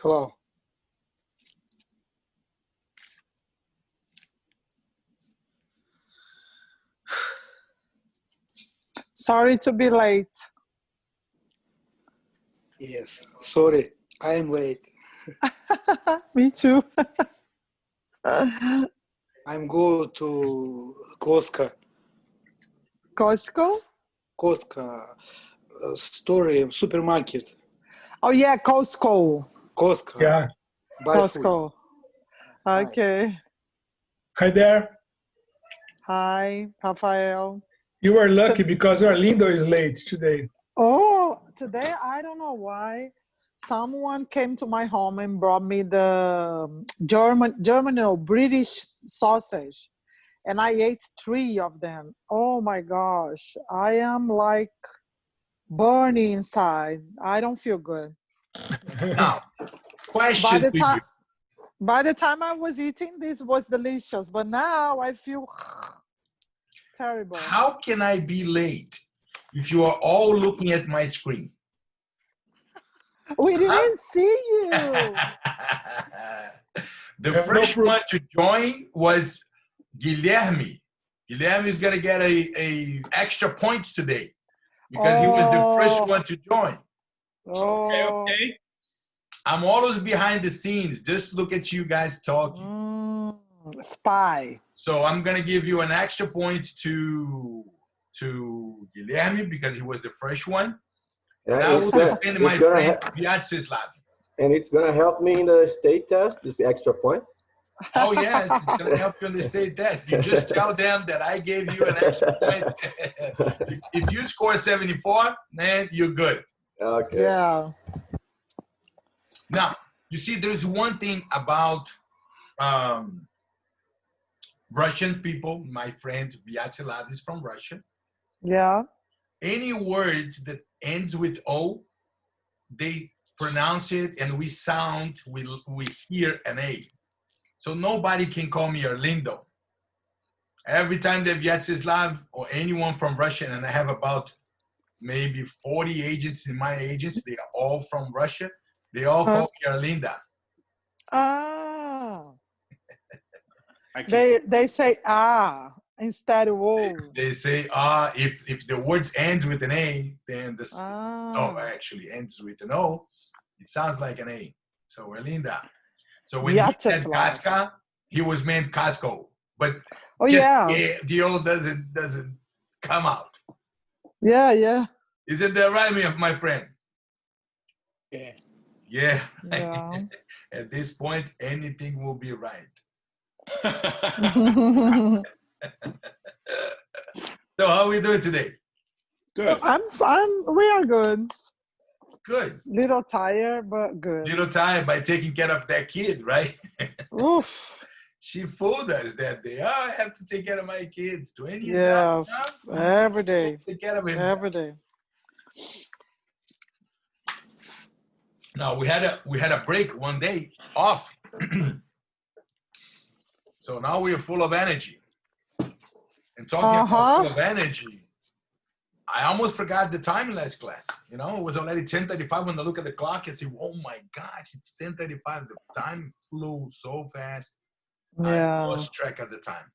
Hello. Sorry to be late. Yes, sorry, I am late. Me too. I'm going to Costco. Costco? Costco store supermarket. Oh yeah, Costco. Costco. Yeah. Buy food. Costco. Okay. Hi there. Hi, Rafael. You were lucky because Orlando is late today. Oh, today I don't know why. Someone came to my home and brought me the British sausage, and I ate 3 of them. Oh my gosh, I am like burning inside. I don't feel good. Now, question to you. By the time I was eating, this was delicious, but now I feel terrible. How can I be late if you are all looking at my screen? We didn't see you. The first one to join was Guilherme. Guilherme is going to get a extra point today because he was the first one to join. Okay. I'm always behind the scenes. Just look at you guys talking. Spy. So I'm going to give you an extra point to Guilherme because he was the first one. And I will defend my friend Vyacheslav. And it's going to help me in the state test, this extra point? Oh, yes, it's going to help you in the state test. You just tell them that I gave you an extra point. If you score 74, man, you're good. Okay. Yeah. Now, you see, there's one thing about Russian people. My friend Vyacheslav is from Russia. Yeah. Any words that ends with O, they pronounce it and we hear an A. So nobody can call me Orlando. Every time that Vyacheslav or anyone from Russia, and I have about maybe 40 agents in my agents, they are all from Russia, they all call me Orlinda. Ah. They say instead of O. They say if the words ends with an A, then no, actually ends with an O. It sounds like an A. So Orlinda. So when he said Casca, he was meant Casco, but the O doesn't come out. Yeah, yeah. Isn't that right, my friend? Yeah. Yeah. Yeah. At this point, anything will be right. So how are we doing today? Good. We are good. Good. Little tired, but good. Little tired by taking care of that kid, right? Oof. She fooled us that day. Oh, I have to take care of my kids. 20 years Yes. old. Every day. Take care of him. Every day. Now we had a break one day off. So now we are full of energy. And talking about full of energy, I almost forgot the time in last class. You know, it was already 10:35 when I look at the clock and say, oh my gosh, it's 10:35. The time flew so fast. Yeah. I lost track of the time.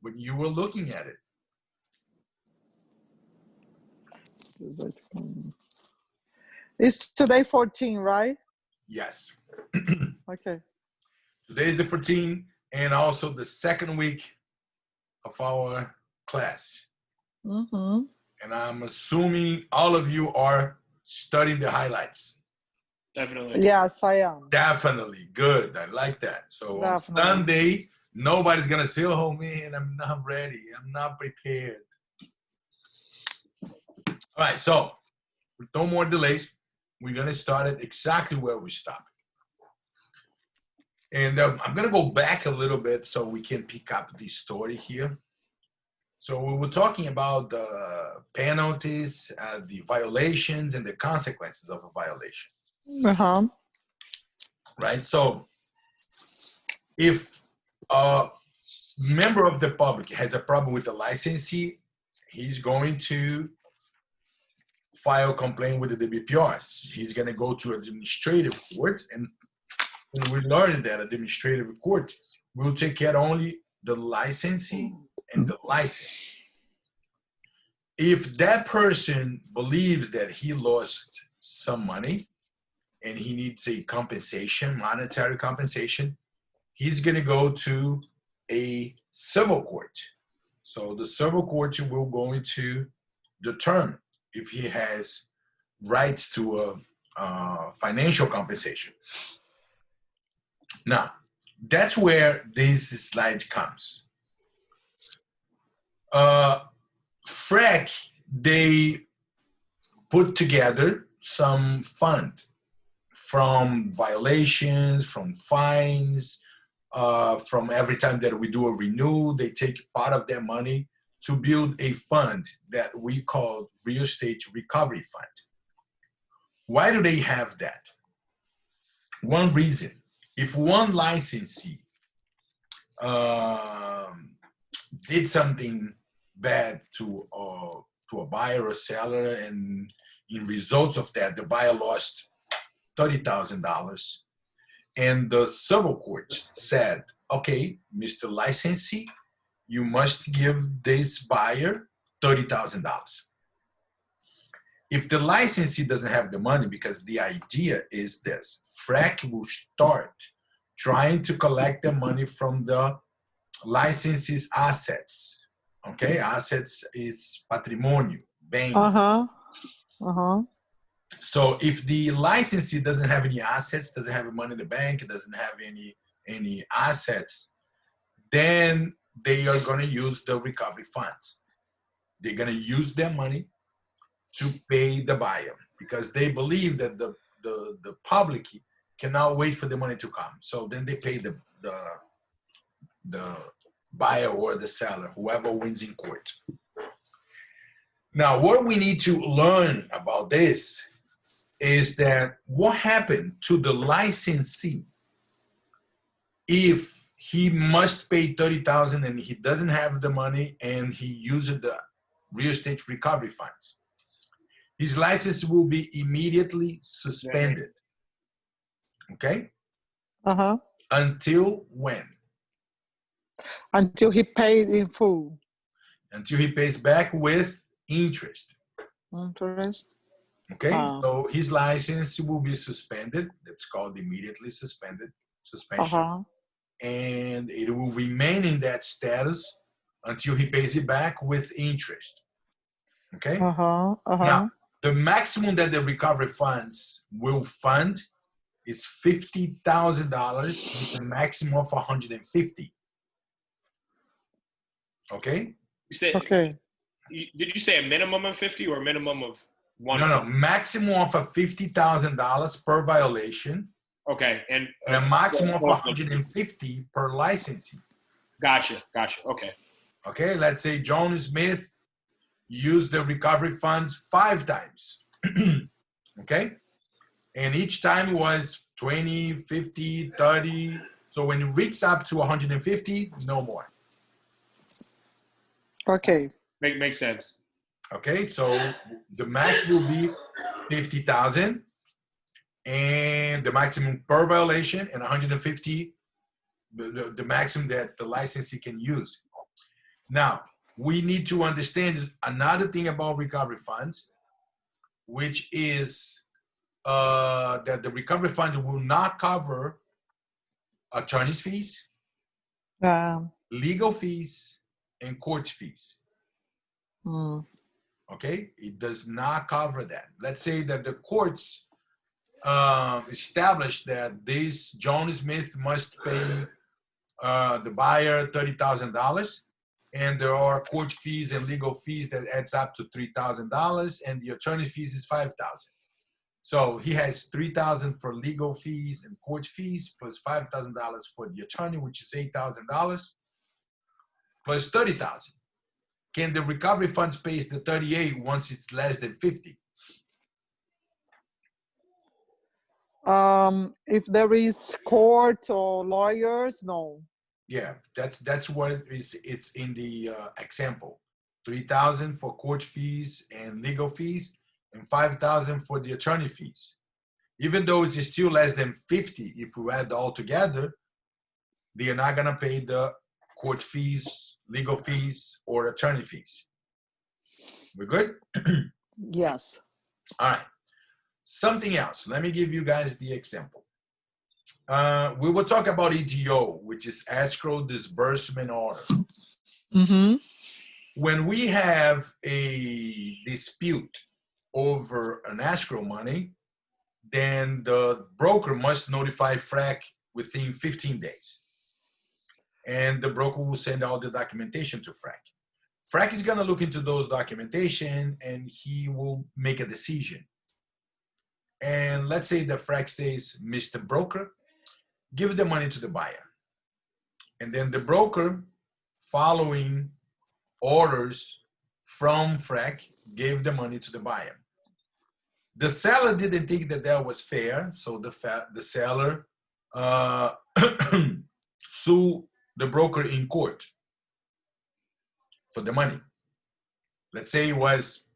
When you were looking at it. It's today 14, right? Yes. Okay. Today is the 14th and also the second week of our class. Mm-hmm. And I'm assuming all of you are studying the highlights. Definitely. Yes, I am. Definitely. Good. I like that. So Definitely. on Sunday, nobody's going to say, oh man, I'm not ready. I'm not prepared. All right. So with no more delays, we're going to start it exactly where we stopped. And I'm going to go back a little bit so we can pick up the story here. So we were talking about the penalties, the violations, and the consequences of a violation. Uh-huh. Right? So if a member of the public has a problem with the licensee, he's going to file a complaint with the DBPRs. He's going to go to administrative court and And we learned that administrative court will take care only the licensee and the license. If that person believes that he lost some money and he needs a compensation, monetary compensation, he's going to go to a civil court. So the civil court will going to determine if he has rights to a financial compensation. Now, that's where this slide comes. FREC, they put together some fund from violations, from fines, from every time that we do a renewal, they take part of their money to build a fund that we call Real Estate Recovery Fund. Why do they have that? One reason, if one licensee did something bad to a buyer or seller, and in results of that, the buyer lost $30,000, and the civil court said, okay, Mr. Licensee, you must give this buyer $30,000. If the licensee doesn't have the money, because the idea is this, FREC will start trying to collect the money from the licensee's assets. Okay, assets is patrimonio, bem. So if the licensee doesn't have any assets, doesn't have money in the bank, doesn't have any assets, then they are going to use the recovery funds. They're going to use their money to pay the buyer because they believe that the public cannot wait for the money to come. So then they pay the buyer or the seller, whoever wins in court. Now, what we need to learn about this is that what happened to the licensee if he must pay $30,000 and he doesn't have the money and he uses the real estate recovery funds. His license will be immediately suspended. Okay? Until when? Until he paid in full. Until he pays back with interest. Interest. Okay, so his license will be suspended. That's called immediately suspension. And it will remain in that status until he pays it back with interest. Okay? Now, the maximum that the recovery funds will fund is $50,000 with a maximum of $150,000. Okay? You said, okay. Did you say a minimum of 50 or a minimum of one? No, maximum of $50,000 per violation. Okay, and a maximum of $150,000 per licensee. Gotcha. Okay. Okay, let's say John Smith used the recovery funds 5 times. Okay, and each time was 20, 50, 30. So when it reaches up to 150, no more. Okay. Makes sense. Okay, so the max will be 50,000. And the maximum per violation, and 150, the maximum that the licensee can use. Now, we need to understand another thing about recovery funds, which is that the recovery fund will not cover attorney's fees, legal fees, and court fees. Okay, it does not cover that. Let's say that the courts established that this John Smith must pay the buyer $30,000, and there are court fees and legal fees that adds up to $3,000, and the attorney fees is $5,000. So he has $3,000 for legal fees and court fees, plus $5,000 for the attorney, which is $8,000, plus $30,000. Can the recovery funds pay the $38,000 once it's less than $50,000? If there is court or lawyers, no. Yeah, that's what it is. It's in the example. $3,000 for court fees and legal fees, and $5,000 for the attorney fees. even though it's still less than 50, if we add all together, they are not gonna pay the court fees, legal fees, or attorney fees. We're good? Yes. All right. Something else. Let me give you guys the example. We will talk about EDO, which is escrow disbursement order. Mm-hmm. When we have a dispute over an escrow money, then the broker must notify FREC within 15 days. And the broker will send out the documentation to FREC. FREC is going to look into those documentation and he will make a decision. And let's say the FREC says, Mr. Broker, give the money to the buyer. And then the broker, following orders from FREC, gave the money to the buyer. The seller didn't think that that was fair, so the seller sued the broker in court for the money. Let's say it was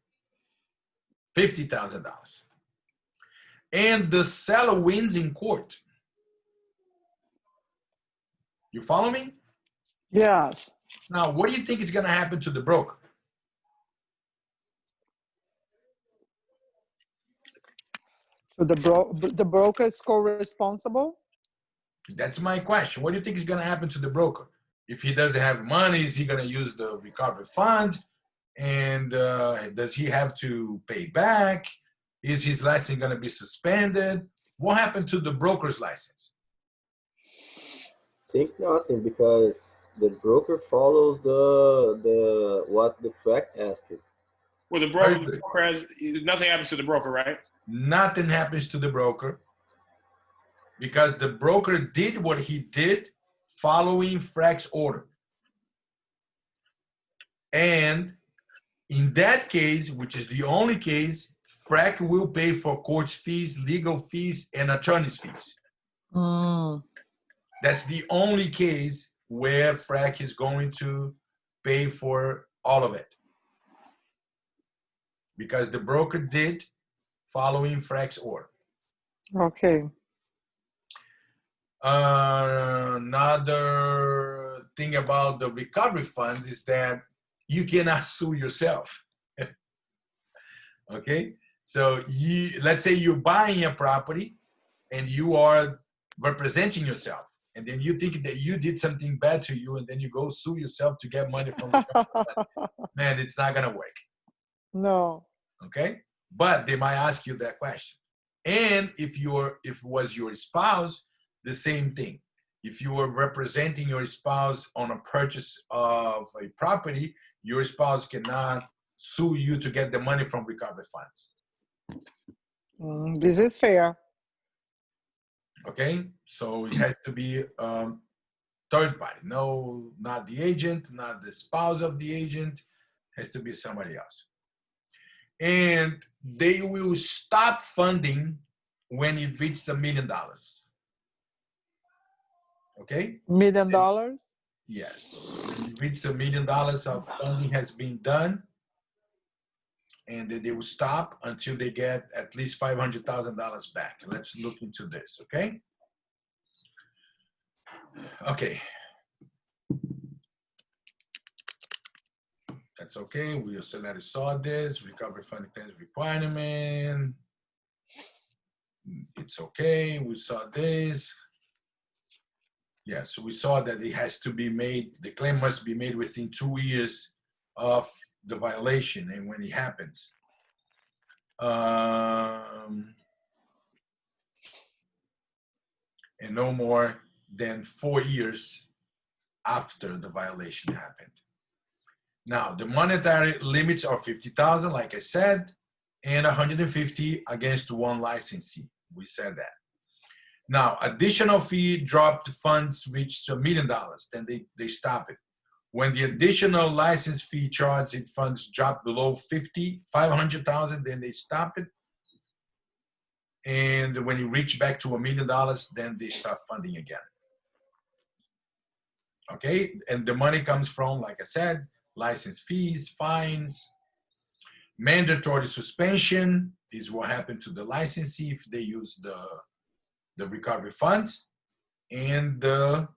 $50,000. And the seller wins in court. You follow me? Yes. Now, what do you think is going to happen to the broker? So the broker is co-responsible? That's my question. What do you think is going to happen to the broker? If he doesn't have money, is he going to use the recovery fund? And does he have to pay back? Is his license going to be suspended? What happened to the broker's license? Think nothing, because the broker follows the what the FREC asked him. Well, the broker has, nothing happens to the broker, right? Nothing happens to the broker because the broker did what he did following FREC's order. And in that case, which is the only case, FREC will pay for court fees, legal fees, and attorney's fees. Mm. That's the only case where FREC is going to pay for all of it. Because the broker did following FREC's order. Okay. Another thing about the recovery funds is that you cannot sue yourself. Okay? So let's say you're buying a property and you are representing yourself. And then you think that you did something bad to you and then you go sue yourself to get money from the government. Man, it's not going to work. No. Okay? But they might ask you that question. And if it was your spouse, the same thing. If you were representing your spouse on a purchase of a property, your spouse cannot sue you to get the money from recovery funds. This is fair. Okay? So it has to be third party. No, not the agent, not the spouse of the agent. It has to be somebody else. And they will stop funding when it reaches $1 million. Okay? $1 million? Yes. When it reaches $1 million of funding has been done, and then they will stop until they get at least $500,000 back. Let's look into this, okay? Okay. That's okay. We also already saw this. Recovery fund claims requirement. It's okay. We saw this. Yeah, so we saw that it has to be made, the claim must be made within 2 years of the violation and when it happens. And no more than 4 years after the violation happened. Now, the monetary limits are 50,000, like I said, and 150 against one licensee. We said that. Now, additional fee dropped funds reach $1 million, then they stop it. When the additional license fee charged in funds drop below 500,000, then they stop it. And when you reach back to $1 million, then they start funding again. Okay, and the money comes from, like I said, license fees, fines, mandatory suspension, is what happened to the licensee if they use the recovery funds, and the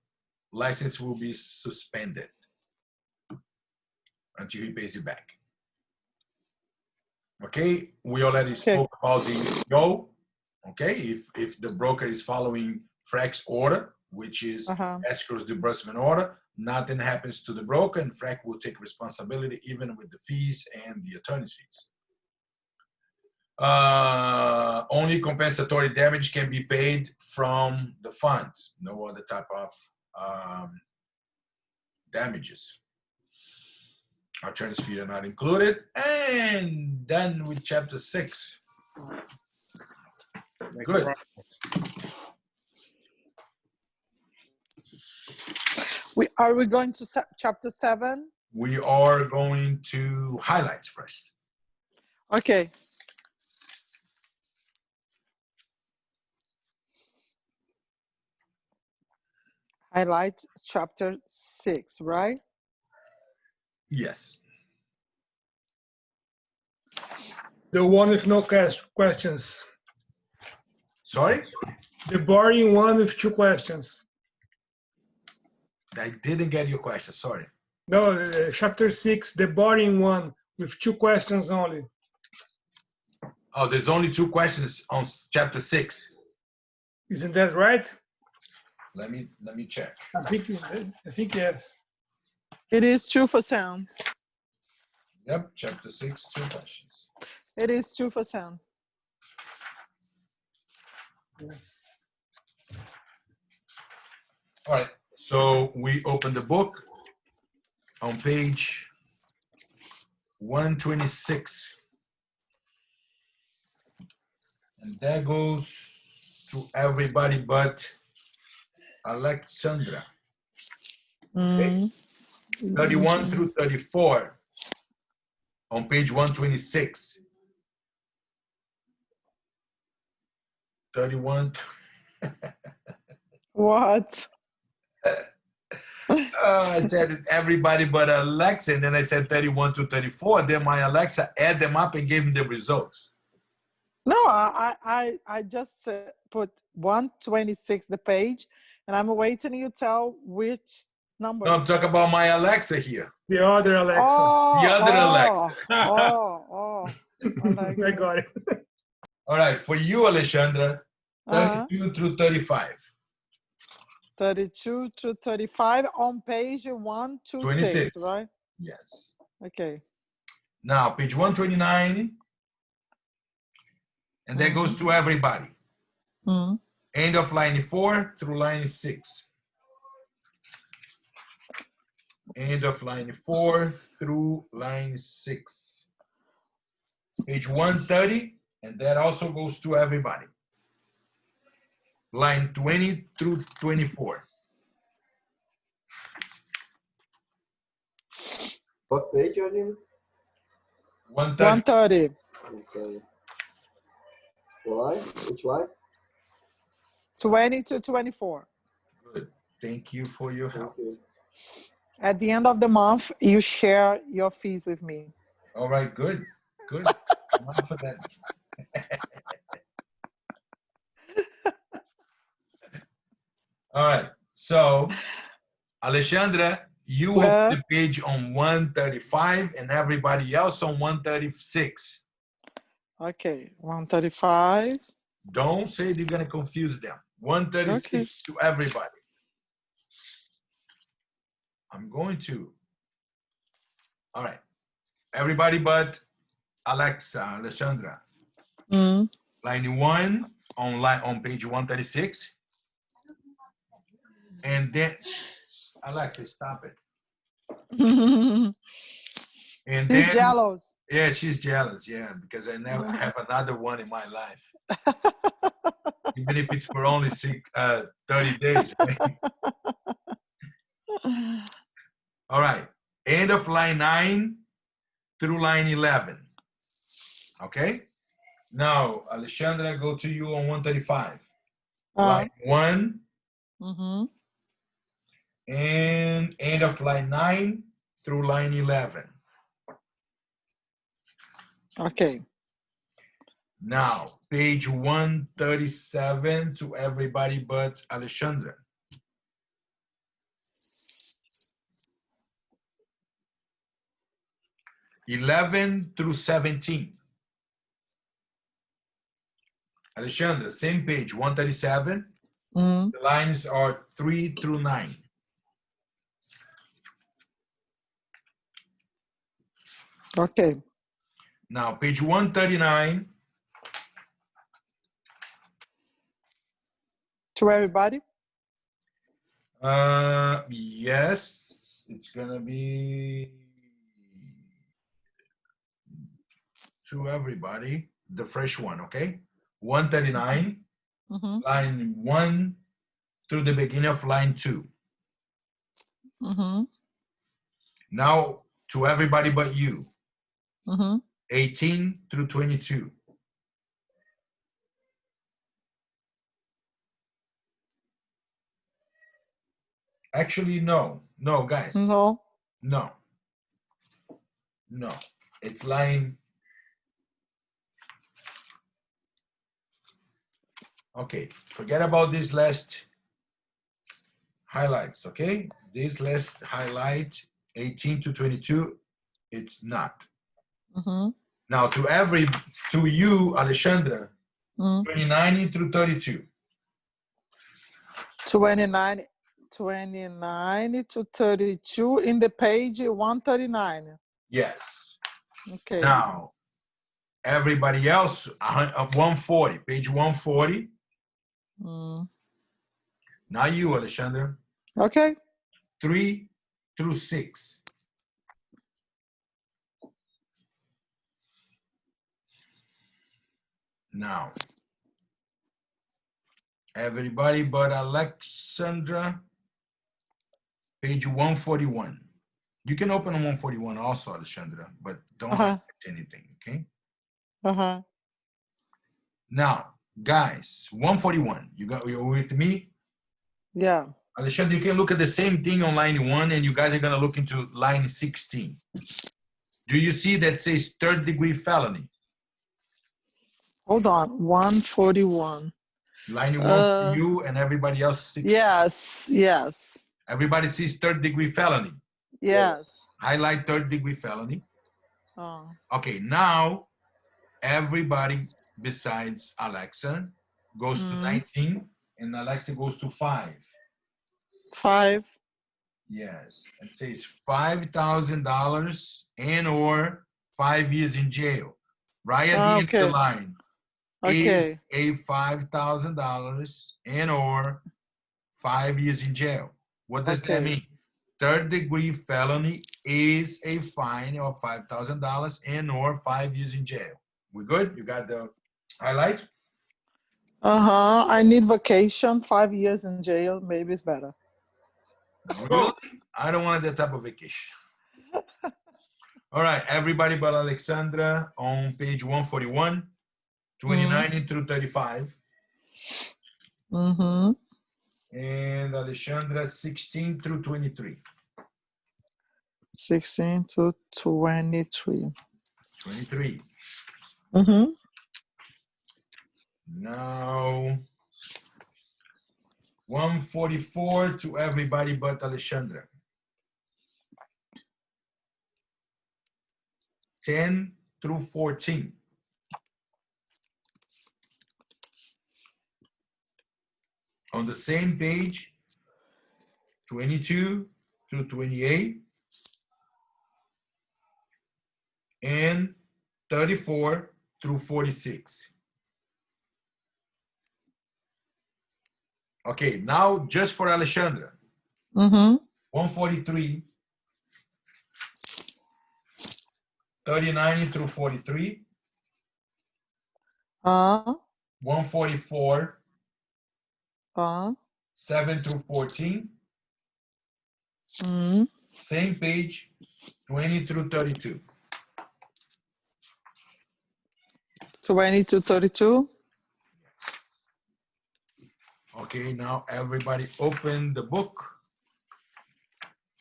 license will be suspended until he pays it back. Okay, we already spoke about the EPO. Okay, if the broker is following FREC's order, which is escrow's disbursement order, nothing happens to the broker, and FREC will take responsibility even with the fees and the attorney's fees. Only compensatory damage can be paid from the funds, no other type of damages. Attorney's fees are not included. And done with chapter 6. Good. Are we going to chapter 7? We are going to highlights first. Okay. Highlight chapter 6, right? Yes. The one with no questions. Sorry? The boring one with 2 questions. I didn't get your question, sorry. No, chapter 6, the boring one with 2 questions only. Oh, there's only 2 questions on chapter 6. Isn't that right? Let me check. I think yes. It is 2%. Yep, chapter 6, 2 questions. It is 2%. All right, so we open the book on page 126. And that goes to everybody but Alexandra. Okay. 31 through 34 on page 126. 31. What? I said everybody but Alexa, and then I said 31 to 34. Then my Alexa add them up and gave me the results. No, I just put 126 the page, and I'm waiting you tell which number. No, I'm talking about my Alexa here. The other Alexa. Oh, The other Alexa. Alexa. I got it. All right, for you, Alexandra, 32 through 35. 32 to 35 on page 126, right? Yes. Okay. Now, page 129, and that goes to everybody. End of line 4 through line 6. End of line 4 through line 6. Page 130, and that also goes to everybody. Line 20 through 24. What page are you? 130. 130. Okay. Why? Which line? 20 to 24. Good. Thank you for your help. Okay. At the end of the month, you share your fees with me. All right, good. Good. Enough for that. All right. So, Alexandra, you open the page on 135 and everybody else on 136. Okay, 135. Don't say you're going to confuse them. 136 to everybody. I'm going to. All right. Everybody but Alexandra. Line 1 on page 136. And then, Alexa, stop it. And she's then, jealous. Yeah, she's jealous. Yeah, because I never have another one in my life. Even if it's for only 30 days. Right? All right. End of line 9 through line 11. Okay? Now, Alexandra, go to you on 135. Line 1. And end of line 9 through line 11. Okay. Now, page 137 to everybody but Alexandra. (11 through 17). Alexandra, same page, 137. Mm, The lines are 3 through 9. okay. Now, page 139. To everybody? Yes, it's gonna be to everybody, the fresh one, okay? 139, Mm-hmm. line 1 through the beginning of line 2. Mm-hmm. Now, to everybody but you, Mm-hmm. 18 through 22. Actually, no, guys, No. no. It's line. Okay, forget about this last highlights, okay? This last highlight, 18 to 22, it's not. Mm-hmm. Now, to you, Alexandra, 29 through 32. 29 to 32 in the page 139. Yes. Okay. Now, everybody else, 140, page 140. Mm. Now you, Alexandra, Okay. 3 through 6. Now, everybody but Alexandra, page 141. You can open on 141 also, Alexandra, but don't highlight anything, okay? Uh-huh. Now, guys, 141. You're with me? Yeah. Alexandra, you can look at the same thing on line 1, and you guys are gonna look into line 16. Do you see that says 3rd-degree felony? Hold on. 141. Line 1 for you and everybody else 16. Yes. Everybody sees 3rd-degree felony. Yes. Highlight 3rd-degree felony. Oh. Okay, now everybody besides Alexa goes to 19, and Alexa goes to 5. 5. Yes, it says $5,000 and or 5 years in jail. Right at the end of the line is a $5,000 and or 5 years in jail. What does that mean? 3rd-degree felony is a fine of $5,000 and or 5 years in jail. We good? You got the highlight? I need vacation. 5 years in jail. Maybe it's better. Really? I don't want that type of vacation. All right, everybody but Alexandra on page 141, 29 through 35. Mm-hmm. And Alexandra 16 through 23. 16 to 23. 23. Mm-hmm. Now 144 to everybody but Alexandra. 10 through 14. On the same page, 22 through 28 and 34 through 46. Okay, now just for Alexandra. 143, 39 through 43. 144, 7 through 14. Same page, 20 through 32. 20 to 32. Okay, now everybody open the book.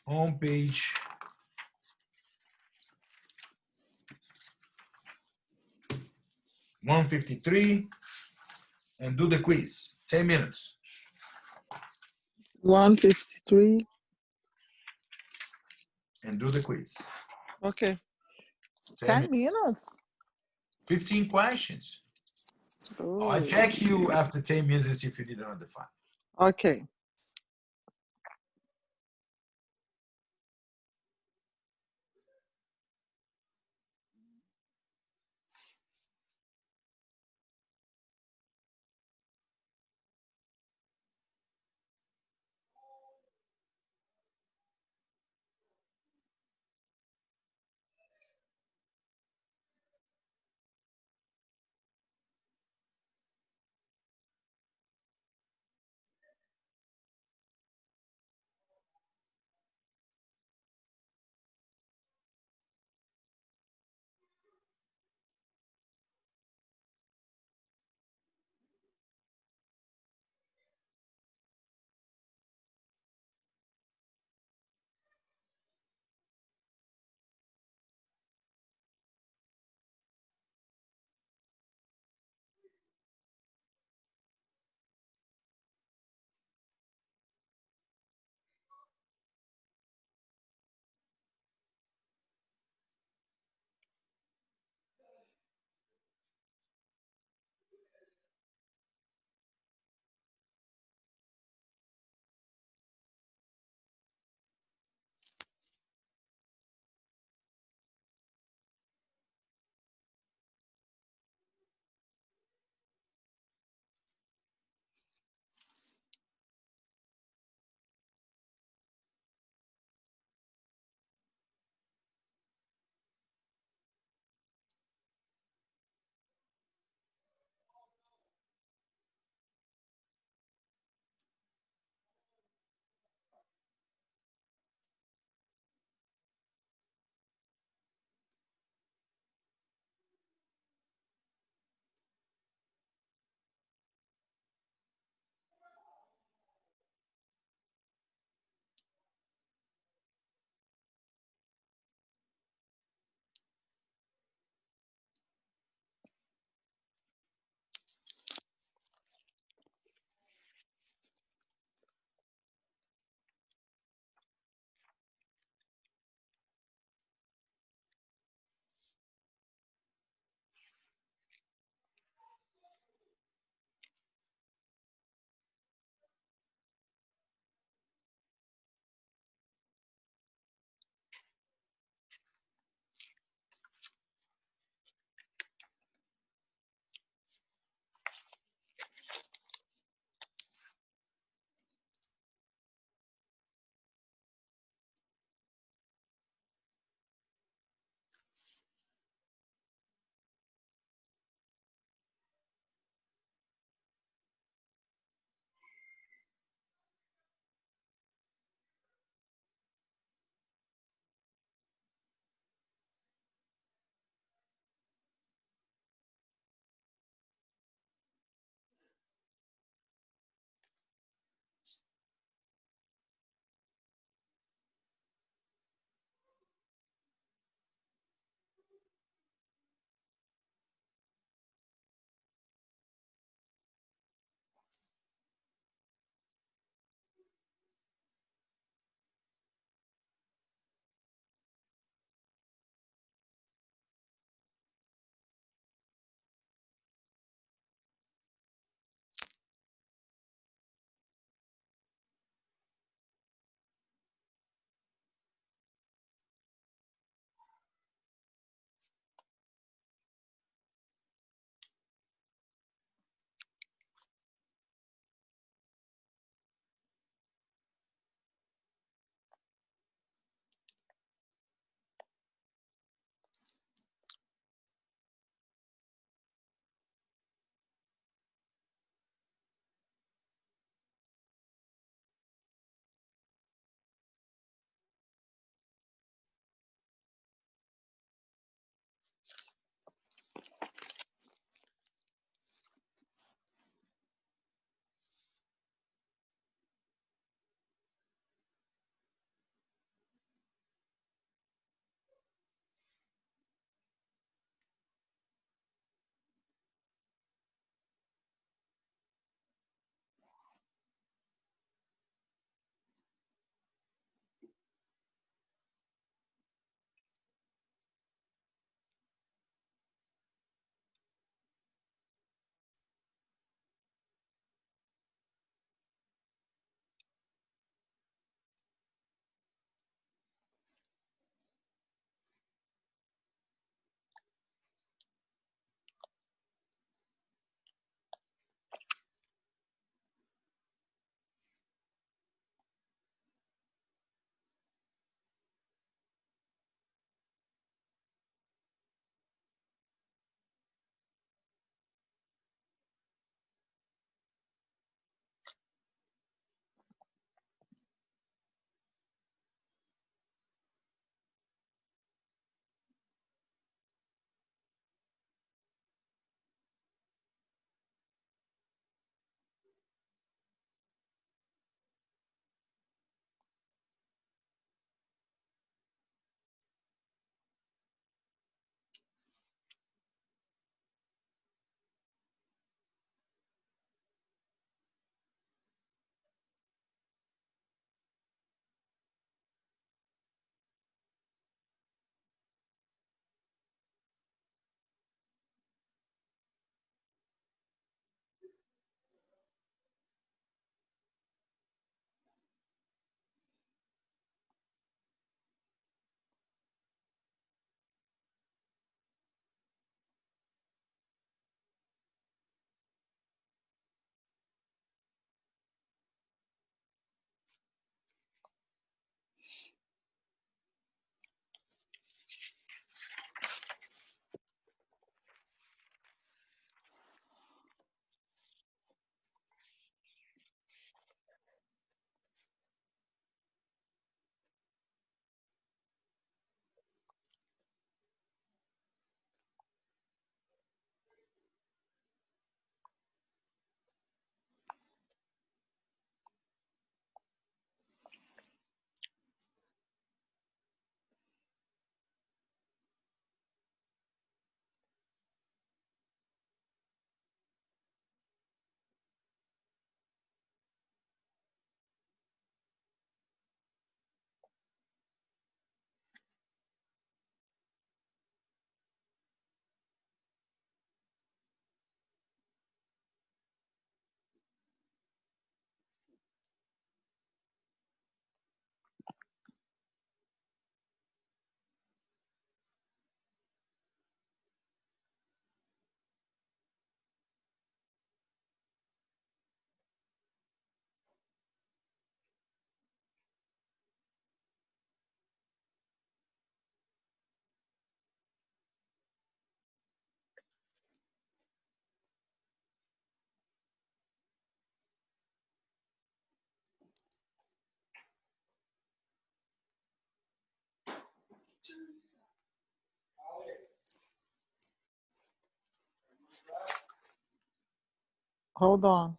Home page. 1:53, and do the quiz. 10 minutes. 1:53. And do the quiz. Okay. 10 10 minutes. 15 questions. Oh. I'll check you after 10 minutes and see if you did another 5. Okay. Hold on.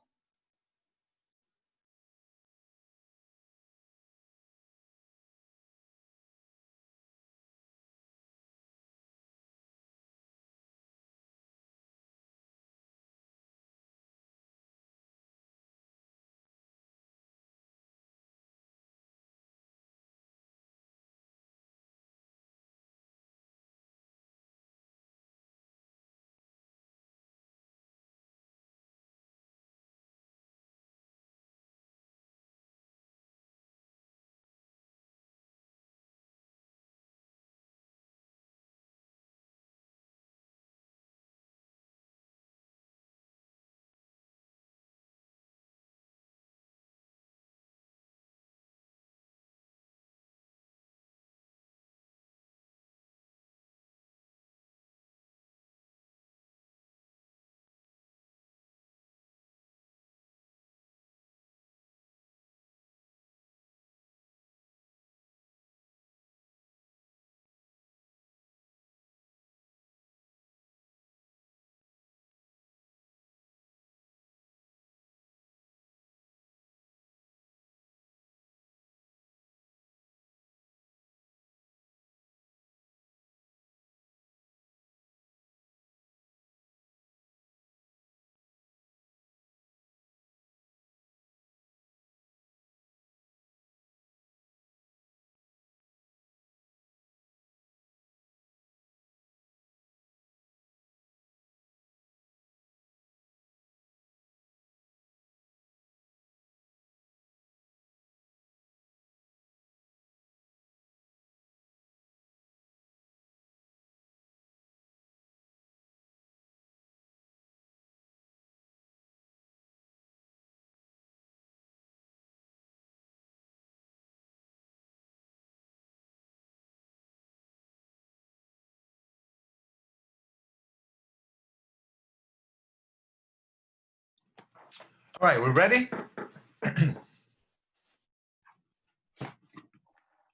All right, we ready?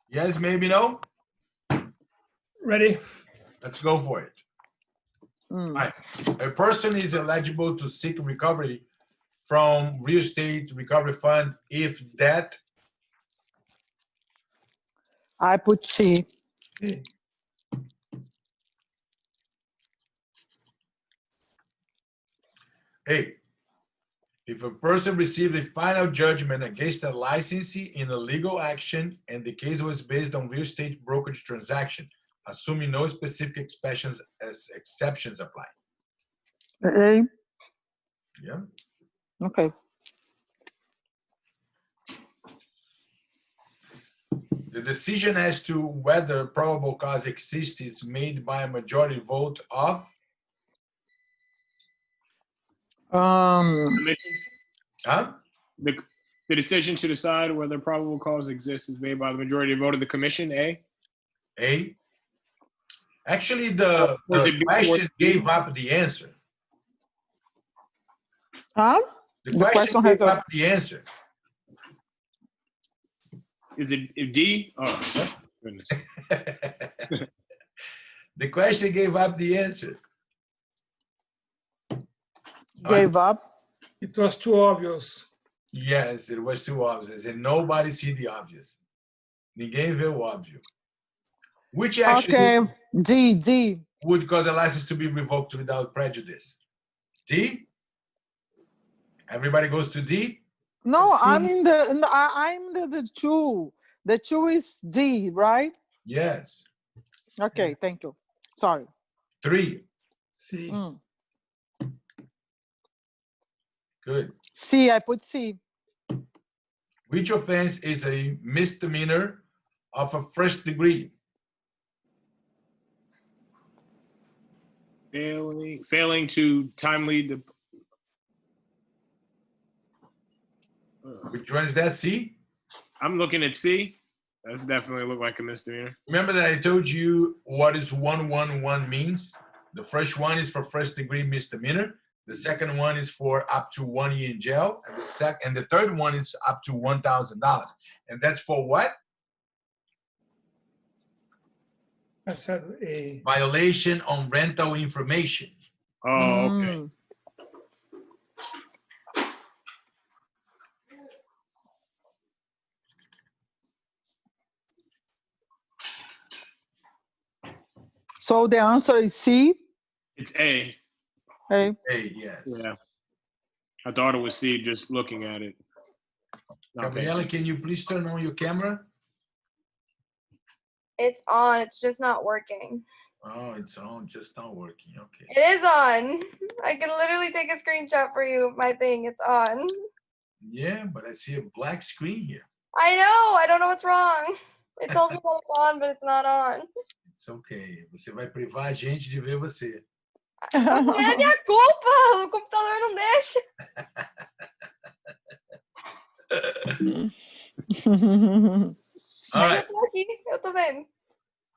Yes, maybe no? Ready? Let's go for it. All right. A person is eligible to seek recovery from real estate recovery fund if that I put C. A, if a person received a final judgment against a licensee in a legal action and the case was based on real estate brokerage transaction, assuming no specific exceptions apply. A. Yeah. Okay. The decision as to whether probable cause exists is made by a majority vote of Commission. huh? The decision to decide whether probable cause exists is made by the majority vote of the commission. A. A. Actually, the Was it B or question C? gave up the answer. Huh? The question has gave a up the answer. Is it D? Oh, goodness. The question gave up the answer. gave up. It was too obvious. Yes, it was too obvious, and nobody see the obvious. Ninguém vê o óbvio. Which action Okay. D. would cause a license to be revoked without prejudice? D? Everybody goes to D? No, C. I'm the two. The two is D, right? Yes. Okay, thank you. Sorry. 3. C. Good. C, I put C. Which offense is a misdemeanor of a first degree? Failing to timely. Which one is that? C? I'm looking at C. That's definitely look like a misdemeanor. Remember that I told you what is 111 means? The first one is for first degree misdemeanor. The second one is for up to 1 year in jail. And the third one is up to $1,000. And that's for what? I said A. Violation on rental information. Oh, okay. So the answer is C. It's A. A. A, yes. Yeah. I thought it was C just looking at it. Okay. Gabriela, can you please turn on your camera? It's on. It's just not working. Oh, it's on, just not working. Okay. It is on. I can literally take a screenshot for you of my thing. It's on. Yeah, but I see a black screen here. I know. I don't know what's wrong. It tells me that it's on, but it's not on. It's okay. Você vai privar a gente de ver você. Não é minha culpa. O computador não deixa. All right. Eu tô aqui. Eu tô vendo.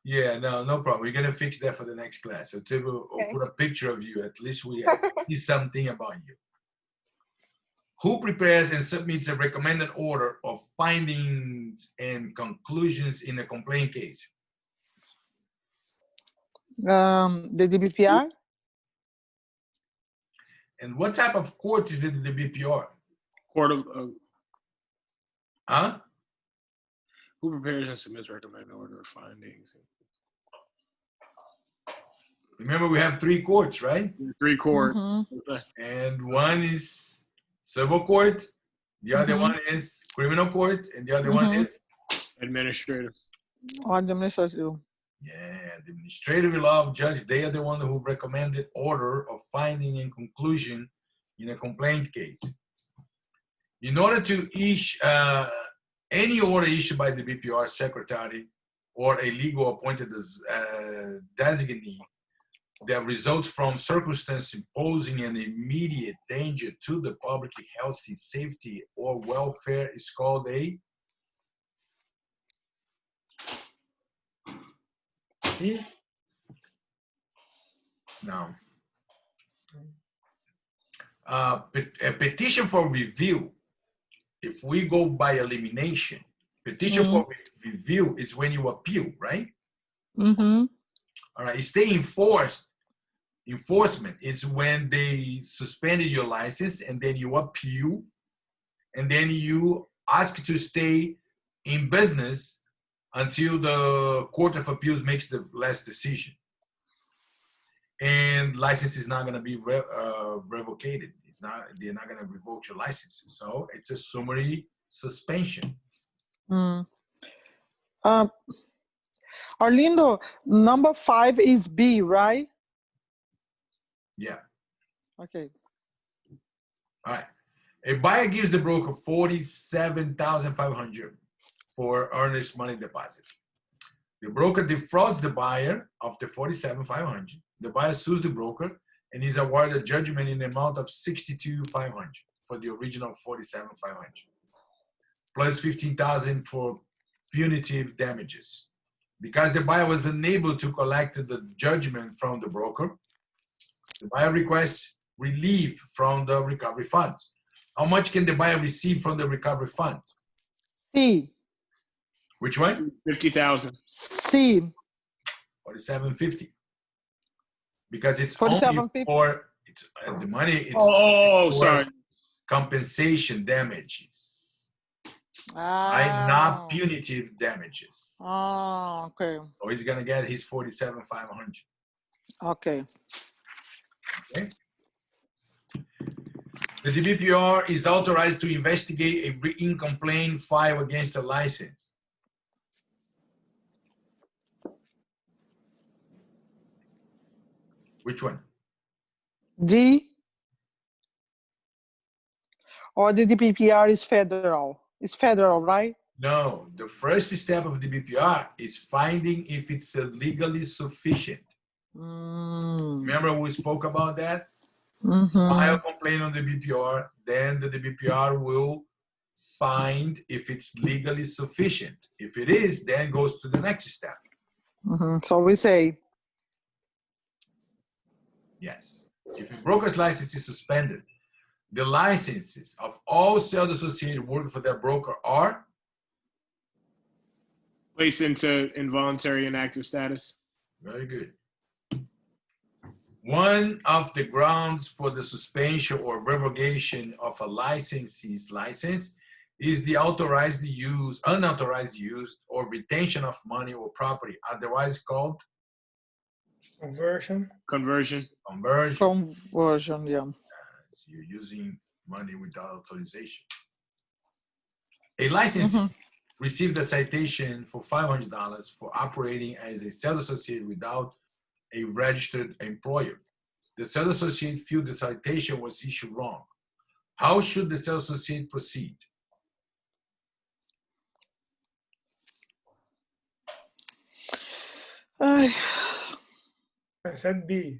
Yeah, no problem. We're gonna fix that for the next class. So we'll put a picture of you. At least we see something about you. Who prepares and submits a recommended order of findings and conclusions in a complaint case? The DBPR. And what type of court is the BPR? Court of Huh? who prepares and submits recommended order of findings? Remember, we have 3 courts, right? 3 courts. And one is civil court, the other one is criminal court, and the other one is Administrative. Administrative. yeah, the administrative law of judge. They are the one who recommended order of finding and conclusion in a complaint case. In order to issue any order issued by the BPR secretary or a legal appointed designee that results from circumstance imposing an immediate danger to the public health, safety, or welfare is called a no. A petition for review. If we go by elimination, petition for review is when you appeal, right? All right, stay enforced. Enforcement is when they suspended your license and then you appeal and then you ask to stay in business until the Court of Appeals makes the last decision. And license is not going to be revoked. It's not. They're not going to revoke your license. So it's a summary suspension. Arlindo, number 5 is B, right? Yeah. Okay. All right. A buyer gives the broker $47,500 for earnest money deposit. The broker defrauds the buyer of the $47,500. The buyer sues the broker and is awarded a judgment in the amount of $62,500 for the original $47,500, plus $15,000 for punitive damages. Because the buyer was unable to collect the judgment from the broker, the buyer requests relief from the recovery funds. How much can the buyer receive from the recovery fund? C. Which one? 50,000. C. 4750. Because it's 4750. only for the money. It's Oh, for sorry. compensation damages, Ah. right? Not punitive damages. Oh, okay. So he's gonna get his $47,500. Okay. Okay. The DBPR is authorized to investigate a written complaint filed against a license. Which one? D. Or the DPPR is federal. It's federal, right? No, the first step of the DBPR is finding if it's legally sufficient. Remember we spoke about that? File a complaint on the BPR, then the DBPR will find if it's legally sufficient. If it is, then goes to the next step. So we say Yes. If a broker's license is suspended, the licenses of all sales associated working for that broker are Placed into involuntary inactive status. very good. One of the grounds for the suspension or revocation of a licensee's license is the unauthorized use, or retention of money or property, otherwise called Conversion. Conversion. Conversion. Conversion, yeah. So you're using money without authorization. A licensee received a citation for $500 for operating as a sales associate without a registered employer. The sales associate felt the citation was issued wrong. How should the sales associate proceed? I said B.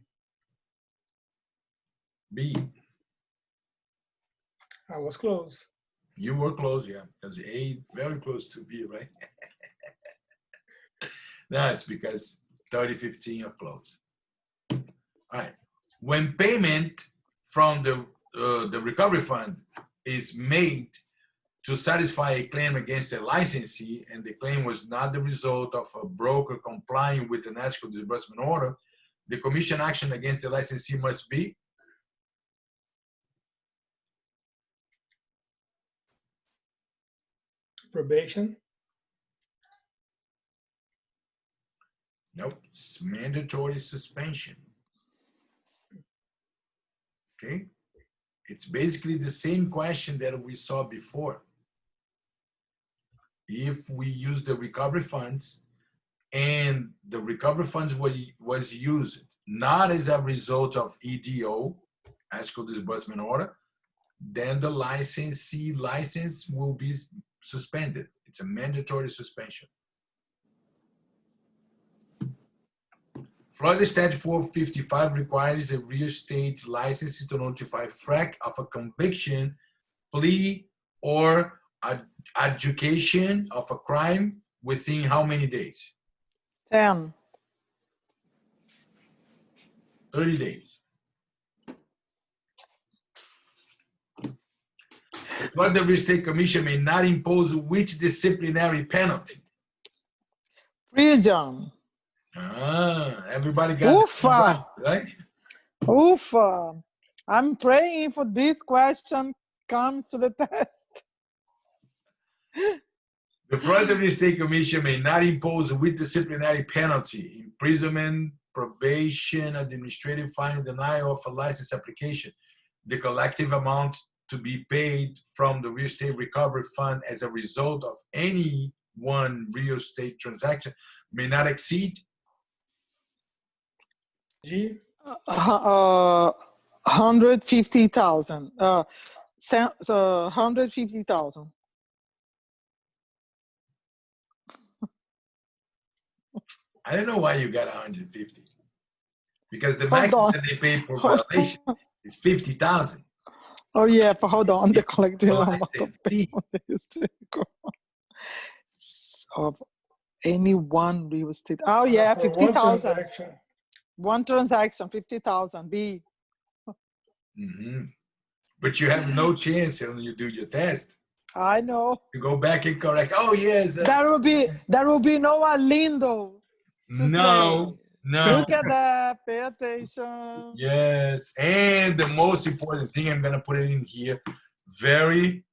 B. I was close. You were close, yeah, because A very close to B, right? No, it's because 30-15 are close. All right. When payment from the recovery fund is made to satisfy a claim against a licensee and the claim was not the result of a broker complying with an ethical disbursement order, the commission action against the licensee must be Probation. nope, it's mandatory suspension. Okay, it's basically the same question that we saw before. If we use the recovery funds and the recovery funds was used not as a result of EDO, ethical disbursement order, then the licensee license will be suspended. It's a mandatory suspension. Florida Statute 455 requires a real estate licensee to notify FREC of a conviction, plea, or adjudication of a crime within how many days? 10. 30 days. The Florida Real Estate Commission may not impose which disciplinary penalty? Prison. Everybody got Ufa. it right? Ufa. I'm praying for this question comes to the test. The Florida Real Estate Commission may not impose with disciplinary penalty, imprisonment, probation, administrative fine, denial of a license application. The collective amount to be paid from the real estate recovery fund as a result of any one real estate transaction may not exceed G. 150,000. 150,000. I don't know why you got 150. Because the Hold maximum on. that they pay for Hold violation is 50,000. Oh yeah, but hold on. The collective Well, amount that's of it. payment is of any one real estate. Oh yeah, For one 50,000. transaction. One transaction, 50,000. B. But you have no chance when you do your test. I know. You go back and correct. Oh yes. There will be no lindo. No. No. Look at that. Pay attention. Yes. And the most important thing, I'm gonna put it in here, very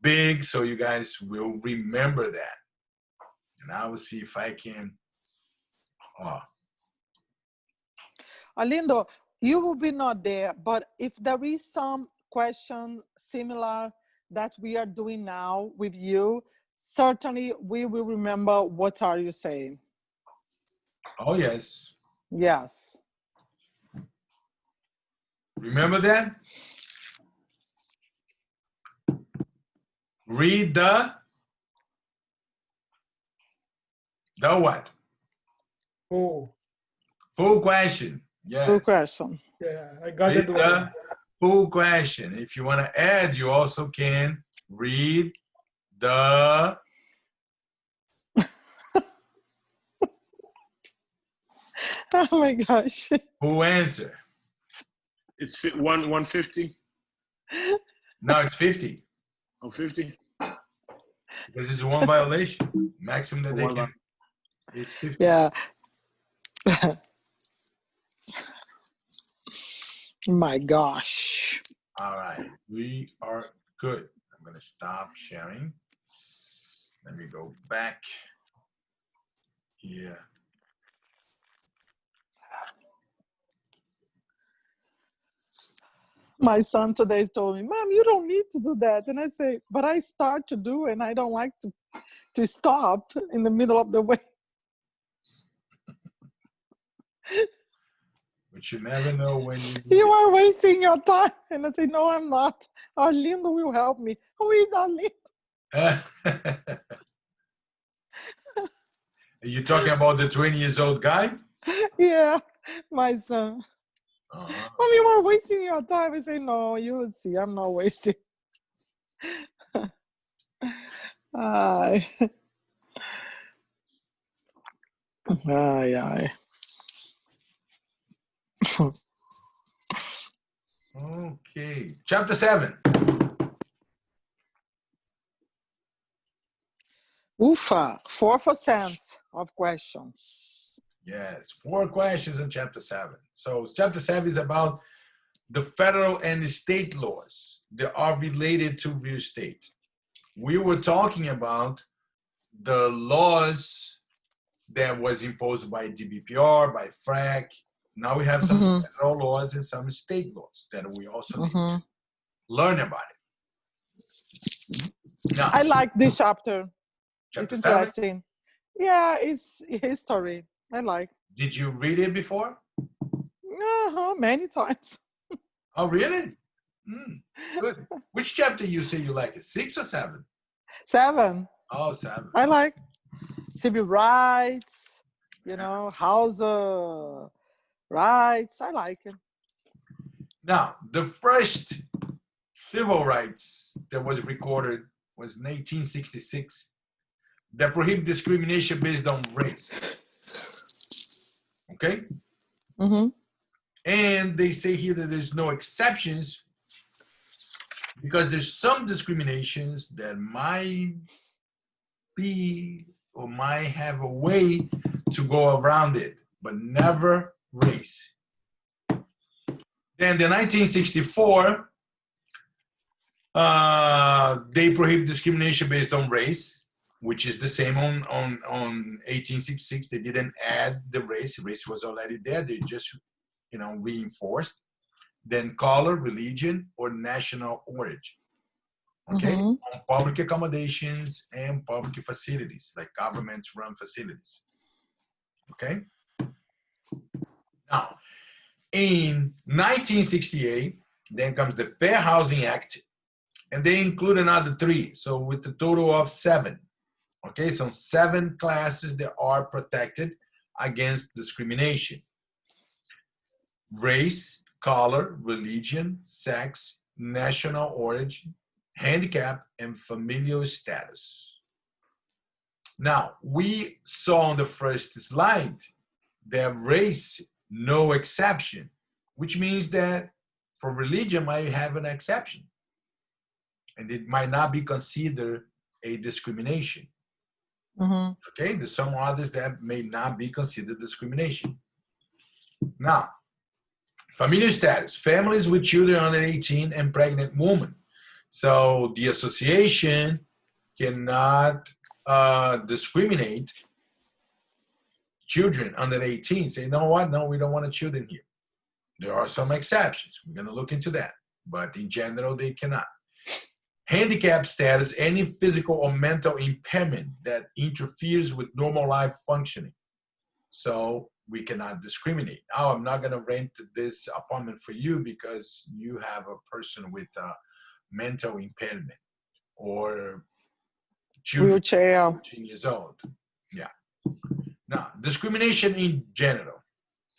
big, so you guys will remember that. And I will see if I can. Lindo, you will be not there, but if there is some question similar that we are doing now with you, certainly we will remember what are you saying. Oh yes. Yes. Remember that? Read the what? Full question. Yes. Full question. Yeah, I got Read it. the full question. If you want to add, you also can read the Oh my gosh. full answer. It's 150. No, it's 50. Oh, 50. Because it's one violation. Maximum that they can is 50. Yeah. My gosh. All right, we are good. I'm gonna stop sharing. Let me go back here. My son today told me, Mom, you don't need to do that. And I say, but I start to do, and I don't like to stop in the middle of the way. But you never know when you need You are wasting your time. And I say, no, I'm not. Arlindo will help me. Who is Arlindo? it. Are you talking about the 20 years old guy? Yeah, my son. Mom, you are wasting your time. I say, no, you will see. I'm not wasting. Ay. Ay, ay. Okay. Chapter 7. Ufa, 4% of questions. Yes, 4 questions in chapter 7. So chapter 7 is about the federal and the state laws that are related to real estate. We were talking about the laws that was imposed by DBPR, by FREC. Now we have some federal laws and some state laws that we also need to learn about it. Now, I like this chapter. chapter It's 7, interesting. Yeah, it's history. I like. did you read it before? Many times. Oh, really? Good. Which chapter you say you like it? 6 or 7? 7. Oh, 7. I like civil rights, house rights. I like it. Now, the first civil rights that was recorded was in 1866 that prohibit discrimination based on race. Okay? And they say here that there's no exceptions because there's some discriminations that might be or might have a way to go around it, but never race. Then in 1964, they prohibit discrimination based on race, which is the same on 1866. They didn't add the race. Race was already there. They just, reinforced. Then color, religion, or national origin. Okay, on public accommodations and public facilities, like government-run facilities. Okay. Now, in 1968, then comes the Fair Housing Act, and they include another 3. So with a total of 7. Okay, so 7 classes that are protected against discrimination. Race, color, religion, sex, national origin, handicap, and familial status. Now, we saw on the first slide that race, no exception, which means that for religion might have an exception. And it might not be considered a discrimination. Okay, there's some others that may not be considered discrimination. Now, familial status, families with children under 18 and pregnant women. So the association cannot discriminate children under 18. Say, you know what? No, we don't want children here. There are some exceptions. We're going to look into that. But in general, they cannot. Handicap status, any physical or mental impairment that interferes with normal life functioning. So we cannot discriminate. Oh, I'm not going to rent this apartment for you because you have a person with mental impairment or children Wheelchair. 14 years old. Yeah. Now, discrimination in general.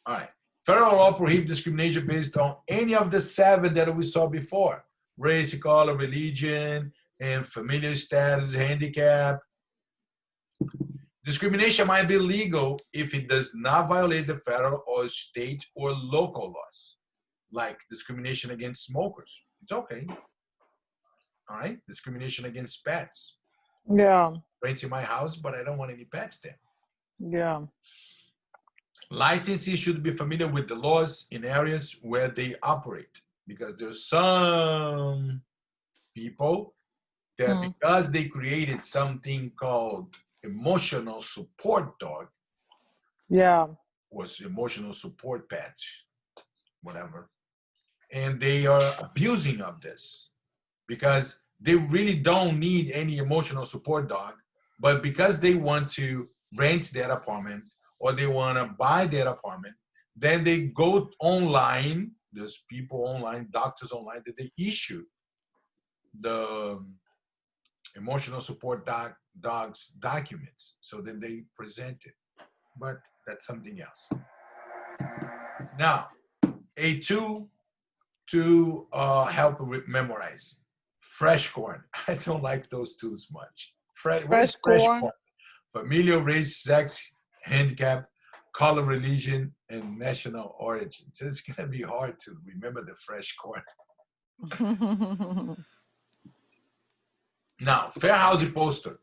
All right. Federal law prohibits discrimination based on any of the 7 that we saw before. Race, color, religion, and familial status, handicap. Discrimination might be legal if it does not violate the federal or state or local laws, like discrimination against smokers. It's okay. All right? Discrimination against pets. Yeah. Renting my house, but I don't want any pets there. Yeah. Licensees should be familiar with the laws in areas where they operate, because there's some people that because they created something called emotional support dog, Yeah. was emotional support pet, whatever, and they are abusing of this because they really don't need any emotional support dog, but because they want to rent that apartment or they want to buy that apartment, then they go online. There's people online, doctors online, that they issue the emotional support dogs documents, so then they present it. But that's something else. Now, A2 to help memorize. Fresh corn. I don't like those tools much. Fresh corn. Familial, race, sex, handicap, color, religion, and national origin. So it's gonna be hard to remember the fresh corn. Now, fair housing poster.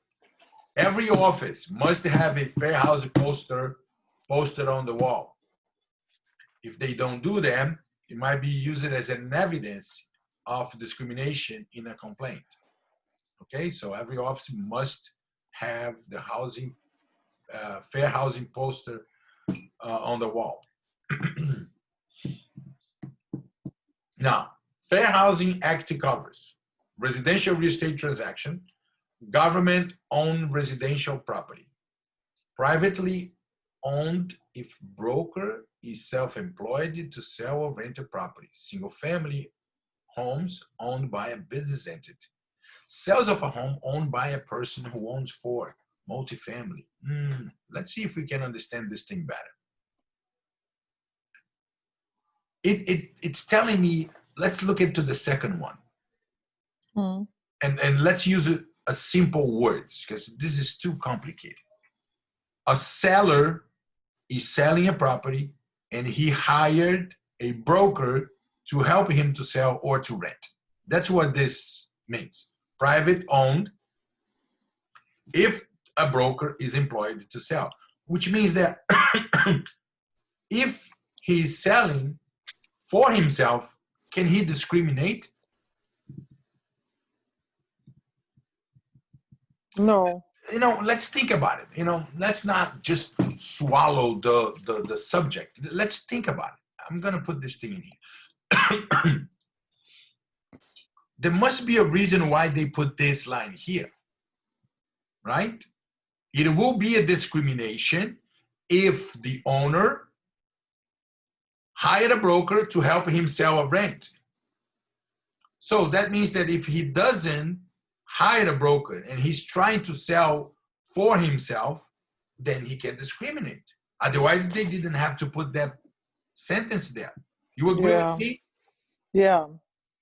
Every office must have a fair housing poster posted on the wall. If they don't do them, it might be used as an evidence of discrimination in a complaint. Okay, so every office must have the housing, fair housing poster on the wall. Now, Fair Housing Act covers residential real estate transaction, government-owned residential property, privately owned if broker is self-employed to sell or rent a property, single-family homes owned by a business entity, sales of a home owned by a person who owns 4, multifamily. Let's see if we can understand this thing better. It's telling me, let's look into the second one. And let's use a simple words, because this is too complicated. A seller is selling a property and he hired a broker to help him to sell or to rent. That's what this means. Private owned if a broker is employed to sell, which means that if he's selling for himself, can he discriminate? No. You know, let's think about it. You know, let's not just swallow the subject. Let's think about it. I'm going to put this thing in here. There must be a reason why they put this line here, right? It will be a discrimination if the owner hired a broker to help him sell or rent. So that means that if he doesn't hire a broker and he's trying to sell for himself, then he can discriminate. Otherwise, they didn't have to put that sentence there. You agree with me? Yeah.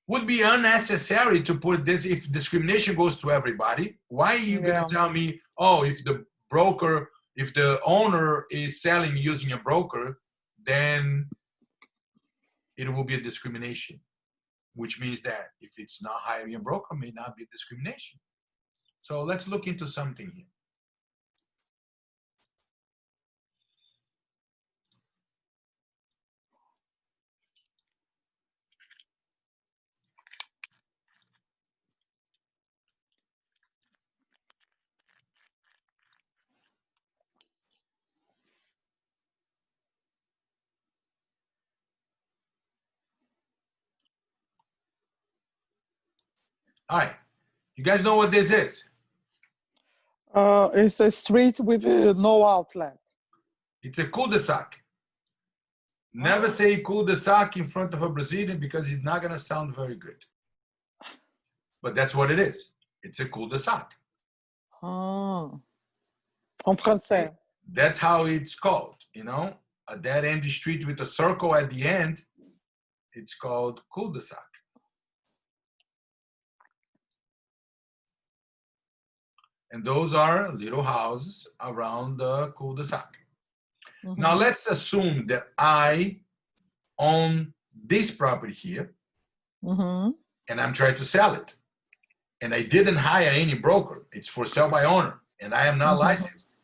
Would be unnecessary to put this if discrimination goes to everybody. Why are you going to tell me, oh, if the broker, if the owner is selling using a broker, then it will be a discrimination, which means that if it's not hiring a broker, it may not be discrimination. So let's look into something here. All right, you guys know what this is? It's a street with no outlet. It's a cul-de-sac. Never say cul-de-sac in front of a Brazilian because it's not going to sound very good. But that's what it is. It's a cul-de-sac. En français. That's how it's called, you know? A dead-end street with a circle at the end, it's called cul-de-sac. And those are little houses around the cul-de-sac. Now let's assume that I own this property here and I'm trying to sell it. And I didn't hire any broker. It's for sale by owner and I am not licensed.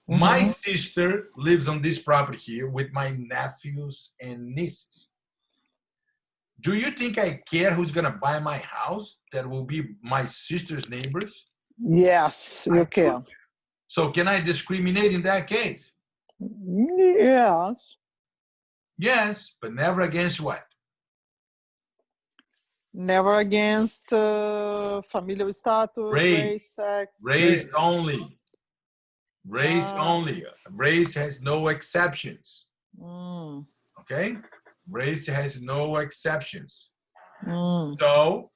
My sister lives on this property here with my nephews and nieces. Do you think I care who's gonna buy my house? That will be my sister's neighbors? Yes, you can. So can I discriminate in that case? Yes. Yes, but never against what? Never against familial status, race, sex. Race only. Race Ah. only. Race has no exceptions. Mm, Okay? Race has no exceptions. mm. So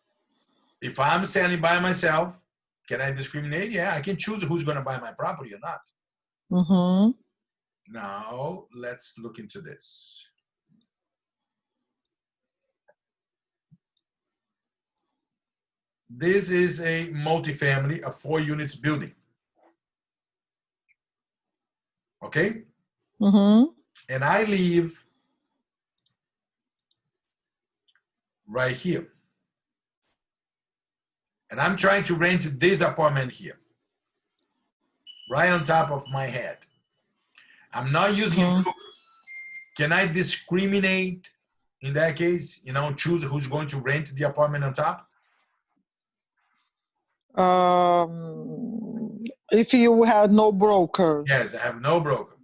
if I'm selling by myself, can I discriminate? Yeah, I can choose who's going to buy my property or not. Mm-hmm. Now, let's look into this. This is a multifamily, a 4 units building. Okay? Mm-hmm. And I live right here. And I'm trying to rent this apartment here, right on top of my head. I'm not using a broker. Can I discriminate in that case? You know, choose who's going to rent the apartment on top? If you had no broker, Yes, I have no broker.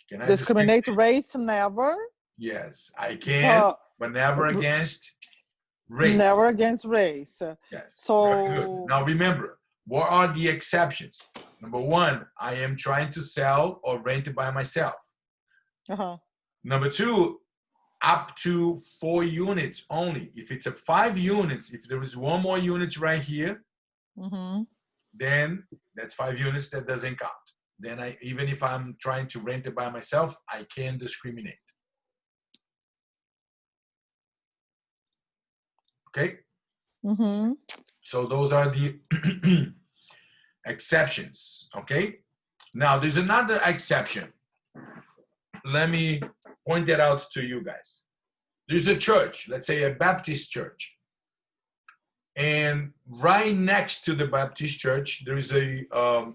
Can I discriminate race, never. Yes, I can, but never against race. Never against race. Yes. So Very good. Now remember, what are the exceptions? Number one, I am trying to sell or rent it by myself. uh-huh. Number two, up to 4 units only. If it's a 5 units, if there is one more unit right here, Mm-hmm. then that's 5 units, that doesn't count. Then even if I'm trying to rent it by myself, I can discriminate. Okay? Mm-hmm. So those are the exceptions, okay? Now, there's another exception. Let me point that out to you guys. There's a church, let's say a Baptist church. And right next to the Baptist church, there is a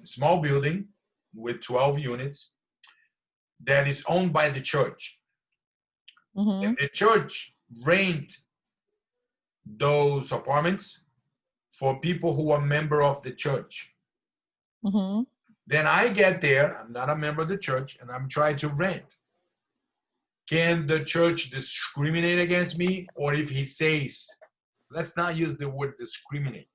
small building with 12 units that is owned by the church. Mm-hmm. And the church rent those apartments for people who are member of the church. Mm-hmm. Then I get there, I'm not a member of the church, and I'm trying to rent. Can the church discriminate against me? Or if he says, let's not use the word discriminate.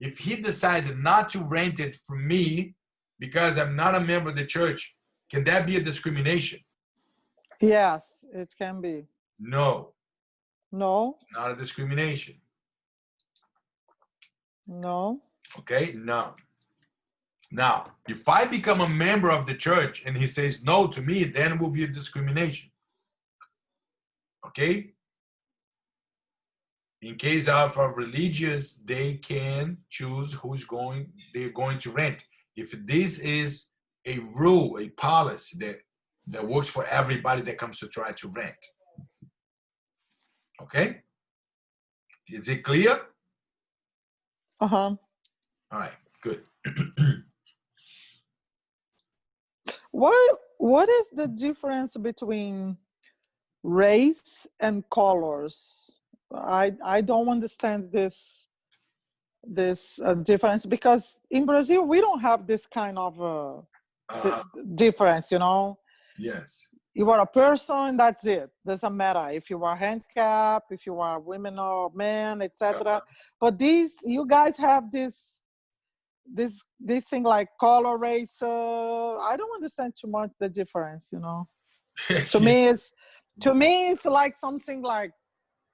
If he decided not to rent it from me because I'm not a member of the church, can that be a discrimination? Yes, it can be. No. No. Not a discrimination. No. Okay? No. Now, if I become a member of the church and he says no to me, then it will be a discrimination. Okay? In case of a religious, they can choose they're going to rent. If this is a rule, a policy that works for everybody that comes to try to rent. Okay? Is it clear? Uh-huh. All right, good. What is the difference between race and colors? I don't understand this difference, because in Brazil we don't have this kind of difference, you know. Yes. You are a person, that's it. Doesn't matter if you are handicapped, if you are women or men, etc. But you guys have this thing like color, race. I don't understand too much the difference, you know. To me it's like something like,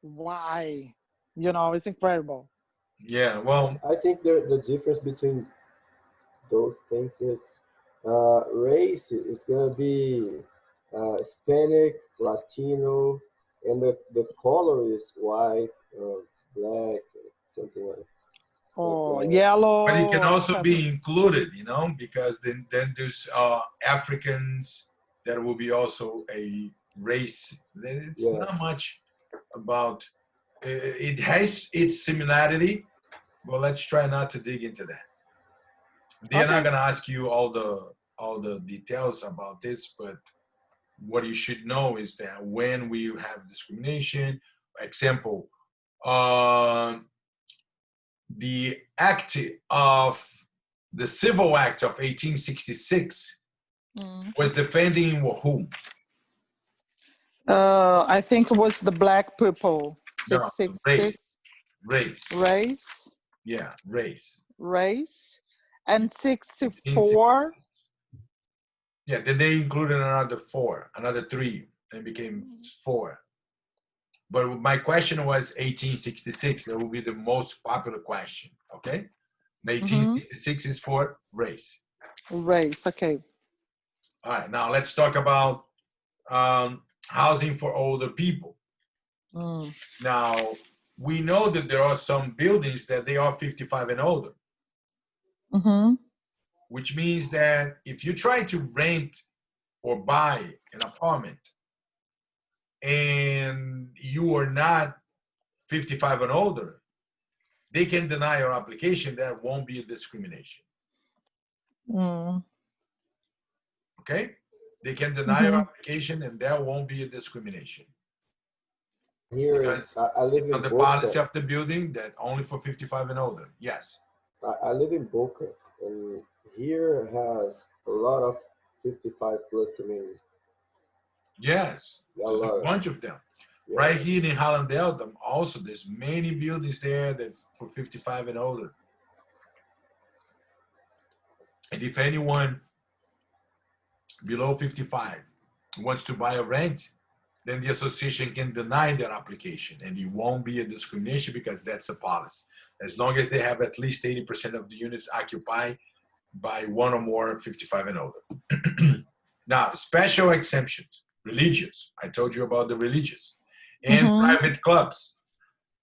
why, you know, it's incredible. Yeah, well, I think the difference between those things is race. It's gonna be Hispanic, Latino, and the color is white, black, something like Or that. yellow. but it can also etc. be included, you know, because then there's Africans that will be also a race. It's not much about it has its similarity, but let's try not to dig into that. They're not gonna ask you all the details about this, but what you should know is that when we have discrimination, example, the act of the Civil Act of 1866 was defending whom? I think it was the black people. No, 666. race. Race. Yeah, race. Race. And 64. Yeah, then they included another 4, another 3, and it became 4. But my question was 1866. That will be the most popular question. Okay, 1866 is for race. Race. Okay. All right, now let's talk about housing for older people. Now, we know that there are some buildings that they are 55 and older, which means that if you try to rent or buy an apartment and you are not 55 and older, they can deny your application. That won't be a discrimination. Okay? They can deny your application and that won't be a discrimination. Here, Because I live in the Boca. policy of the building that only for 55 and older. Yes. I live in Boca, and here has a lot of 55 plus communities. Yes. A There's a lot. bunch of them. Yeah. Right here in Hallandale, also there's many buildings there that's for 55 and older. And if anyone below 55 wants to buy a rent, then the association can deny their application and it won't be a discrimination because that's a policy. As long as they have at least 80% of the units occupied by one or more 55 and older. Now, special exemptions, religious. I told you about the religious. And private clubs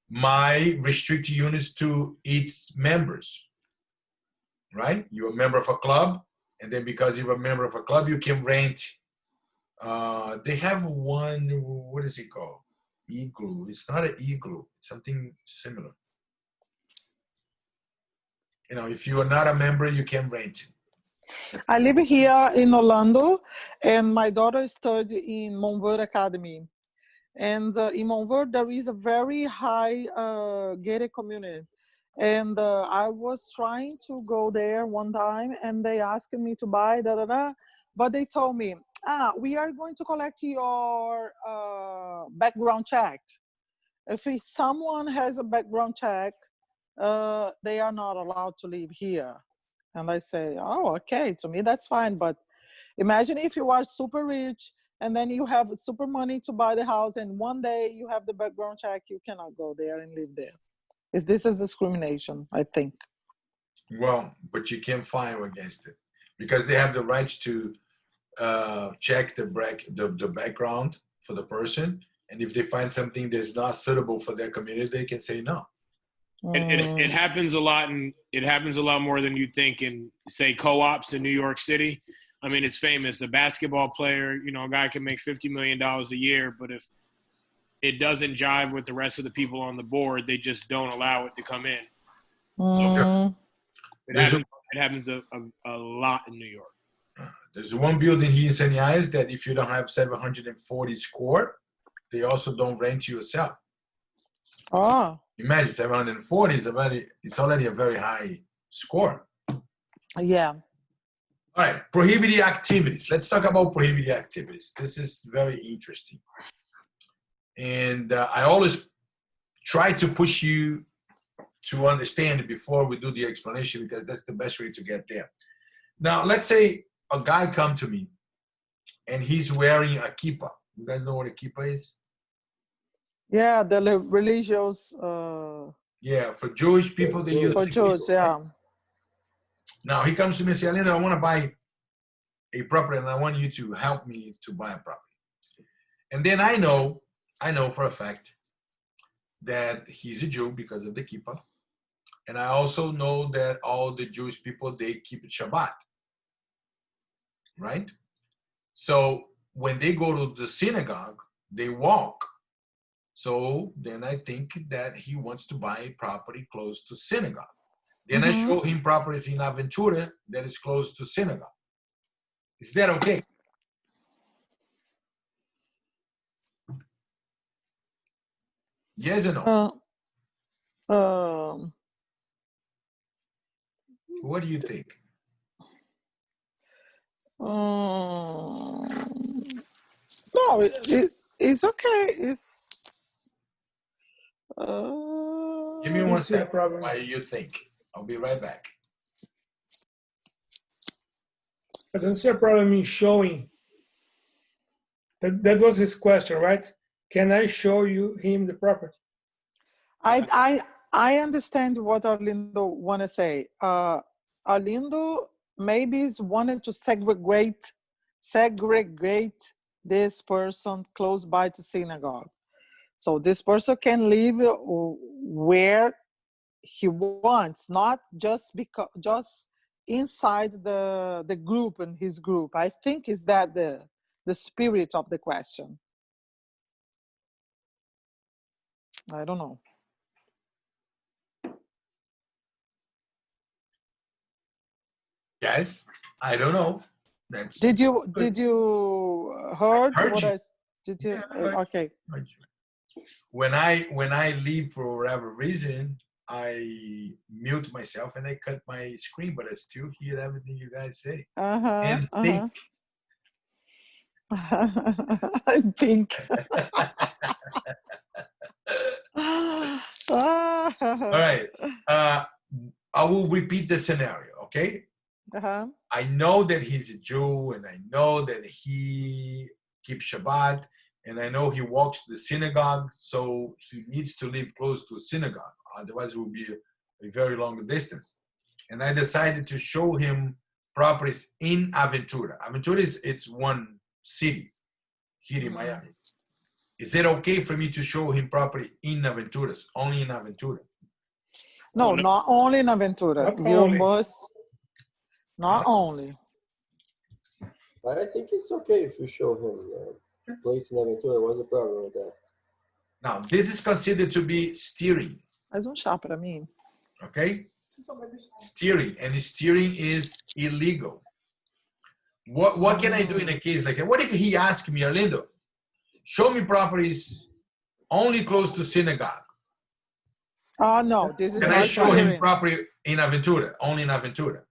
might restrict units to its members, right? You're a member of a club, and then because you're a member of a club, you can rent. They have one, what is it called? Igloo. It's not an igloo, it's something similar. You know, if you are not a member, you can rent. I live here in Orlando, and my daughter studied in Monverde Academy. And in Monverde, there is a very high gated community. And I was trying to go there one time, and they asked me to buy, but they told me, we are going to collect your background check. If someone has a background check, they are not allowed to live here. And I say, oh, okay, to me that's fine. But imagine if you are super rich and then you have super money to buy the house, and one day you have the background check, you cannot go there and live there. This is discrimination, I think. Well, but you can't file against it because they have the right to check the background for the person. And if they find something that's not suitable for their community, they can say no. It happens a lot, and it happens a lot more than you think in, say, co-ops in New York City. I mean, it's famous. A basketball player, you know, a guy can make $50 million a year, but if it doesn't jive with the rest of the people on the board, they just don't allow it to come in. So it happens a lot in New York. There's one building here in Sunny Isles that if you don't have 740 score, they also don't rent you a cell. Oh. Imagine 740 it's already a very high score. Yeah. All right, prohibited activities. Let's talk about prohibited activities. This is very interesting. And I always try to push you to understand it before we do the explanation because that's the best way to get there. Now, let's say a guy come to me and he's wearing a kippah. You guys know what a kippah is? Yeah, the religious. Yeah, for Jewish people, they use for Jews, yeah. Right? Now, he comes to me and says, Alina, I want to buy a property and I want you to help me to buy a property. And then I know for a fact that he's a Jew because of the kippah. And I also know that all the Jewish people, they keep Shabbat, right? So when they go to the synagogue, they walk. So then I think that he wants to buy a property close to synagogue. Then I show him properties in Aventura that is close to synagogue. Is that okay? Yes or no? What do you think? No, it's okay. Give me don't one see a second problem. while you think. I'll be right back. I don't see a problem in showing. That was his question, right? Can I show him the property? I understand what Arlindo want to say. Arlindo maybe is wanted to segregate this person close by to synagogue. So this person can live where he wants, not just inside the group and his group. I think is that the spirit of the question. I don't know. Yes, I don't know. That's Did you heard heard what you. I did you Yeah, I heard okay. Heard you. When I leave for whatever reason, I mute myself and I cut my screen, but I still hear everything you guys say. And think. I think. All right. I will repeat the scenario, okay? I know that he's a Jew, and I know that he keeps Shabbat, and I know he walks to the synagogue, so he needs to live close to a synagogue. Otherwise, it will be a very long distance. And I decided to show him properties in Aventura. Aventura it's one city here in Miami. Is it okay for me to show him property in Aventuras, only in Aventura? No, not only in Aventura. Not You only. must not only. But I think it's okay if you show him place in Aventura. What's the problem with that? Now, this is considered to be steering, Faz chá para mim. okay? Steering, and steering is illegal. What can I do in a case like that? What if he asked me, Arlindo, show me properties only close to synagogue? No, this is Can not I show him steering. property in Aventura, only in Aventura?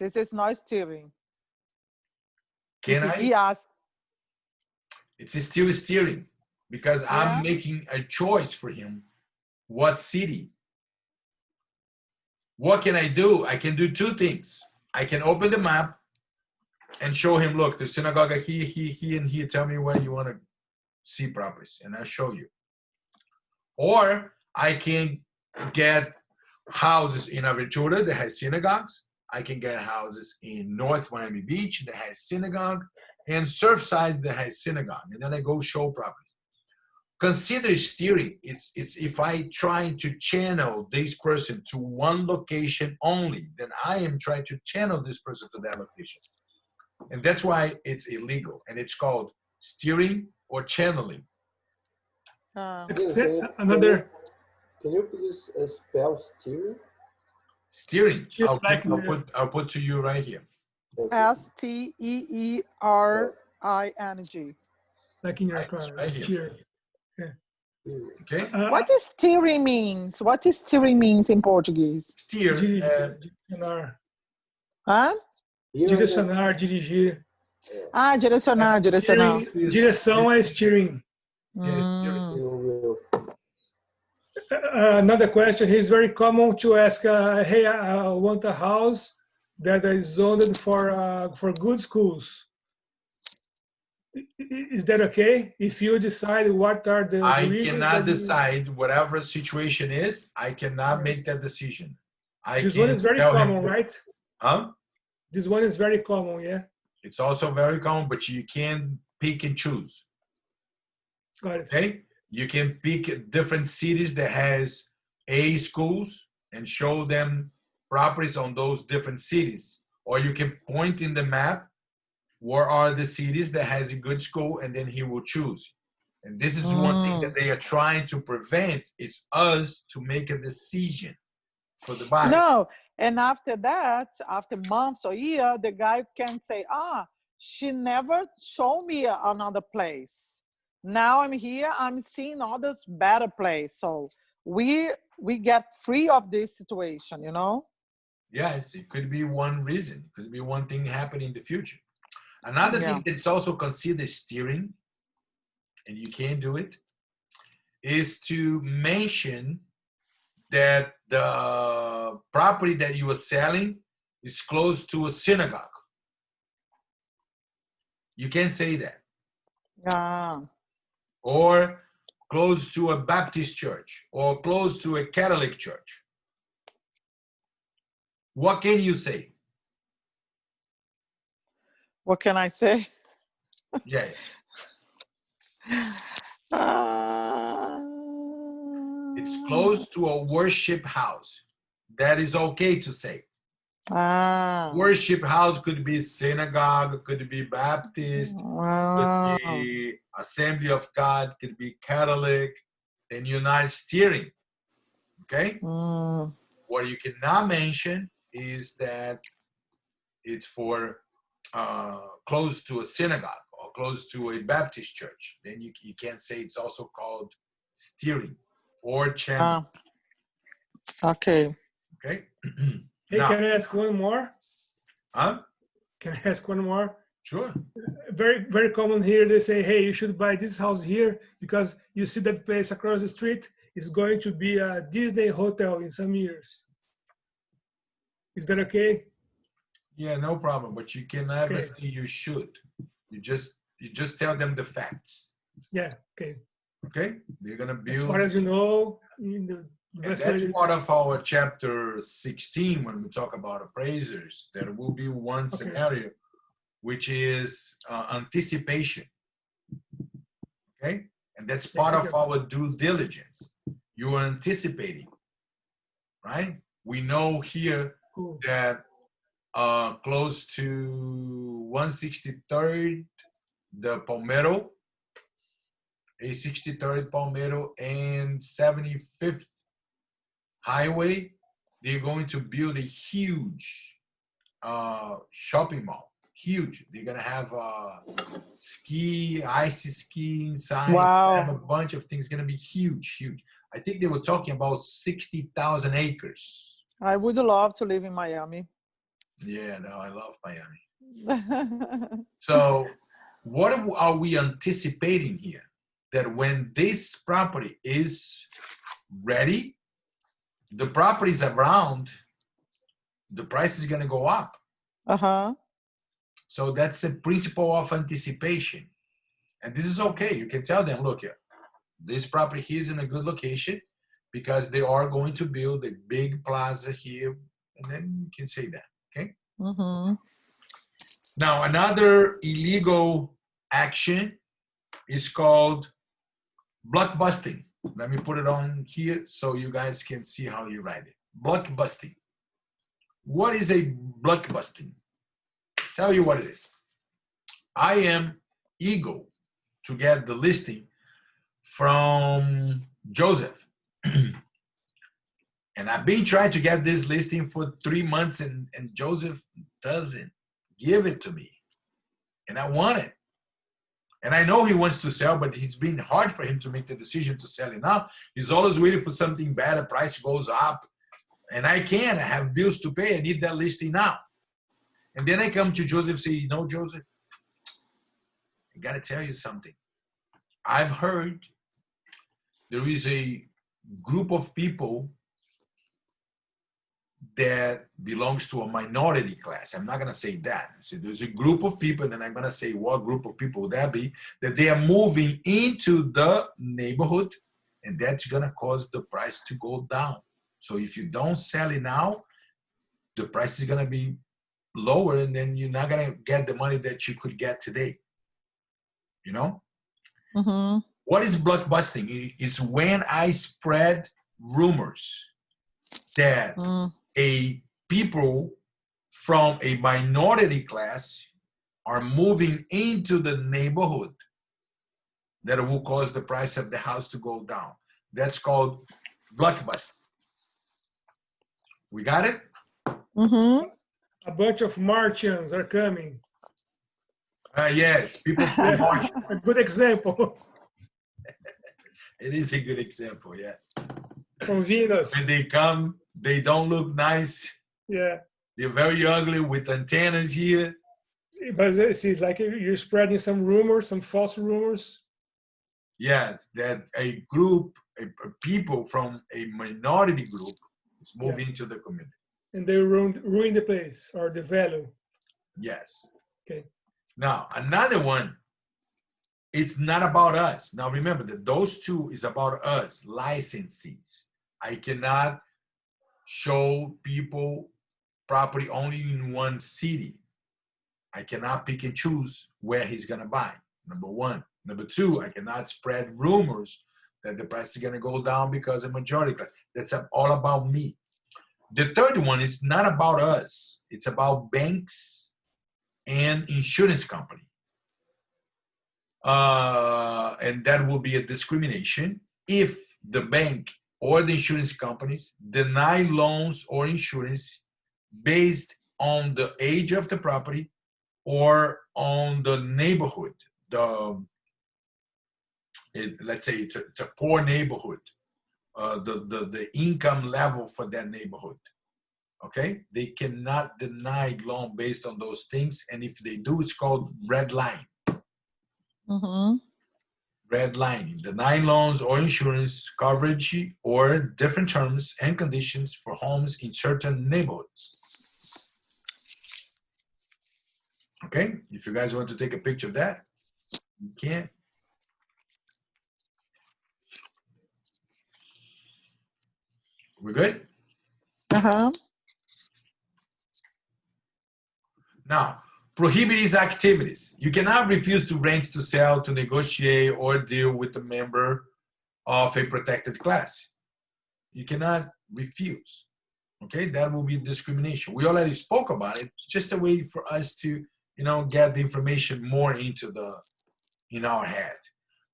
This is not steering. Can If I? he asks, It's still steering because I'm making a choice for him. What city? What can I do? I can do two things. I can open the map and show him, look, the synagogue here, and here. Tell me where you want to see properties, and I'll show you. Or I can get houses in Aventura that has synagogues. I can get houses in North Miami Beach that has synagogue, and Surfside that has synagogue, and then I go show properties. Consider steering. It's if I try to channel this person to one location only, then I am trying to channel this person to that location. And that's why it's illegal. And it's called steering or channeling. Another. Can you please spell steering? Steering. I'll put to you right here. STEERING. Like in your Right, car. right here. Steer. Okay. What is steering means? What is steering means in Portuguese? Steer. Direcionar. Huh? Direcionar, dirigir. Direcionar, direcionar. Direção é steering. Another question here is very common to ask, hey, I want a house that is zoned for good schools. Is that okay? If you decide what are the I cannot decide whatever situation is, I cannot make that decision. This one is very common, right? Huh? This one is very common, yeah? It's also very common, but you can pick and choose. Got it. Okay? You can pick different cities that has A schools and show them properties on those different cities. Or you can point in the map where are the cities that has a good school, and then he will choose. And this is one thing that they are trying to prevent. It's us to make a decision for the buyer. No, and after that, after months or year, the guy can say, she never showed me another place. Now I'm here, I'm seeing others better place. So we get free of this situation, you know? Yes, it could be one reason. It could be one thing happening in the future. Another thing that's also considered steering, and you can't do it, is to mention that the property that you are selling is close to a synagogue. You can't say that. Or close to a Baptist church, or close to a Catholic church. What can you say? What can I say? Yeah. It's close to a worship house. That is okay to say. Worship house could be synagogue, could be Baptist, could be Assembly of God, could be Catholic, then you're not steering. Okay? What you cannot mention is that it's for close to a synagogue or close to a Baptist church. Then you can't say it's also called steering or channel. Okay. Okay? Hey, Now, can I ask one more? huh? Can I ask one more? Sure. Very, very common here. They say, hey, you should buy this house here because you see that place across the street is going to be a Disney hotel in some years. Is that okay? Yeah, no problem. But you can never Okay. say you should. You just tell them the facts. Yeah, okay. Okay? They're gonna build. As far as you know, in the And best that's way. part of our chapter 16 when we talk about appraisers. There will be one Okay. scenario, which is anticipation. Okay? And that's part of our due diligence. You are anticipating, right? We know here Cool. that close to 163rd, the Palmetto, A63rd Palmetto, and 75th Highway, they're going to build a huge shopping mall. Huge. They're gonna have ice ski inside. Wow. Have a bunch of things. Gonna be huge, huge. I think they were talking about 60,000 acres. I would love to live in Miami. Yeah, no, I love Miami. So, what are we anticipating here? That when this property is ready, the properties around, the price is going to go up. So that's a principle of anticipation. And this is okay. You can tell them, look here, this property here is in a good location because they are going to build a big plaza here. And then you can say that, okay? Now, another illegal action is called blockbusting. Let me put it on here so you guys can see how you write it. Blockbusting. What is a blockbusting? Tell you what it is. I am eager to get the listing from Joseph. And I've been trying to get this listing for 3 months and Joseph doesn't give it to me. And I want it. And I know he wants to sell, but it's been hard for him to make the decision to sell it now. He's always waiting for something bad, a price goes up. And I have bills to pay, I need that listing now. And then I come to Joseph and say, you know, Joseph, I gotta tell you something. I've heard there is a group of people that belongs to a minority class. I'm not going to say that. So there's a group of people, and then I'm going to say what group of people would that be, that they are moving into the neighborhood, and that's going to cause the price to go down. So if you don't sell it now, the price is going to be lower, and then you're not going to get the money that you could get today. You know? What is blockbusting? It's when I spread rumors that a people from a minority class are moving into the neighborhood that will cause the price of the house to go down. That's called blockbusting. We got it? A bunch of Martians are coming. Yes, people from Mars. A good example. It is a good example, yeah. From Venus. When they come, they don't look nice. Yeah. They're very ugly with antennas here. But it's like you're spreading some rumors, some false rumors. Yes, that a group, a people from a minority group is moving into the community. And they ruin the place or the value. Yes. Okay. Now, another one, it's not about us. Now, remember that those two is about us, licensees. I cannot show people property only in one city. I cannot pick and choose where he's going to buy, number one. Number two, I cannot spread rumors that the price is going to go down because of majority class. That's all about me. The third one, it's not about us. It's about banks and insurance company. And that will be a discrimination if the bank or the insurance companies deny loans or insurance based on the age of the property or on the neighborhood. Let's say it's a poor neighborhood, the income level for that neighborhood. Okay, they cannot deny loan based on those things, and if they do, it's called red line. Mm-hmm. Red line, deny loans or insurance coverage or different terms and conditions for homes in certain neighborhoods. Okay, if you guys want to take a picture of that, you can. We're good? Uh-huh. Now, prohibit these activities. You cannot refuse to rent, to sell, to negotiate, or deal with a member of a protected class. You cannot refuse. Okay, that will be discrimination. We already spoke about it. Just a way for us to, get the information more in our head.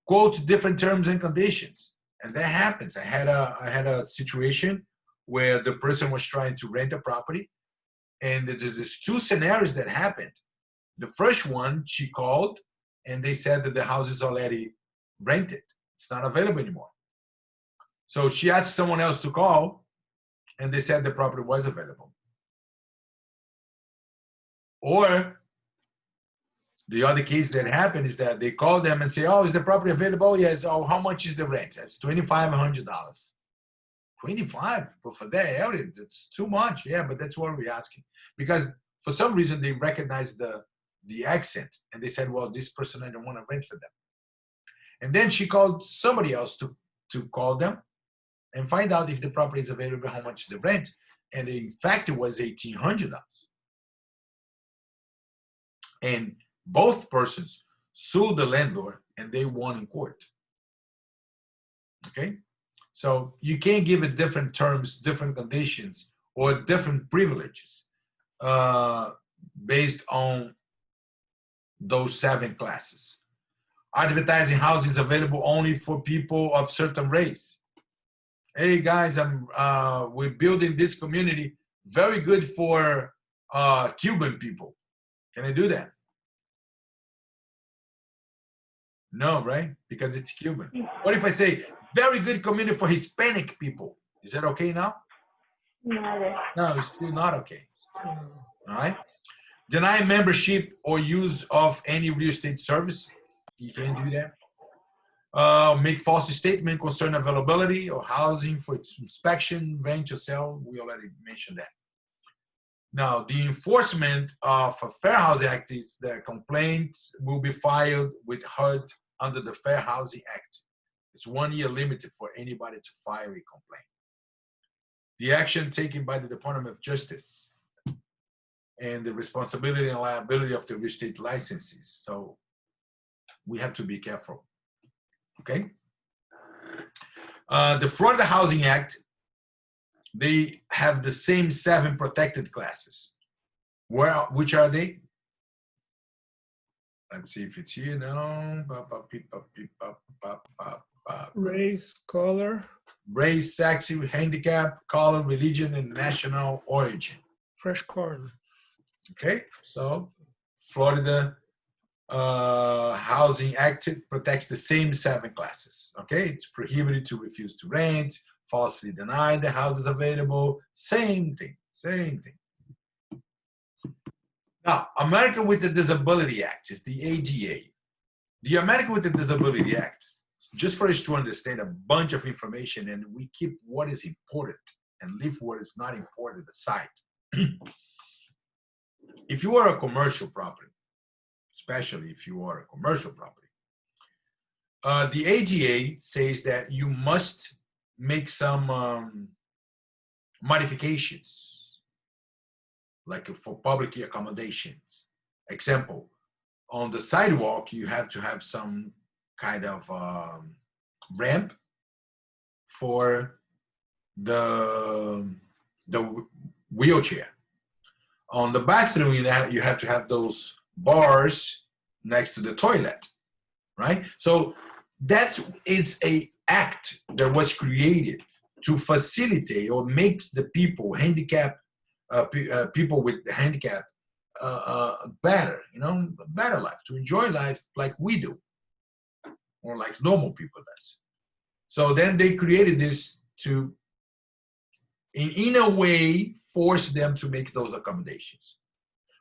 Quote different terms and conditions, and that happens. I had a situation where the person was trying to rent a property, and there's two scenarios that happened. The first one, she called, and they said that the house is already rented. It's not available anymore. So she asked someone else to call, and they said the property was available. Or the other case that happened is that they call them and say, oh, is the property available? Yes. Oh, how much is the rent? That's $2,500. $25 for that area, that's too much. Yeah, but that's what we're asking. Because for some reason they recognize the accent, and they said, well, this person, I don't want to rent for them. And then she called somebody else to call them and find out if the property is available, how much the rent. And in fact, it was $1,800. And both persons sued the landlord, and they won in court. Okay? So you can't give it different terms, different conditions, or different privileges based on those 7 classes. Advertising houses available only for people of certain race. Hey guys, we're building this community, very good for Cuban people. Can I do that? No, right? Because it's Cuban. What if I say, very good community for Hispanic people? Is that okay now? No, it's still not okay. All right. Deny membership or use of any real estate service. You can't do that. Make false statement concerning availability or housing for its inspection, rent or sell. We already mentioned that. Now, the enforcement of a Fair Housing Act is that complaints will be filed with HUD under the Fair Housing Act. It's 1 year limited for anybody to file a complaint. The action taken by the Department of Justice and the responsibility and liability of the real estate licensees. So we have to be careful, okay? The Florida Housing Act, they have the same 7 protected classes. Which are they? Let's see if it's here now. Race, color. Race, sex, handicap, color, religion, and national origin. Fresh corn. Okay, so Florida Housing Act protects the same 7 classes. Okay, it's prohibited to refuse to rent, falsely deny the house is available. Same thing, same thing. Now, American with the Disability Act is the ADA. The American with the Disability Act just for us to understand a bunch of information, and we keep what is important and leave what is not important aside. If you are a commercial property, especially if you are a commercial property, the AGA says that you must make some modifications, like for public accommodations. Example, on the sidewalk, you have to have some kind of ramp for the wheelchair. On the bathroom, you have to have those bars next to the toilet, right? So it's a act that was created to facilitate or makes the people people with handicap better, a better life, to enjoy life like we do, or like normal people does. So then they created this to, in a way, force them to make those accommodations.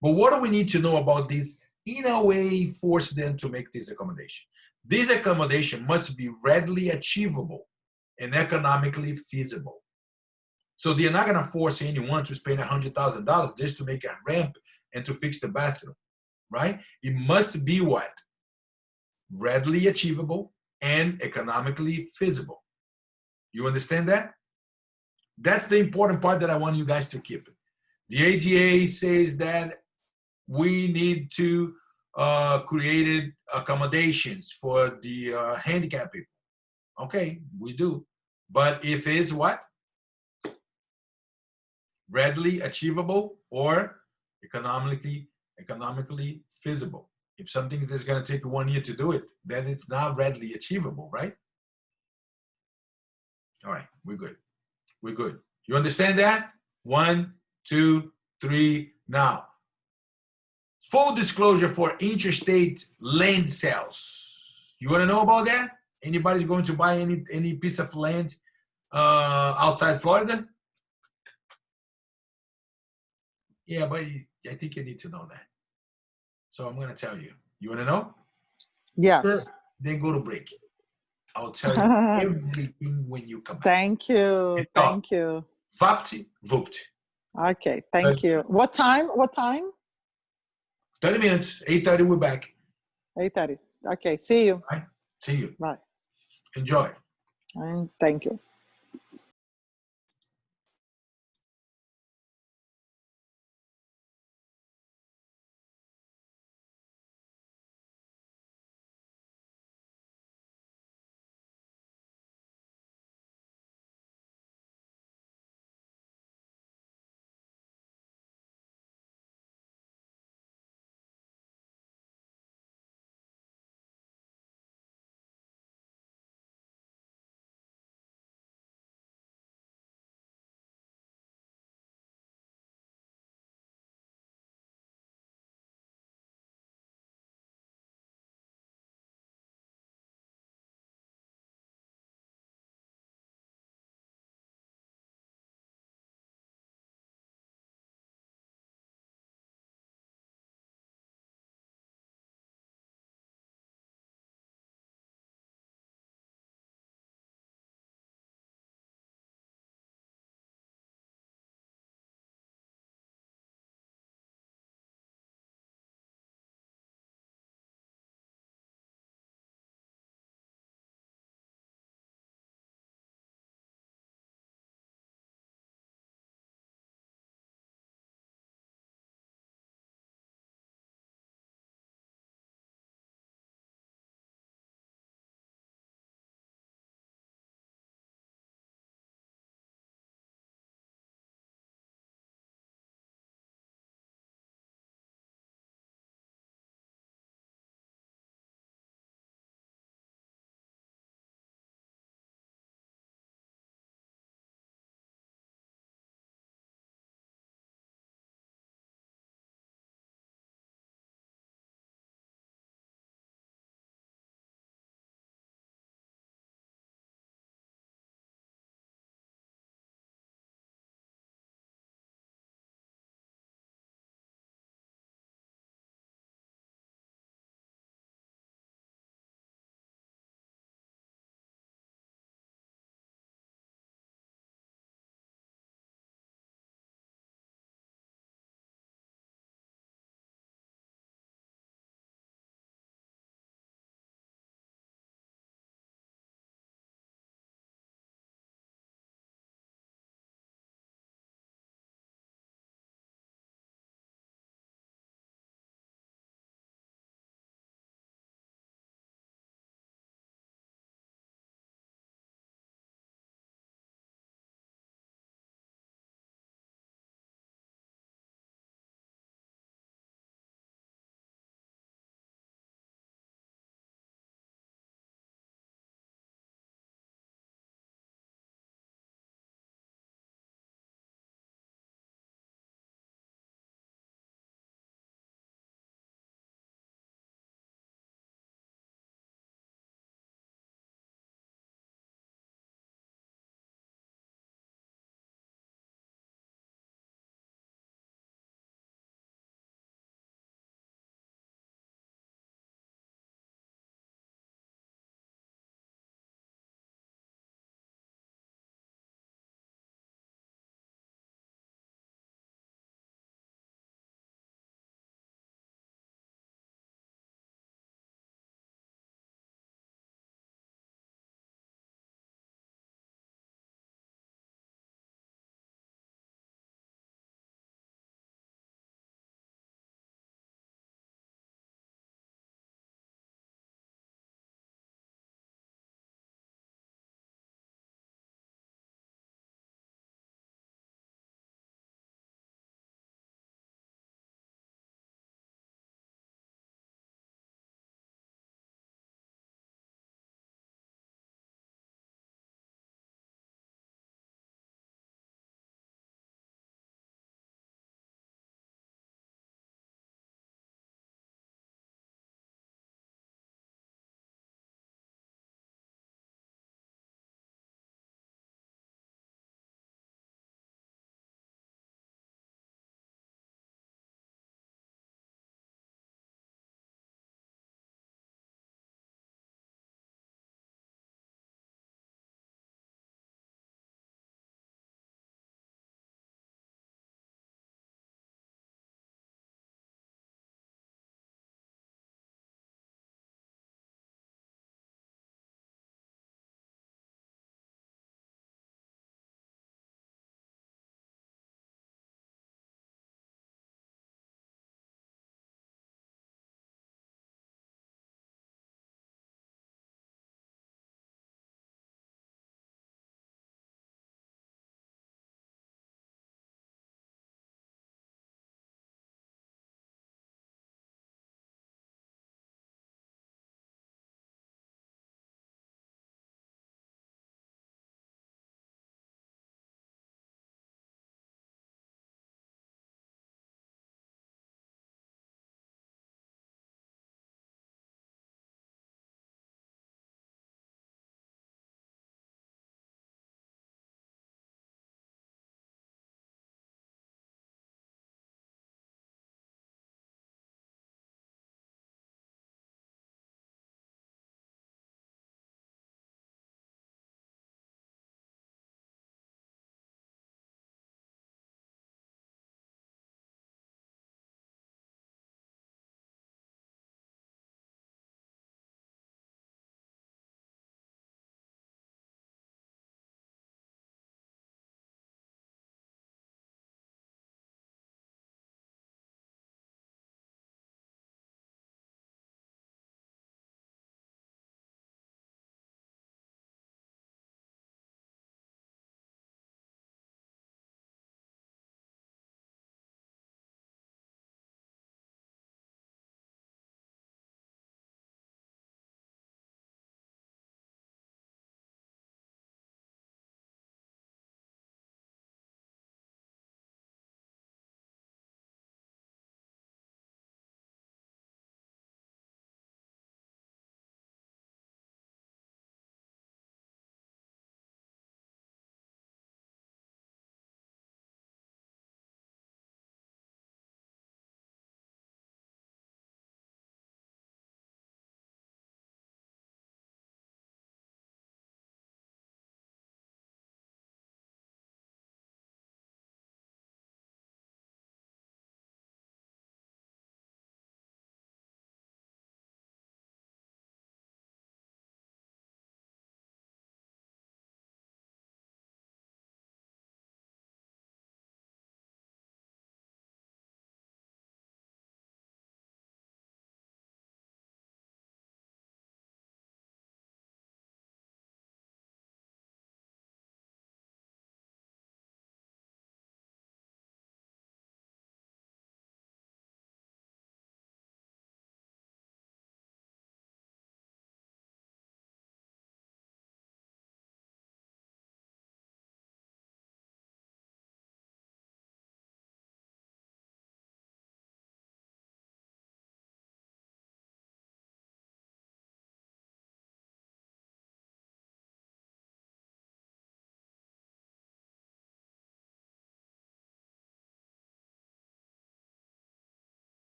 But what do we need to know about this? In a way, force them to make this accommodation. This accommodation must be readily achievable and economically feasible. So they're not going to force anyone to spend $100,000 just to make a ramp and to fix the bathroom, right? It must be what? Readily achievable and economically feasible. You understand that? That's the important part that I want you guys to keep. The AGA says that we need to create accommodations for the handicapped people. Okay, we do. But if it's what? Readily achievable or economically feasible. If something is going to take 1 year to do it, then it's not readily achievable, right? All right, we're good. We're good. You understand that? 1, 2, 3, now. Full disclosure for interstate land sales. You want to know about that? Anybody's going to buy any piece of land outside Florida? Yeah, but I think you need to know that. So I'm going to tell you. You want to know? Yes. Sure. Then go to break. I'll tell you everything when you come back. Thank you. Thank you. Vapt, vupt. Okay, thank you. What time? 30 minutes, 8:30, we're back. 8:30. Okay, see you. Right? See you. Bye. Enjoy. And thank you.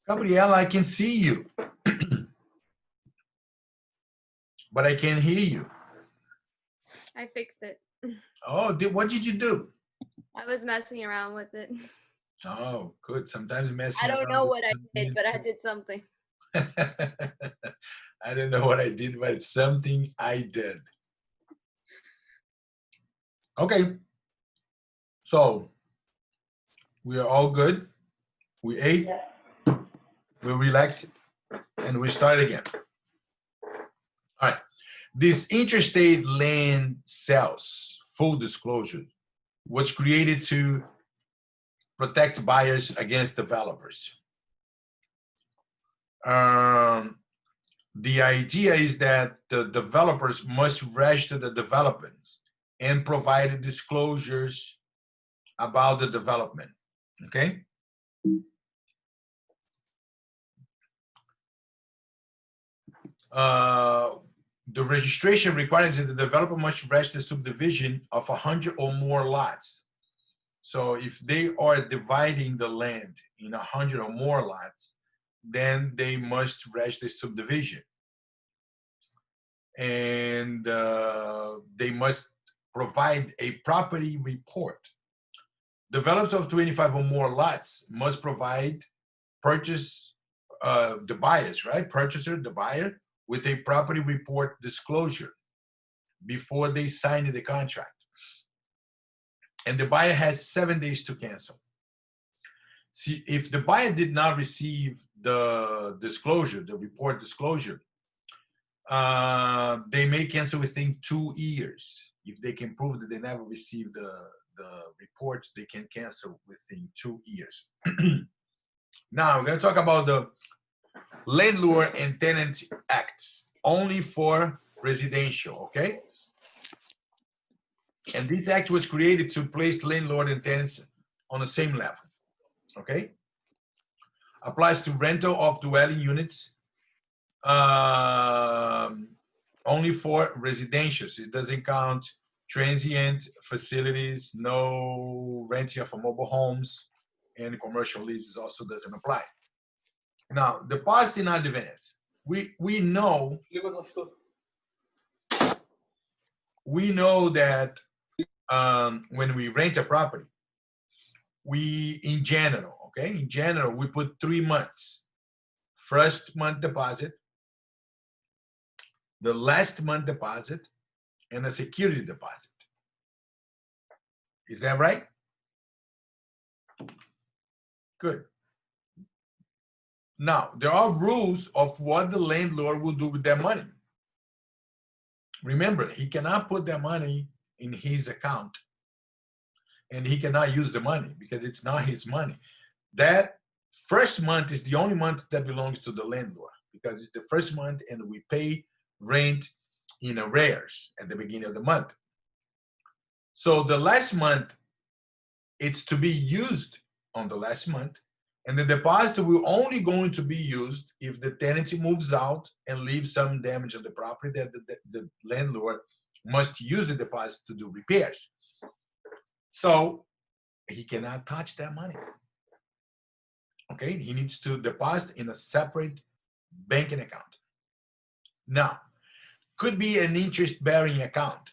Gabriela, I can see you, but I can't hear you. I fixed it. Oh, what did you do? I was messing around with it. Oh, good. Sometimes messing I don't around know with what I did, but I did something. I don't know what I did, but it's something I did. Okay. So we are all good. We ate, we relaxed, and we start again. All right. This interstate land sales, full disclosure, was created to protect buyers against developers. The idea is that the developers must register the developments and provide disclosures about the development, okay? The registration requires that the developer must register subdivision of 100 or more lots. So if they are dividing the land in 100 or more lots, then they must register subdivision. And they must provide a property report. Developers of 25 or more lots must provide the buyers, right? Purchaser, the buyer, with a property report disclosure before they sign the contract. And the buyer has 7 days to cancel. See, if the buyer did not receive the disclosure, the report disclosure, they may cancel within 2 years. If they can prove that they never received the report, they can cancel within 2 years. Now, we're going to talk about the Landlord and Tenant Acts, only for residential, okay? And this act was created to place landlord and tenants on the same level, okay? Applies to rental of dwelling units, only for residentials. It doesn't count transient facilities, no renting of mobile homes, and commercial leases also doesn't apply. Now, deposit in advance. We know that when we rent a property, in general, we put 3 months. First month deposit, the last month deposit, and a security deposit. Is that right? Good. Now, there are rules of what the landlord will do with their money. Remember, he cannot put their money in his account, and he cannot use the money because it's not his money. That first month is the only month that belongs to the landlord because it's the first month and we pay rent in arrears at the beginning of the month. So the last month, it's to be used on the last month, and the deposit will only going to be used if the tenant moves out and leaves some damage on the property that the landlord must use the deposit to do repairs. So he cannot touch that money. Okay, he needs to deposit in a separate banking account. Now, could be an interest-bearing account.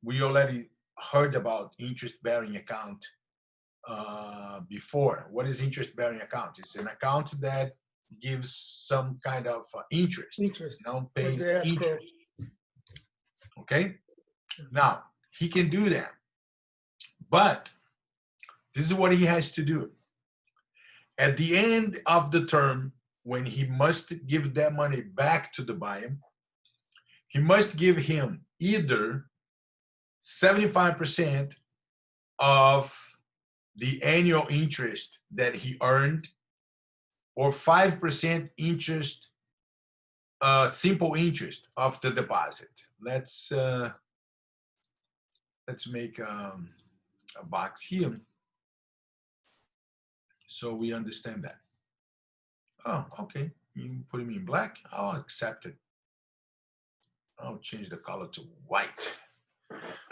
We already heard about interest-bearing account before. What is interest-bearing account? It's an account that gives some kind of interest. Pays interest. Okay? Now, he can do that. But this is what he has to do. At the end of the term, when he must give that money back to the buyer, he must give him either 75% of the annual interest that he earned or 5% interest, simple interest of the deposit. Let's make a box here so we understand that. Oh, okay. You put him in black. I'll accept it. I'll change the color to white.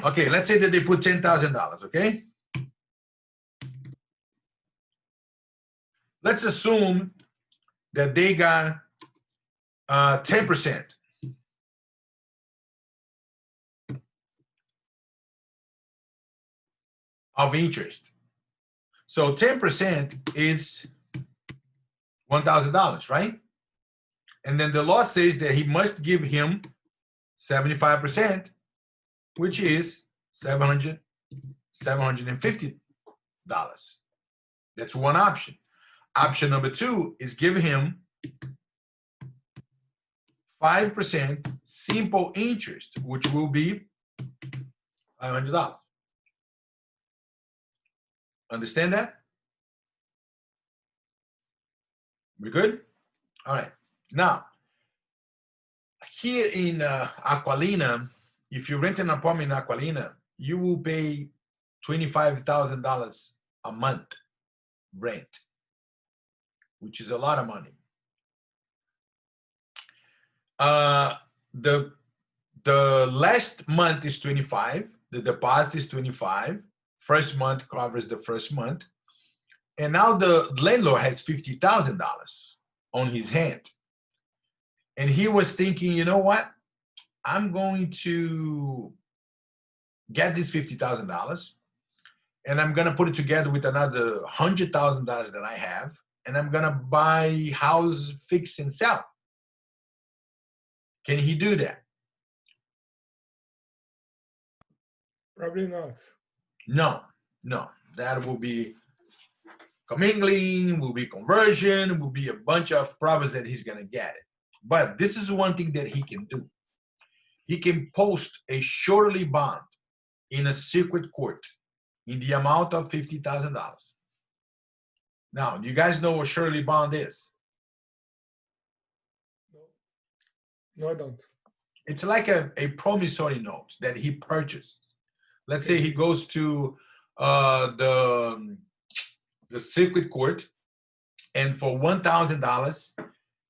Okay, let's say that they put $10,000, okay? Let's assume that they got 10% of interest. So 10% is $1,000, right? And then the law says that he must give him 75%, which is $750. That's one option. Option number two is give him 5% simple interest, which will be $500. Understand that? We good? All right. Now, here in Aquilina, if you rent an apartment in Aquilina, you will pay $25,000 a month rent, which is a lot of money. The last month is 25. The deposit is 25. First month covers the first month. And now the landlord has $50,000 on his hand. And he was thinking, you know what? I'm going to get this $50,000 and I'm going to put it together with another $100,000 that I have. And I'm going to buy house, fix and sell. Can he do that? Probably not. No, no. That will be commingling, will be conversion, will be a bunch of problems that he's going to get it. But this is one thing that he can do. He can post a surety bond in a circuit court in the amount of $50,000. Now, do you guys know what surety bond is? No, I don't. It's like a promissory note that he purchased. Let's say he goes to the circuit court, and for $1,000,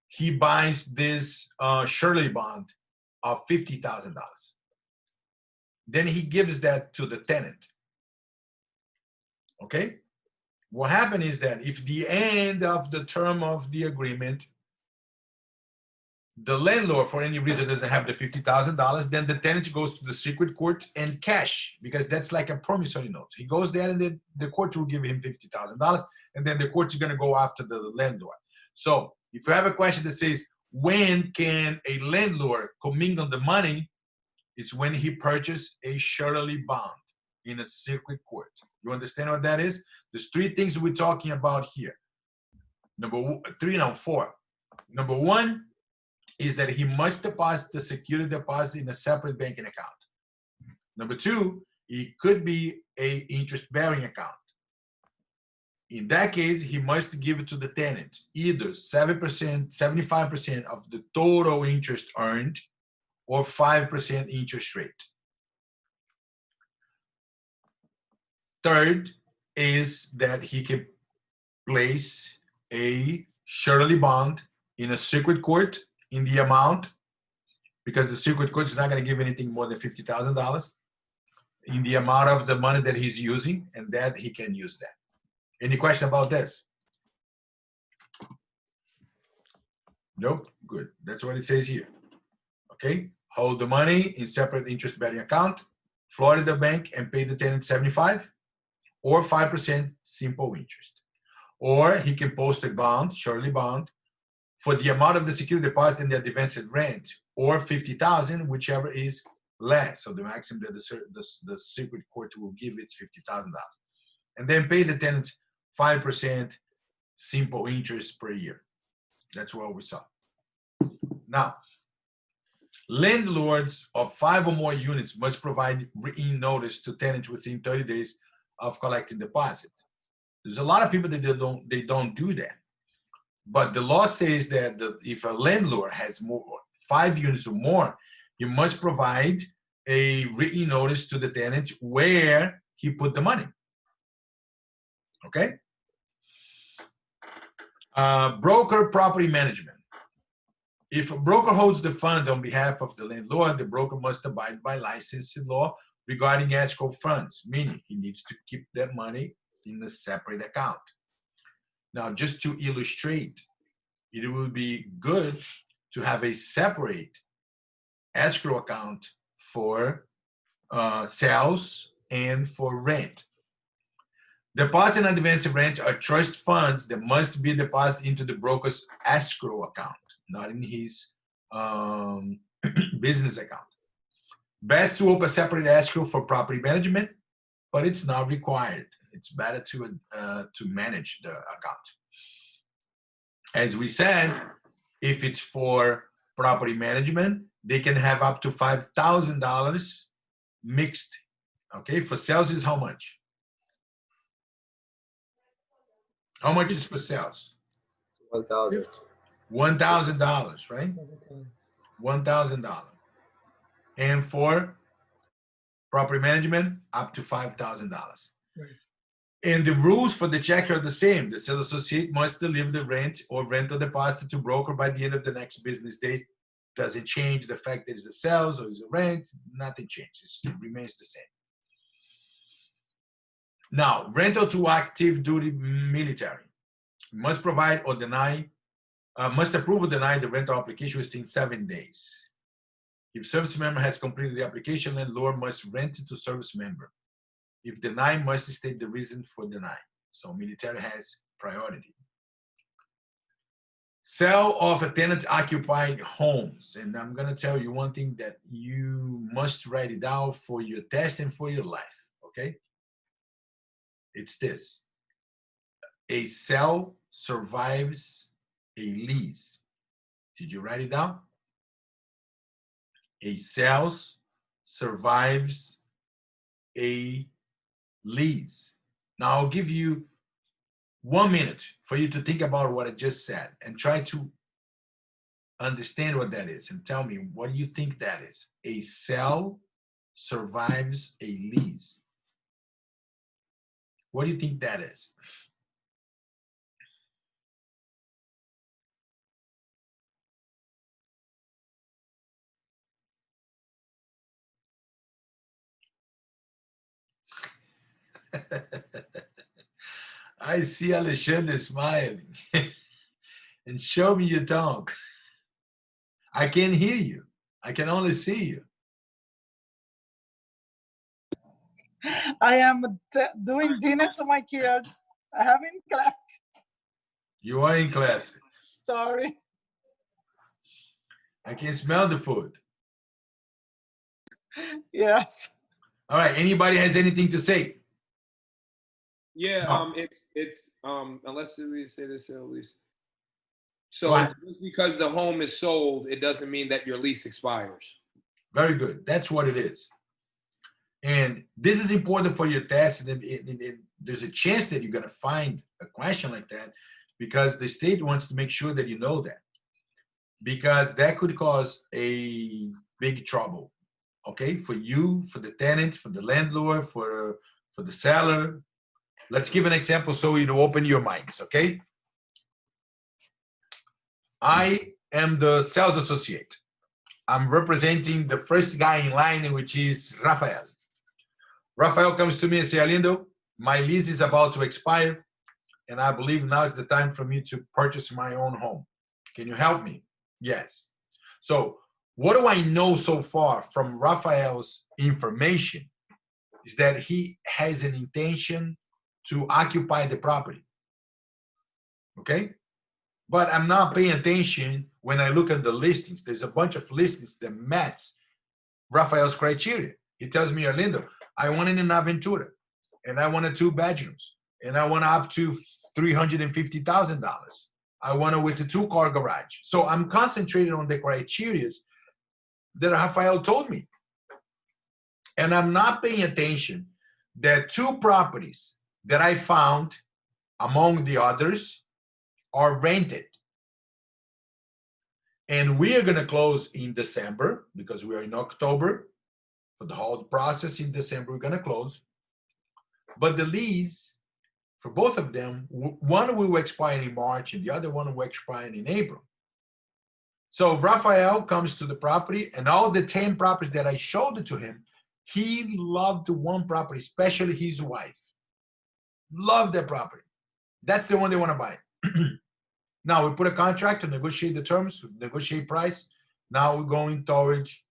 he buys this surety bond of $50,000. Then he gives that to the tenant. Okay? What happened is that if the end of the term of the agreement, the landlord, for any reason, doesn't have the $50,000, then the tenant goes to the circuit court and cash, because that's like a promissory note. He goes there and then the court will give him $50,000, and then the court is going to go after the landlord. So if you have a question that says, when can a landlord commingle the money? It's when he purchased a surety bond in a circuit court. You understand what that is? There's three things we're talking about here. Four. Number one is that he must deposit the security deposit in a separate banking account. Number two, it could be a interest-bearing account. In that case, he must give it to the tenant, either 7%, 75% of the total interest earned, or 5% interest rate. Third is that he can place a surety bond in a circuit court in the amount, because the circuit court is not going to give anything more than $50,000, in the amount of the money that he's using, and that he can use that. Any question about this? Nope. Good. That's what it says here. Okay. Hold the money in separate interest-bearing account, Florida bank, and pay the tenant 75 or 5% simple interest. Or he can post a bond, surety bond, for the amount of the security deposit and the advanced rent, or $50,000, whichever is less. So the maximum that the circuit court will give it's $50,000, and then pay the tenant 5% simple interest per year. That's what we saw. Now, landlords of 5 or more units must provide written notice to tenants within 30 days of collecting deposit. There's a lot of people that they don't do that. But the law says that if a landlord has 5 units or more, he must provide a written notice to the tenant where he put the money. Okay? Broker property management. If a broker holds the fund on behalf of the landlord, the broker must abide by licensing law regarding escrow funds, meaning he needs to keep that money in a separate account. Now, just to illustrate, it would be good to have a separate escrow account for sales and for rent. Deposit and advance rent are trust funds that must be deposited into the broker's escrow account, not in his business account. Best to open a separate escrow for property management, but it's not required. It's better to manage the account. As we said, if it's for property management, they can have up to $5,000 mixed. Okay, for sales is how much? How much is for sales? $1,000. $1,000, right? $1,000. And for property management, up to $5,000. Right. And the rules for the check are the same. The sales associate must deliver the rent or rental deposit to broker by the end of the next business day. Doesn't change the fact that it's a sales or it's a rent. Nothing changes. It remains the same. Now, rental to active duty military must provide or deny, must approve or deny the rental application within 7 days. If service member has completed the application, landlord must rent it to service member. If denied, must state the reason for deny. So military has priority. Sale of a tenant-occupied homes. And I'm going to tell you one thing that you must write it down for your test and for your life, okay? It's this. A sale survives a lease. Did you write it down? A sales survives a lease. Now I'll give you 1 minute for you to think about what I just said and try to understand what that is and tell me what do you think that is. A sale survives a lease. What do you think that is? I see Alexander smiling. And show me your tongue. I can't hear you. I can only see you. I am doing dinner to my kids. I have in class. You are in class. Sorry. I can smell the food. Yes. All right. Anybody has anything to say? Yeah, No. it's unless we say this at least. Go So ahead. just because the home is sold, it doesn't mean that your lease expires. Very good. That's what it is. And this is important for your test. And there's a chance that you're going to find a question like that because the state wants to make sure that you know that. Because that could cause a big trouble, okay? For you, for the tenant, for the landlord, for the seller. Let's give an example so you open your minds, okay? I am the sales associate. I'm representing the first guy in line, which is Rafael. Rafael comes to me and says, Arlindo, my lease is about to expire, and I believe now is the time for me to purchase my own home. Can you help me? Yes. So what do I know so far from Rafael's information is that he has an intention to occupy the property, okay? But I'm not paying attention when I look at the listings. There's a bunch of listings that match Rafael's criteria. He tells me, Arlindo, I want it in Aventura, and I want 2 bedrooms, and I want up to $350,000. I want it with a 2-car garage. So I'm concentrating on the criteria that Rafael told me. And I'm not paying attention that 2 properties that I found, among the others, are rented. And we are going to close in December because we are in October. For the whole process in December, we're going to close. But the lease for both of them, one will expire in March and the other one will expire in April. So Rafael comes to the property, and all the 10 properties that I showed it to him, he loved 1 property, especially his wife. Loved that property. That's the one they want to buy. Now we put a contract to negotiate the terms, negotiate price. Now we're going towards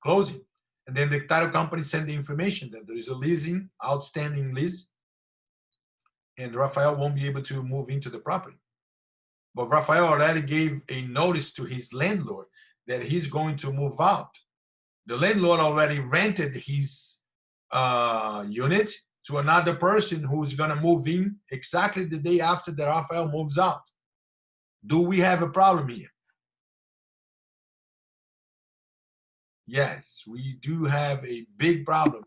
closing. And then the title company send the information that there is a leasing, outstanding lease, and Rafael won't be able to move into the property. But Rafael already gave a notice to his landlord that he's going to move out. The landlord already rented his unit to another person who's going to move in exactly the day after that Rafael moves out. Do we have a problem here? Yes, we do have a big problem.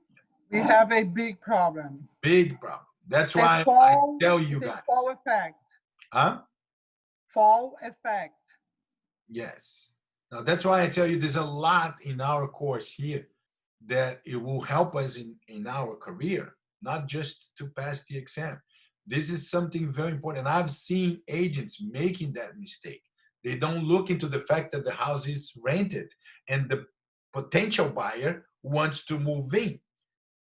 We have a big problem. Big problem. That's why I tell you guys. Fall effect. Huh? Fall effect. Yes. Now that's why I tell you there's a lot in our course here that it will help us in our career, not just to pass the exam. This is something very important. I've seen agents making that mistake. They don't look into the fact that the house is rented and the potential buyer wants to move in.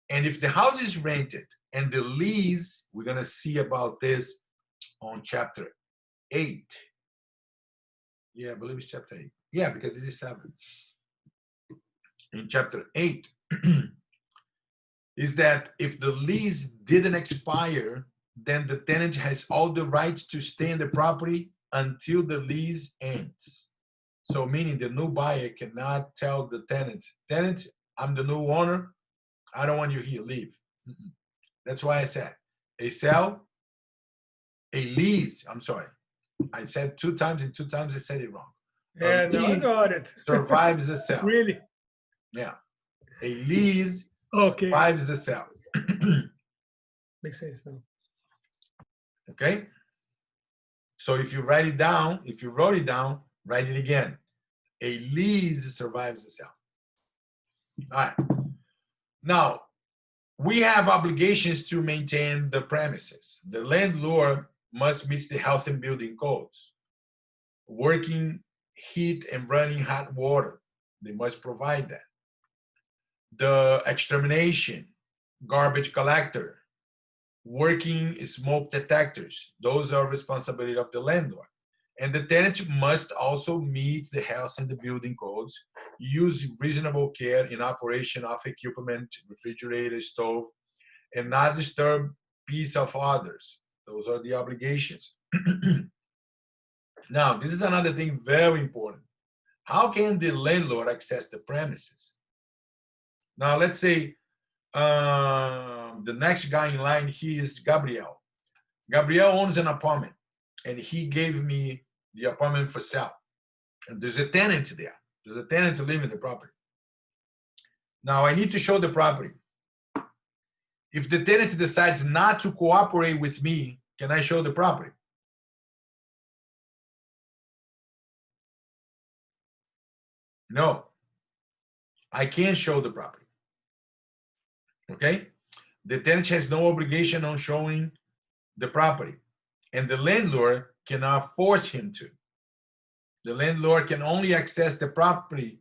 And if the house is rented and the lease, we're going to see about this on chapter 8. Yeah, I believe it's chapter 8. Yeah, because this is 7. In chapter 8, is that if the lease didn't expire, then the tenant has all the rights to stay in the property until the lease ends. So meaning the new buyer cannot tell the tenant, I'm the new owner, I don't want you here, leave. That's why I said a lease, I'm sorry. I said 2 times and 2 times I said it wrong. Yeah, no, I got it. Survives the sale. Really? Yeah. A lease Okay. survives the sale. Makes sense now. Okay? So if you write it down, if you wrote it down, write it again. A lease survives the sale. All right. Now, we have obligations to maintain the premises. The landlord must meet the health and building codes. Working heat and running hot water, they must provide that. The extermination, garbage collector, working smoke detectors, those are responsibility of the landlord. And the tenant must also meet the health and the building codes, use reasonable care in operation of equipment, refrigerator, stove, and not disturb peace of others. Those are the obligations. Now, this is another thing very important. How can the landlord access the premises? Now, let's say the next guy in line, he is Gabriel. Gabriel owns an apartment, and he gave me the apartment for sale. And there's a tenant there. There's a tenant living in the property. Now, I need to show the property. If the tenant decides not to cooperate with me, can I show the property? No, I can't show the property. Okay? The tenant has no obligation on showing the property, and the landlord cannot force him to. The landlord can only access the property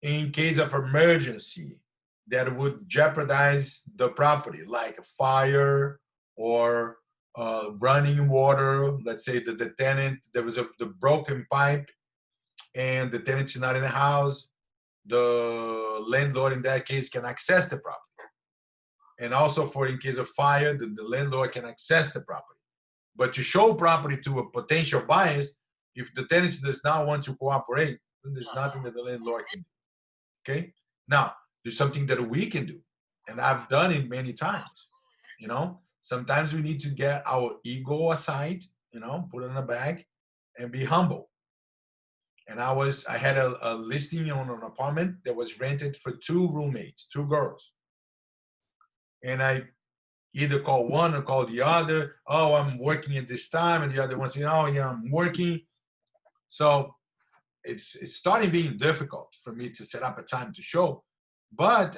in case of emergency that would jeopardize the property, like a fire or running water. Let's say that the tenant, there was the broken pipe and the tenant is not in the house. The landlord in that case can access the property. And also for in case of fire, the landlord can access the property. But to show property to a potential buyer, if the tenant does not want to cooperate, then there's nothing that the landlord can do. Okay? Now, there's something that we can do. And I've done it many times. You know, sometimes we need to get our ego aside, you know, put it in a bag and be humble. And I had a listing on an apartment that was rented for 2 roommates, 2 girls. And I either call one or call the other. Oh, I'm working at this time. And the other one saying, oh, yeah, I'm working. So it's starting being difficult for me to set up a time to show. But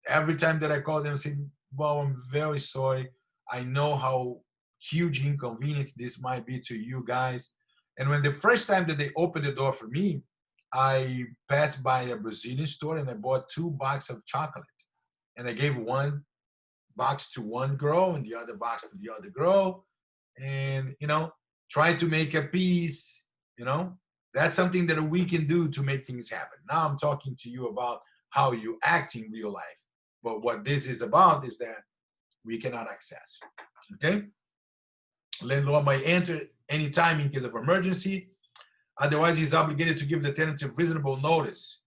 every time that I call them, I say, well, I'm very sorry. I know how huge inconvenience this might be to you guys. And when the first time that they opened the door for me, I passed by a Brazilian store and I bought 2 boxes of chocolate. And I gave 1 box to one girl and the other box to the other girl. And, you know, try to make a peace, you know. That's something that we can do to make things happen. Now I'm talking to you about how you act in real life. But what this is about is that we cannot access, okay? Landlord may enter anytime in case of emergency. Otherwise, he's obligated to give the tenant a reasonable notice,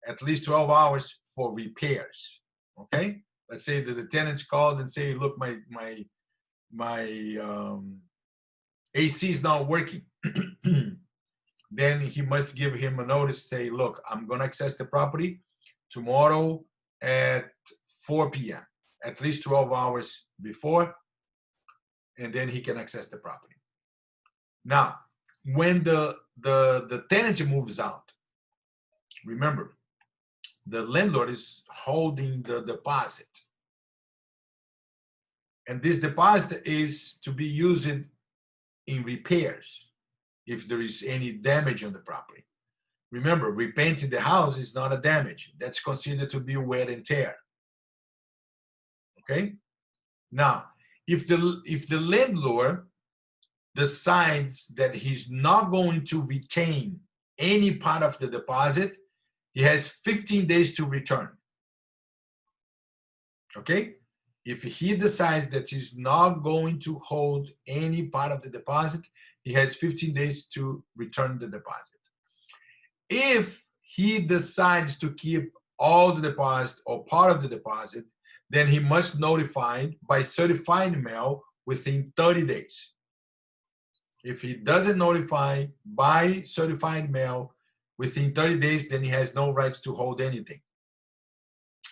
at least 12 hours for repairs, okay? Let's say that the tenants called and say, look, my AC is not working. Then he must give him a notice, say, look, I'm going to access the property tomorrow at 4 p.m., at least 12 hours before, and then he can access the property. Now, when the tenant moves out, remember, the landlord is holding the deposit. And this deposit is to be used in repairs if there is any damage on the property. Remember, repainting the house is not a damage. That's considered to be wear and tear. Okay? Now, if the landlord decides that he's not going to retain any part of the deposit, he has 15 days to return. Okay? If he decides that he's not going to hold any part of the deposit, he has 15 days to return the deposit. If he decides to keep all the deposit or part of the deposit, then he must notify by certified mail within 30 days. If he doesn't notify by certified mail within 30 days, then he has no rights to hold anything.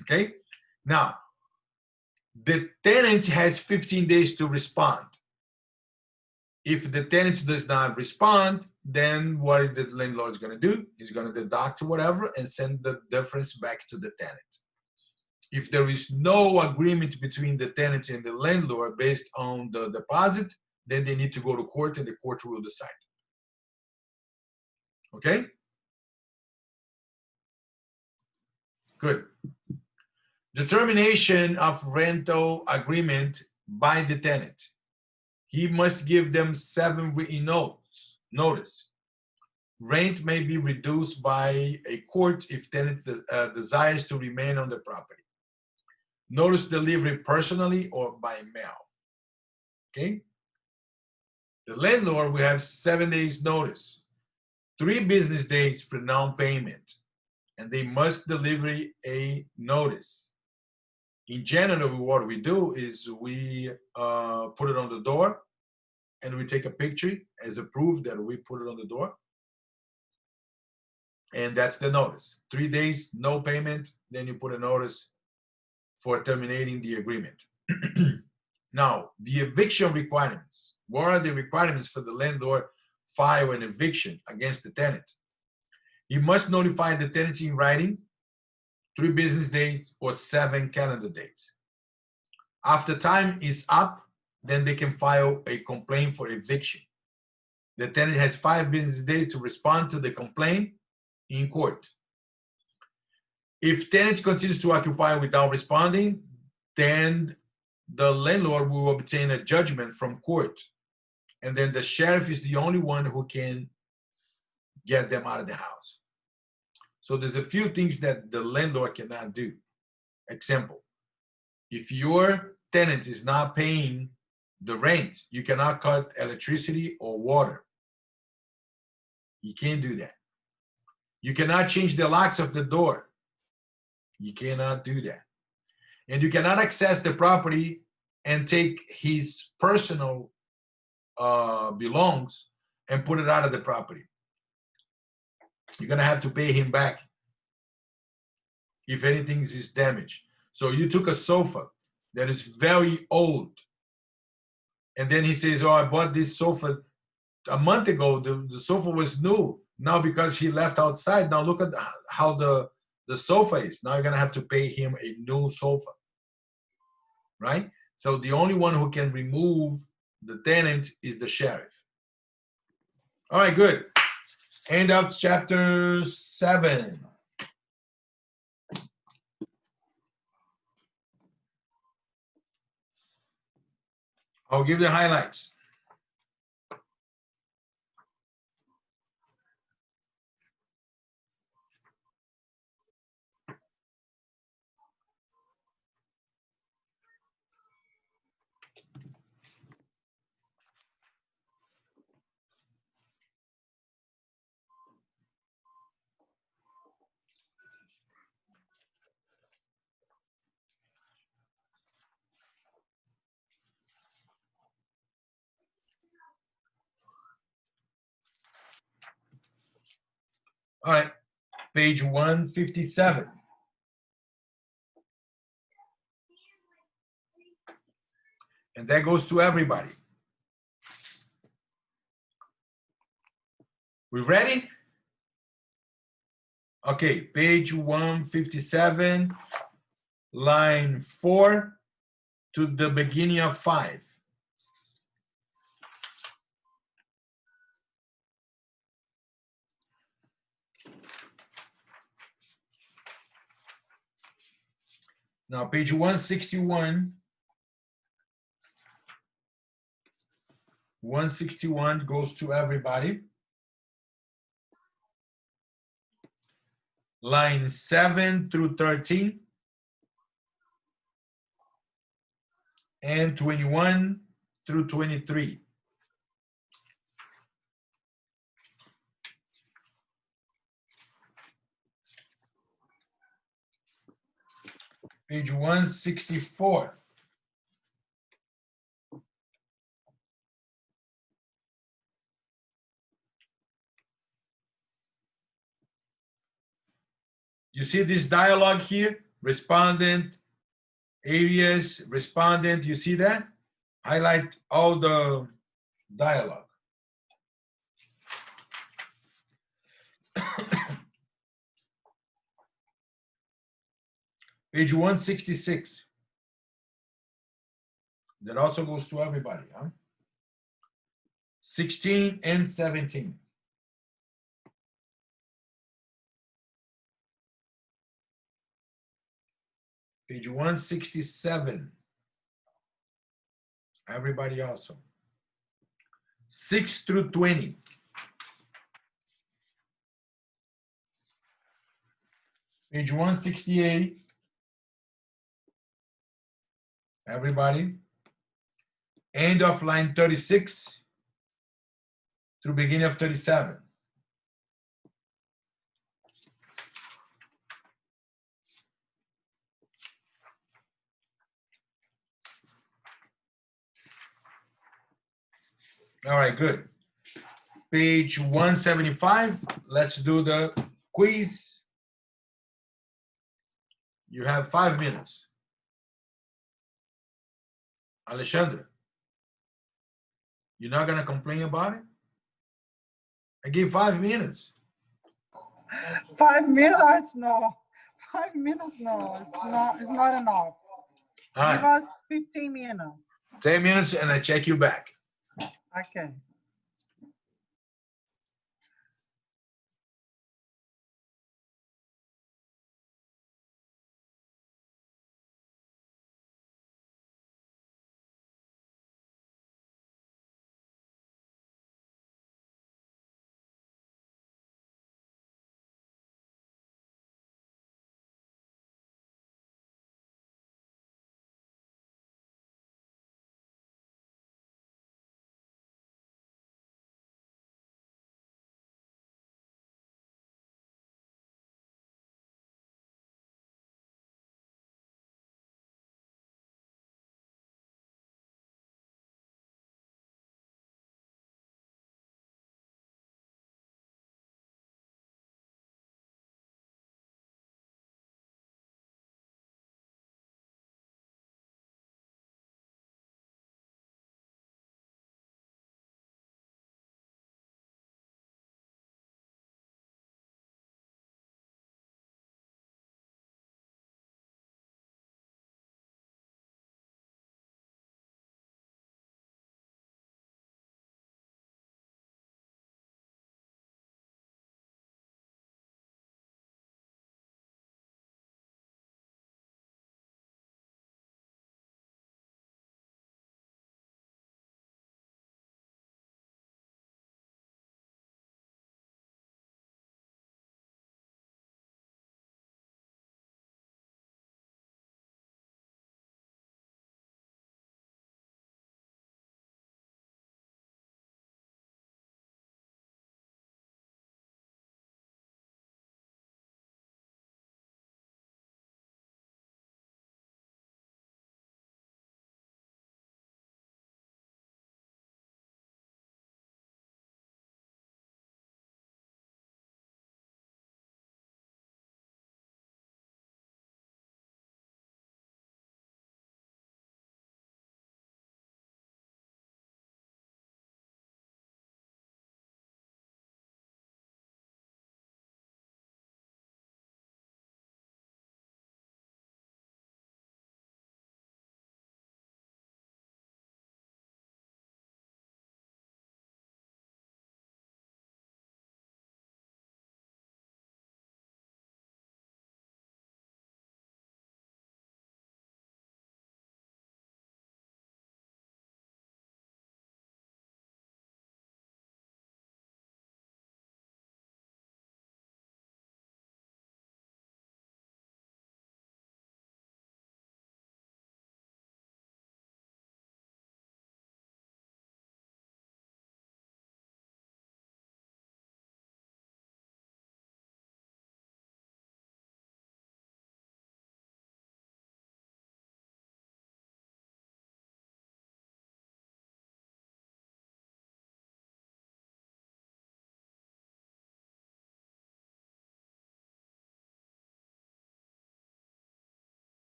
Okay? Now, the tenant has 15 days to respond. If the tenant does not respond, then what is the landlord going to do? He's going to deduct whatever and send the difference back to the tenant. If there is no agreement between the tenant and the landlord based on the deposit, then they need to go to court and the court will decide. Okay? Good. Determination of rental agreement by the tenant. He must give them 7 written notice. Rent may be reduced by a court if tenant desires to remain on the property. Notice delivery personally or by mail. Okay? The landlord will have 7 days notice, 3 business days for non-payment, and they must deliver a notice. In general, what we do is we put it on the door and we take a picture as a proof that we put it on the door. And that's the notice. 3 days, no payment, then you put a notice for terminating the agreement. Now, the eviction requirements. What are the requirements for the landlord file an eviction against the tenant? He must notify the tenant in writing 3 business days or 7 calendar days. After time is up, then they can file a complaint for eviction. The tenant has 5 business days to respond to the complaint in court. If tenant continues to occupy without responding, then the landlord will obtain a judgment from court. And then the sheriff is the only one who can get them out of the house. So there's a few things that the landlord cannot do. Example, if your tenant is not paying the rent, you cannot cut electricity or water. You can't do that. You cannot change the locks of the door. You cannot do that. And you cannot access the property and take his personal belongings and put it out of the property. You're going to have to pay him back if anything is damaged. So you took a sofa that is very old, and then he says, oh, I bought this sofa a month ago. The sofa was new. Now because he left outside, now look at how the sofa is. Now you're going to have to pay him a new sofa, right? So the only one who can remove the tenant is the sheriff. All right, good. End of chapter 7. I'll give the highlights. All right, page 157. And that goes to everybody. We ready? Okay, page 157, line 4 to the beginning of 5. Now, page 161. 161 goes to everybody. Line 7 through 13. And 21 through 23. Page 164. You see this dialogue here? Respondent, areas, respondent, you see that? Highlight all the dialogue. Page 166. That also goes to everybody, huh? 16 and 17. Page 167. Everybody also. 6 through 20. Page 168. Everybody. End of line 36 through beginning of 37. All right, good. Page 175, let's do the quiz. You have 5 minutes. Alexandre, you're not gonna complain about it? I gave 5 minutes. 5 minutes? No. 5 minutes? No, it's not enough. All Give right, us 15 minutes. 10 minutes and I check you back. Okay.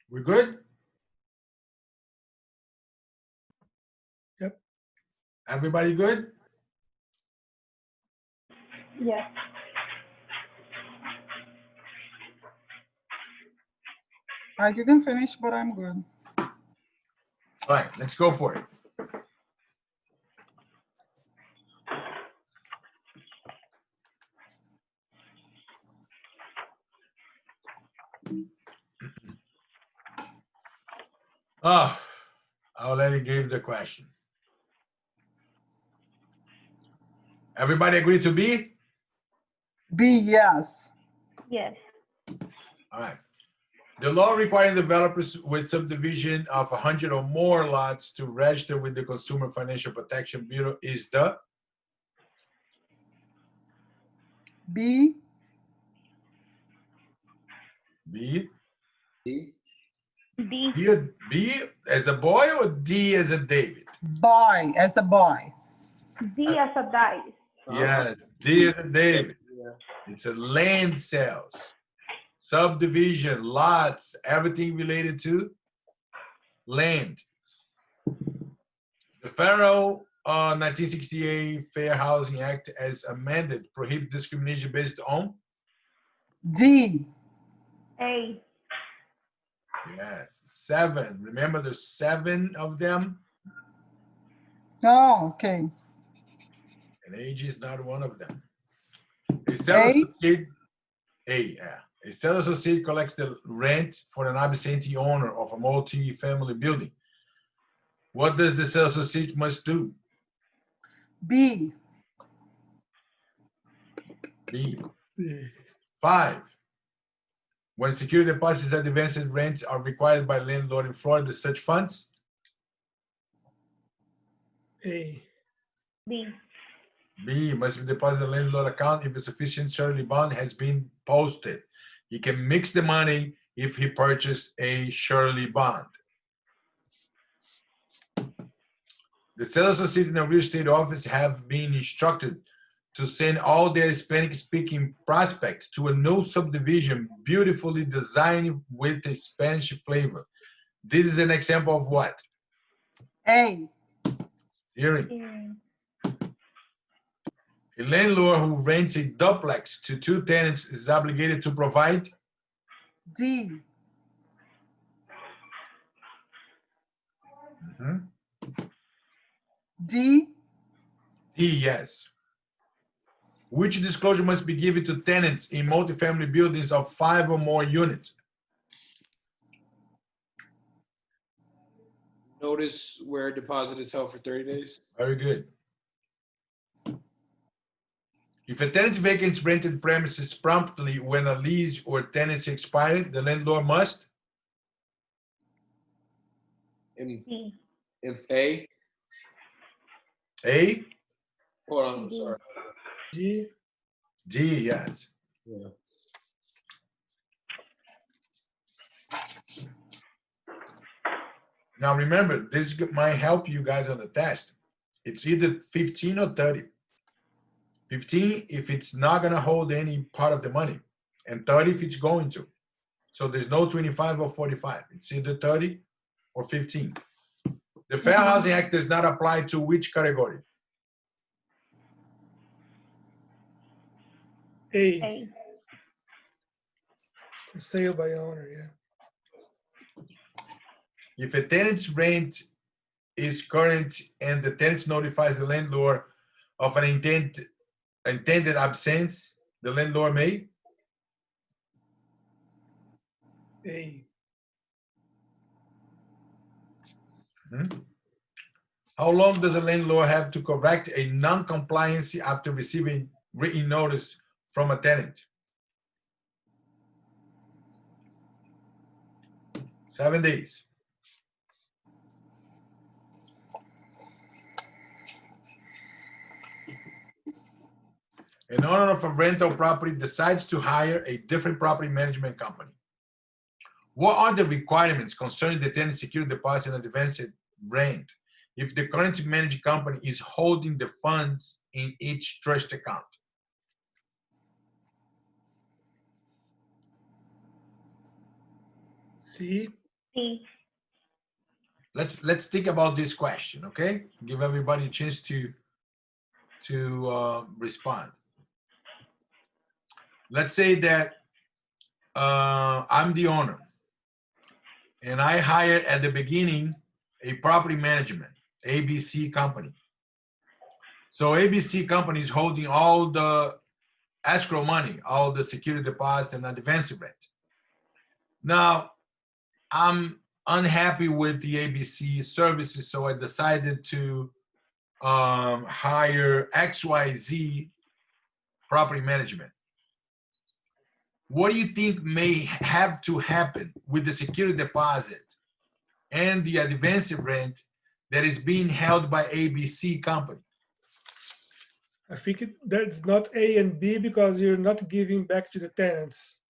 We good? Yep. Everybody good? Yes. I didn't finish, but I'm good. All right, let's go for it. Oh, I already gave the question. Everybody agree to B? B, yes. Yes. All right. The law requiring developers with subdivision of 100 or more lots to register with the Consumer Financial Protection Bureau is the B, B. D. D. B as a boy or D as a David? boy, as a boy. D as a dice. Yes, D as a David. Yeah. It's a land sales, subdivision, lots, everything related to land. The Federal 1968 Fair Housing Act, as amended, prohibit discrimination based on? D, A. Yes, 7. Remember, there's 7 of them, oh, okay. and age is not one of them. A sales A, associate, yeah. A sales associate collects the rent for an absentee owner of a multi-family building. What does the sales associate must do? B, B. 5. When security deposits and advanced rents are required by landlord in Florida, such funds? A. B. B. Must be deposited in the landlord account if a sufficient surety bond has been posted. He can mix the money if he purchased a surety bond. The sales associate in a real estate office have been instructed to send all their Hispanic-speaking prospects to a new subdivision beautifully designed with a Spanish flavor. This is an example of what? A, Hearing. A landlord who rents a duplex to 2 tenants is obligated to provide? D, D, D, yes. Which disclosure must be given to tenants in multifamily buildings of 5 or more units? Notice where a deposit is held for 30 days. Very good. If a tenant vacates rented premises promptly when a lease or tenancy expired, the landlord must? In D. A. A? Hold on, I'm D. sorry. G. D, yes. Yeah. Now remember, this might help you guys on the test. It's either 15 or 30. 15 if it's not gonna hold any part of the money, and 30 if it's going to. So there's no 25 or 45. It's either 30 or 15. The Fair Housing Act does not apply to which category? A. A. For sale by owner, yeah. If a tenant's rent is current and the tenant notifies the landlord of an intended absence, the landlord may? A. How long does a landlord have to correct a non-compliance after receiving written notice from a tenant? 7 days. An owner of a rental property decides to hire a different property management company. What are the requirements concerning the tenant security deposit and advanced rent if the current managed company is holding the funds in each trust account? C. C. Let's think about this question, okay? Give everybody a chance to respond. Let's say that I'm the owner, and I hired at the beginning a property management, ABC company. So ABC company is holding all the escrow money, all the security deposit and advance rent. Now, I'm unhappy with the ABC services, so I decided to hire XYZ property management. What do you think may have to happen with the security deposit and the advance rent that is being held by ABC company? I think that's not A and B because you're not giving back to the tenants,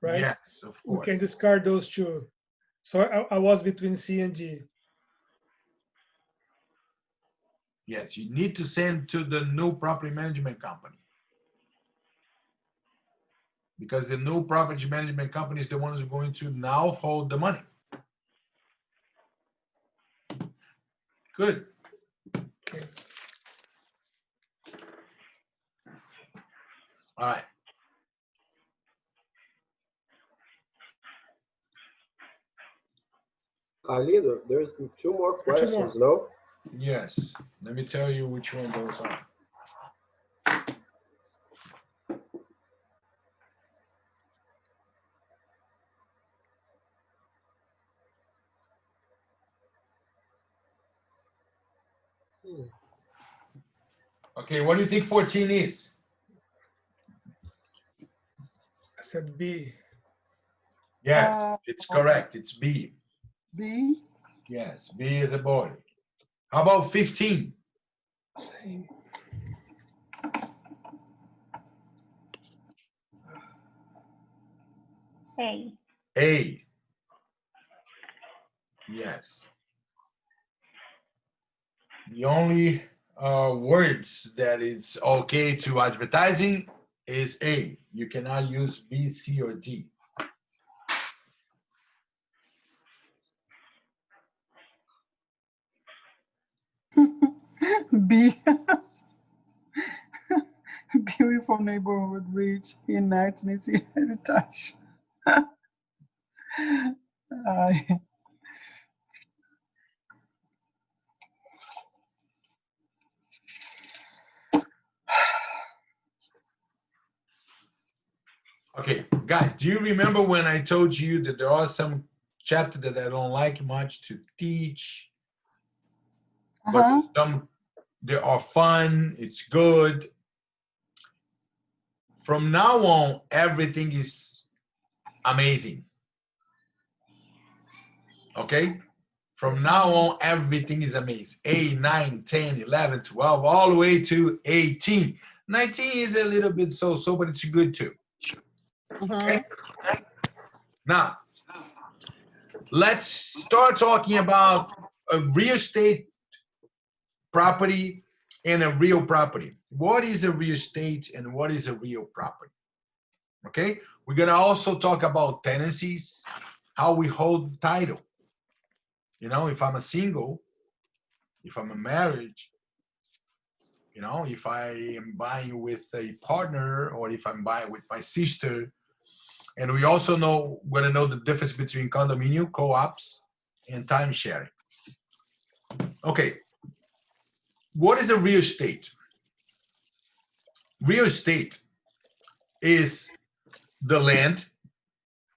right? Yes, of We course. can discard those two. So I was between C and D. Yes, you need to send to the new property management company. Because the new property management company is the one who's going to now hold the money. Good. Okay. All right. Lindo, there's 2 more questions, no? Yes. Let me tell you which one those are. Okay, what do you think 14 is? I said B. Yes, it's correct. It's B. B. Yes, B is a boy. How about 15? Same. A. A. Yes. The only words that it's okay to advertising is A. You cannot use B, C, or D. B. Beautiful neighborhood, rich in ethnicity heritage. I- Okay, guys, do you remember when I told you that there are some chapters that I don't like much to teach, but some they are fun, it's good. From now on, everything is amazing. Okay? From now on, everything is amazing. 8, 9, 10, 11, 12, all the way to 18. 19 is a little bit so-so, but it's good too. Okay? Now, let's start talking about a real estate property and a real property. What is a real estate and what is a real property? Okay? We're gonna also talk about tenancies, how we hold the title. You know, if I'm a single, if I'm a marriage, you know, if I am buying with a partner or if I'm buying with my sister. And we also want to know the difference between condominium, co-ops, and time sharing. Okay, what is a real estate? Real estate is the land,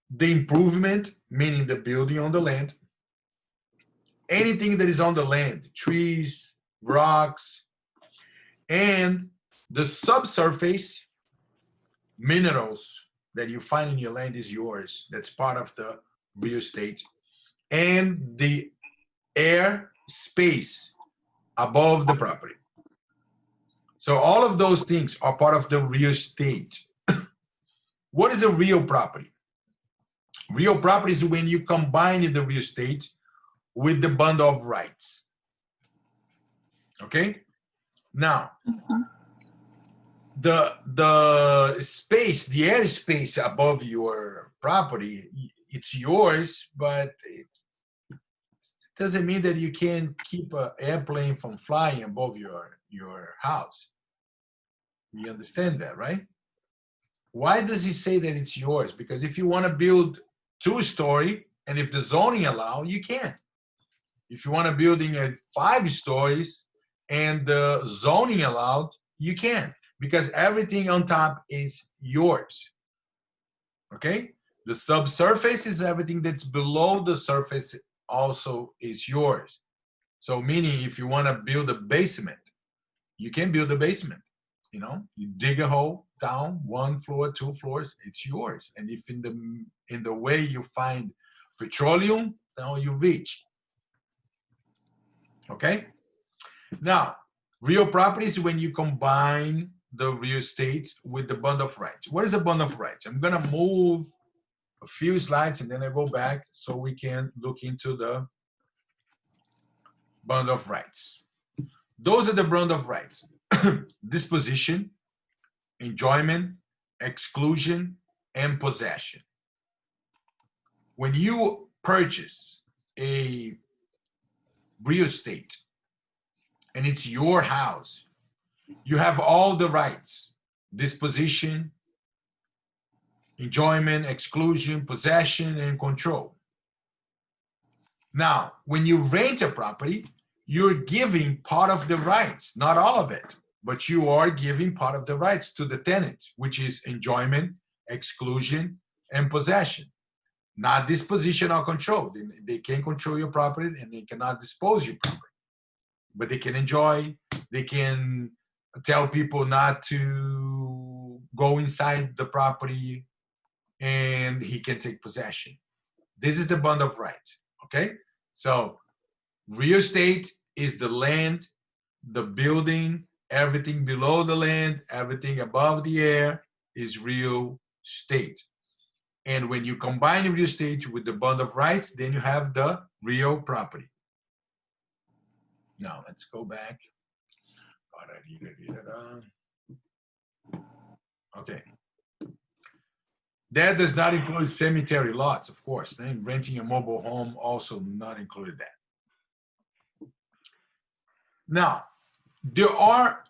the improvement, meaning the building on the land, anything that is on the land, trees, rocks, and the subsurface minerals that you find in your land is yours. That's part of the real estate. And the air space above the property. So all of those things are part of the real estate. What is a real property? Real property is when you combine the real estate with the bundle of rights. Okay? Now, the space, the air space above your property, it's yours, but doesn't mean that you can't keep an airplane from flying above your house. You understand that, right? Why does he say that it's yours? Because if you want to build 2-story, and if the zoning allow, you can. If you want to building at 5 stories and the zoning allowed, you can, because everything on top is yours. Okay? The subsurface is everything that's below the surface also is yours. So meaning if you want to build a basement, you can build a basement. You know, you dig a hole down, 1 floor, 2 floors, it's yours. And if in the way you find petroleum, now you reach. Okay? Now, real property is when you combine the real estate with the bond of rights. What is a bond of rights? I'm gonna move a few slides and then I go back so we can look into the bond of rights. Those are the bond of rights. Disposition, enjoyment, exclusion, and possession. When you purchase a real estate and it's your house, you have all the rights: disposition, enjoyment, exclusion, possession, and control. Now, when you rent a property, you're giving part of the rights, not all of it, but you are giving part of the rights to the tenant, which is enjoyment, exclusion, and possession. Not disposition or control. They can't control your property and they cannot dispose your property. But they can enjoy, they can tell people not to go inside the property, and he can take possession. This is the bond of rights, okay? So real estate is the land, the building, everything below the land, everything above the air is real estate. And when you combine real estate with the bond of rights, then you have the real property. Now let's go back. Okay. That does not include cemetery lots, of course. And renting a mobile home also not included that. Now, there are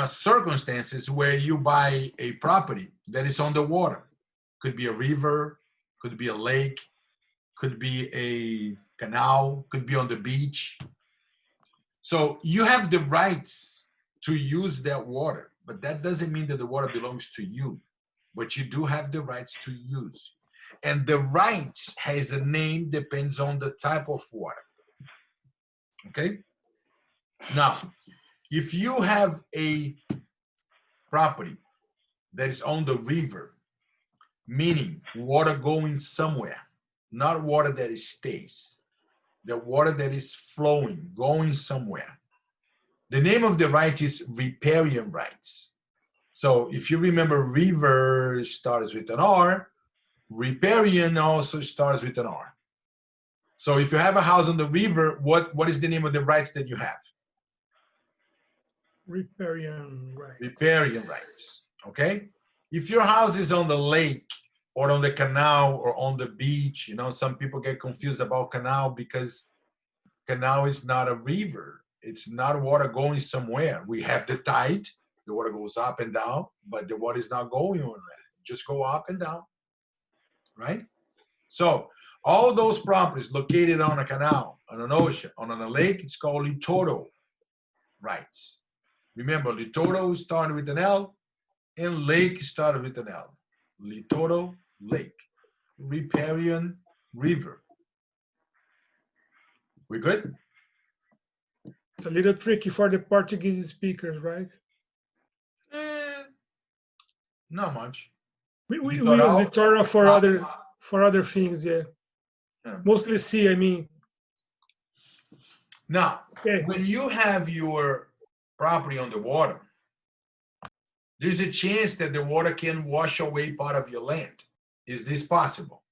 circumstances where you buy a property that is on the water. Could be a river, could be a lake, could be a canal, could be on the beach. So you have the rights to use that water, but that doesn't mean that the water belongs to you, but you do have the rights to use. And the rights has a name, depends on the type of water. Okay? Now, if you have a property that is on the river, meaning water going somewhere, not water that stays, the water that is flowing, going somewhere. The name of the right is riparian rights. So if you remember, river starts with an R, riparian also starts with an R. So if you have a house on the river, what is the name of the rights that you have? Riparian rights. Riparian rights, okay? If your house is on the lake or on the canal or on the beach, you know, some people get confused about canal because canal is not a river. It's not water going somewhere. We have the tide, the water goes up and down, but the water is not going anywhere. Just go up and down, right? So all those properties located on a canal, on an ocean, on a lake, it's called littoral rights. Remember, littoral started with an L and lake started with an L. Littoral, lake. Riparian, river. We good? It's a little tricky for the Portuguese speakers, right? Not much. We use Litoral. littoral for other things, yeah. Mostly sea, I mean. Now, Okay. when you have your property on the water, there's a chance that the water can wash away part of your land. Is this possible?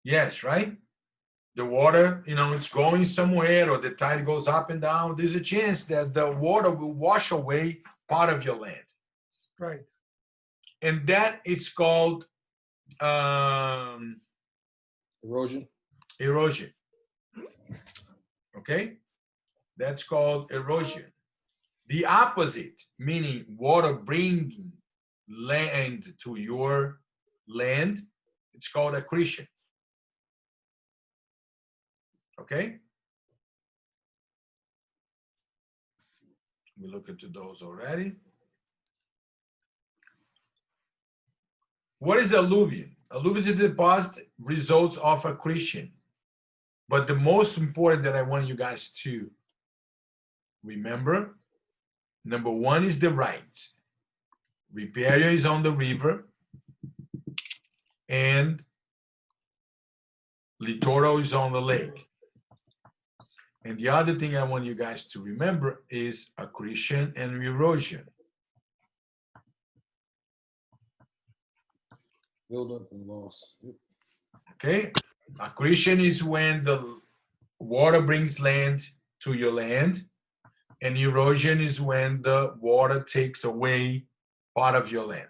Yes, right? The water, you know, it's going somewhere, or the tide goes up and down. There's a chance that the water will wash away part of your land. Right. And that it's called Erosion. erosion. Okay? That's called erosion. The opposite, meaning water bringing land to your land, it's called accretion. Okay? We look into those already. What is alluvium? Alluvium is a deposit results of accretion. But the most important that I want you guys to remember, number one is the right. Riparian is on the river, and littoral is on the lake. And the other thing I want you guys to remember is accretion and erosion. Build up and loss. Okay? Accretion is when the water brings land to your land, and erosion is when the water takes away part of your land.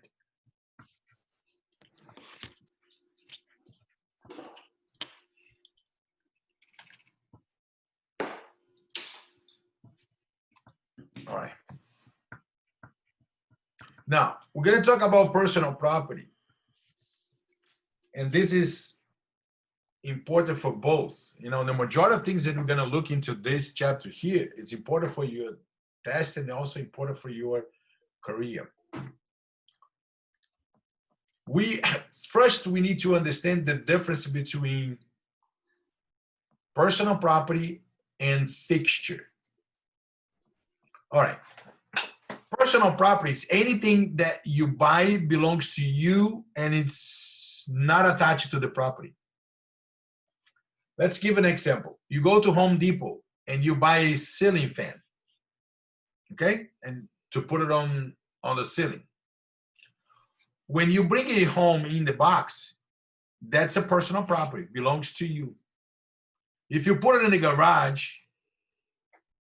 All right. Now, we're going to talk about personal property. And this is important for both. You know, the majority of things that we're going to look into this chapter here is important for your test and also important for your career. First, we need to understand the difference between personal property and fixture. All right. Personal property is anything that you buy belongs to you and it's not attached to the property. Let's give an example. You go to Home Depot and you buy a ceiling fan, okay? And to put it on the ceiling. When you bring it home in the box, that's a personal property, belongs to you. If you put it in the garage,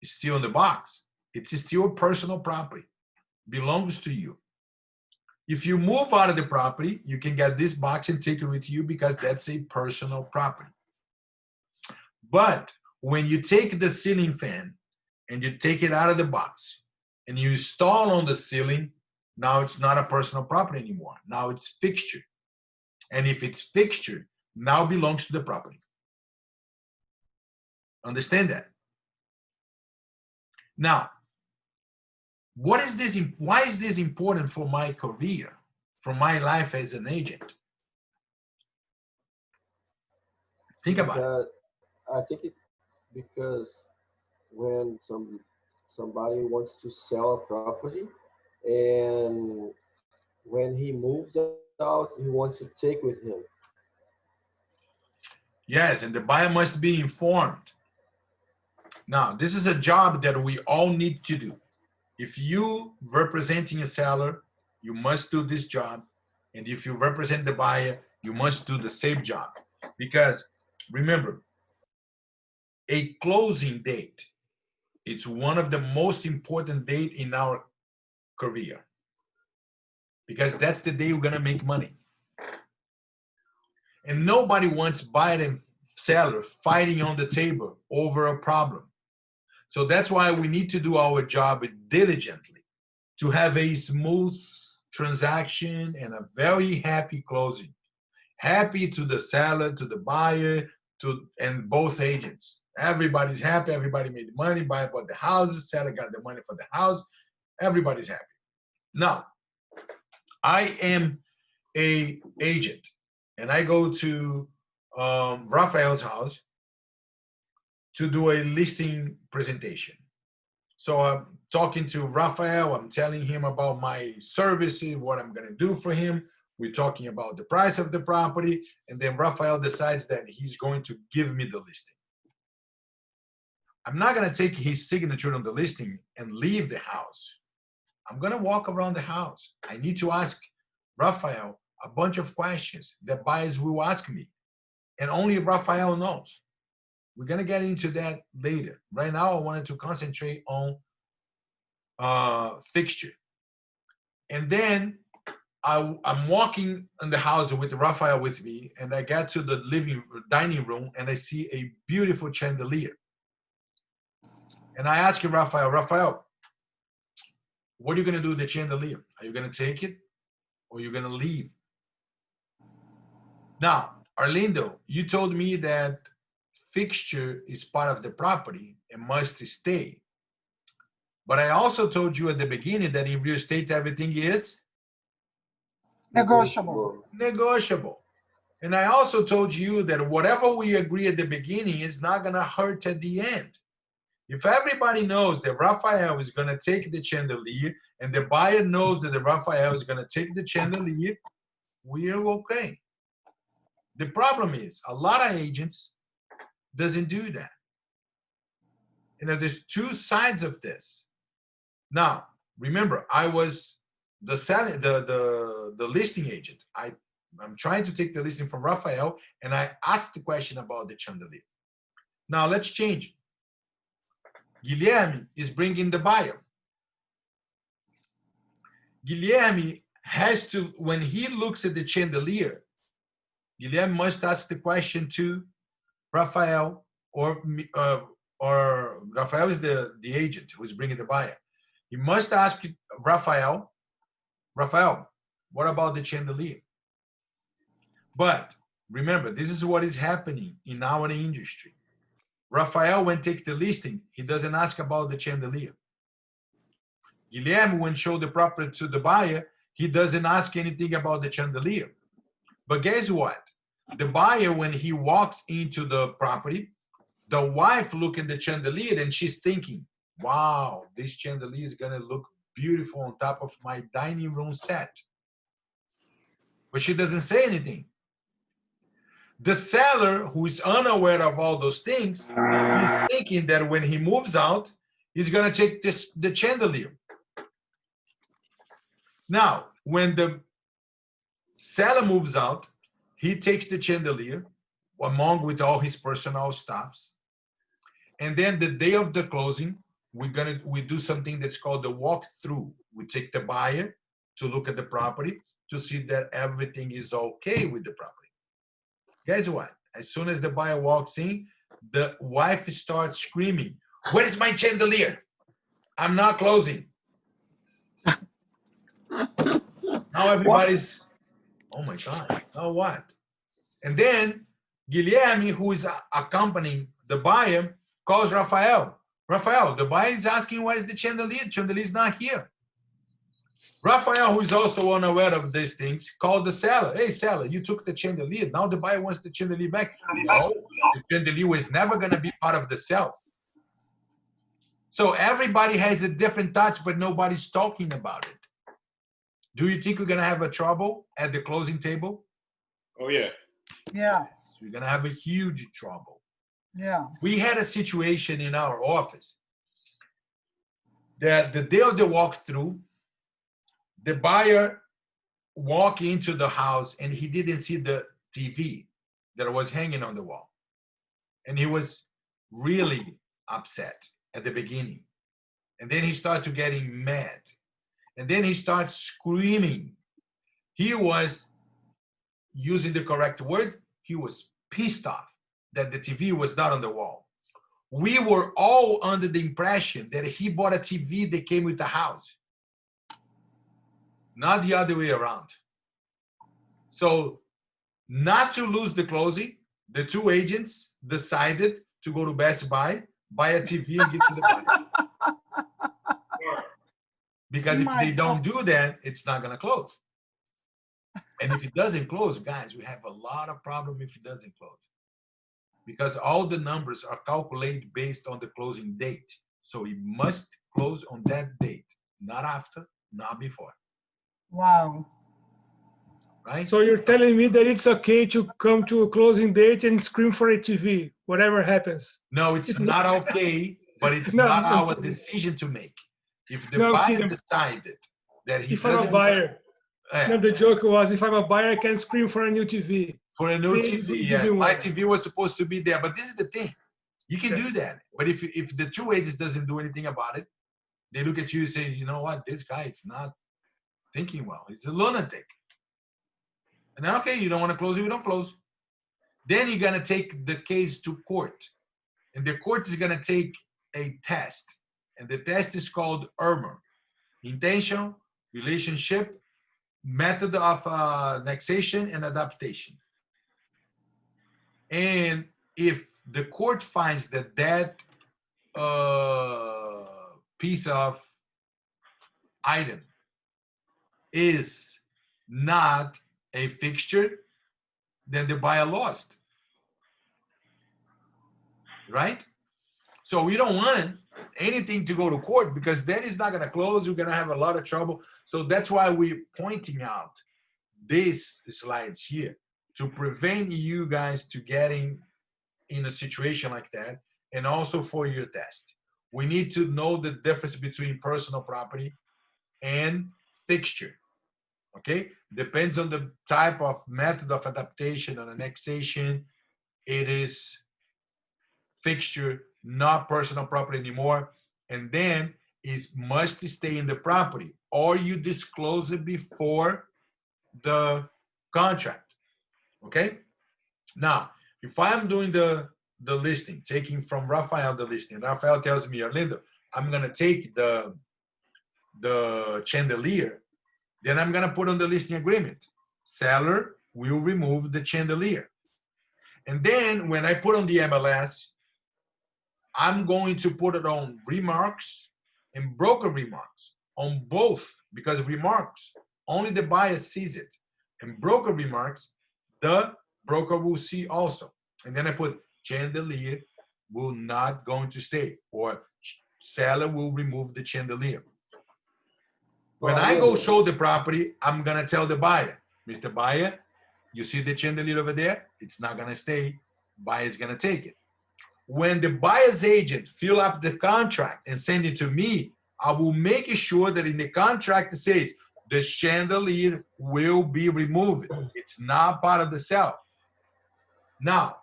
it's still in the box. It's still personal property, belongs to you. If you move out of the property, you can get this box and take it with you because that's a personal property. But when you take the ceiling fan and you take it out of the box and you install on the ceiling, now it's not a personal property anymore. Now it's fixture. And if it's fixture, now belongs to the property. Understand that? Now, what is this? Why is this important for my career, for my life as an agent? Think about it. I think it because when somebody wants to sell a property, and when he moves out, he wants to take with him. Yes, and the buyer must be informed. Now, this is a job that we all need to do. If you representing a seller, you must do this job. And if you represent the buyer, you must do the same job. Because remember, a closing date, it's one of the most important dates in our career. Because that's the day we're gonna make money. And nobody wants buyer and seller fighting on the table over a problem. So that's why we need to do our job diligently to have a smooth transaction and a very happy closing. Happy to the seller, to the buyer, and both agents. Everybody's happy, everybody made money, buyer bought the house, seller got the money for the house, everybody's happy. Now, I am an agent and I go to Rafael's house to do a listing presentation. So I'm talking to Rafael, I'm telling him about my services, what I'm gonna do for him. We're talking about the price of the property, and then Rafael decides that he's going to give me the listing. I'm not gonna take his signature on the listing and leave the house. I'm gonna walk around the house. I need to ask Rafael a bunch of questions that buyers will ask me, and only Rafael knows. We're gonna get into that later. Right now, I wanted to concentrate on fixture. And then I'm walking in the house with Rafael with me, and I get to the dining room, and I see a beautiful chandelier. And I ask Rafael, what are you going to do with the chandelier? Are you going to take it, or are you going to leave? Now, Arlindo, you told me that fixture is part of the property and must stay. But I also told you at the beginning that in real estate, everything is Negotiable. negotiable. And I also told you that whatever we agree at the beginning is not going to hurt at the end. If everybody knows that Rafael is going to take the chandelier and the buyer knows that the Rafael is going to take the chandelier, we're okay. The problem is a lot of agents doesn't do that. There's two sides of this. Now, remember, I was the listing agent. I'm trying to take the listing from Rafael, and I asked the question about the chandelier. Now, let's change. Guilherme is bringing the buyer. Guilherme has to, when he looks at the chandelier, Guilherme must ask the question to Rafael, or Rafael is the agent who's bringing the buyer. He must ask Rafael, what about the chandelier? But remember, this is what is happening in our industry. Rafael, when take the listing, he doesn't ask about the chandelier. Guilherme, when show the property to the buyer, he doesn't ask anything about the chandelier. But guess what? The buyer, when he walks into the property, the wife look at the chandelier and she's thinking, wow, this chandelier is going to look beautiful on top of my dining room set. But she doesn't say anything. The seller, who is unaware of all those things, is thinking that when he moves out, he's going to take the chandelier. Now, when the seller moves out, he takes the chandelier along with all his personal stuffs. And then the day of the closing, we do something that's called the walkthrough. We take the buyer to look at the property to see that everything is okay with the property. Guess what? As soon as the buyer walks in, the wife starts screaming, "Where is my chandelier? I'm not closing." Now everybody's, oh my God, now what? And then Guilherme, who is accompanying the buyer, calls Rafael. Rafael, the buyer is asking, where is the chandelier? The chandelier is not here. Rafael, who is also unaware of these things, called the seller. Hey, seller, you took the chandelier. Now the buyer wants the chandelier back. No, the chandelier was never going to be part of the sale. So everybody has a different thoughts, but nobody's talking about it. Do you think we're going to have a trouble at the closing table? Oh, yeah. Yeah. We're going to have a huge trouble. Yeah. We had a situation in our office that the day of the walkthrough, the buyer walked into the house and he didn't see the TV that was hanging on the wall. And he was really upset at the beginning. And then he started getting mad. And then he starts screaming. He was using the correct word. He was pissed off that the TV was not on the wall. We were all under the impression that he bought a TV that came with the house, not the other way around. So, not to lose the closing, the two agents decided to go to Best Buy, buy a TV and give to the buyer. Because if they don't do that, it's not going to close. And if it doesn't close, guys, we have a lot of problem if it doesn't close. Because all the numbers are calculated based on the closing date. So it must close on that date, not after, not before. Wow. Right? So you're telling me that it's okay to come to a closing date and scream for a TV, whatever happens? No, it's not okay, but it's No, not I'm our kidding. decision to make. If the No, I'm buyer kidding. decided that he If I'm a doesn't buyer, want, no, the joke was, if I'm a buyer, I can scream for a new TV. for a new Please TV, give yes, me my one. TV was supposed to be there, but this is the thing. You can Yes. do that. But if the two agents doesn't do anything about it, they look at you and say, you know what, this guy, it's not thinking well. He's a lunatic. And then, okay, you don't want to close it, we don't close. Then you're going to take the case to court. And the court is going to take a test. And the test is called IRMA. Intention, relationship, method of annexation, and adaptation. And if the court finds that that piece of item is not a fixture, then the buyer lost. Right? So we don't want anything to go to court because then it's not going to close. We're going to have a lot of trouble. So that's why we're pointing out these slides here to prevent you guys to getting in a situation like that, and also for your test. We need to know the difference between personal property and fixture. Okay? Depends on the type of method of adaptation or annexation. It is fixture, not personal property anymore. And then it must stay in the property, or you disclose it before the contract. Okay? Now, if I'm doing the listing, taking from Rafael the listing, Rafael tells me, Orlando, I'm gonna take the chandelier, then I'm gonna put on the listing agreement, seller will remove the chandelier. And then when I put on the MLS, I'm going to put it on remarks and broker remarks on both, because remarks, only the buyer sees it. And broker remarks, the broker will see also. And then I put chandelier will not going to stay, or seller will remove the chandelier. When I go show the property, I'm gonna tell the buyer, Mr. Buyer, you see the chandelier over there? It's not gonna stay. Buyer's gonna take it. When the buyer's agent fill up the contract and send it to me, I will make sure that in the contract it says the chandelier will be removed. It's not part of the sale. Now,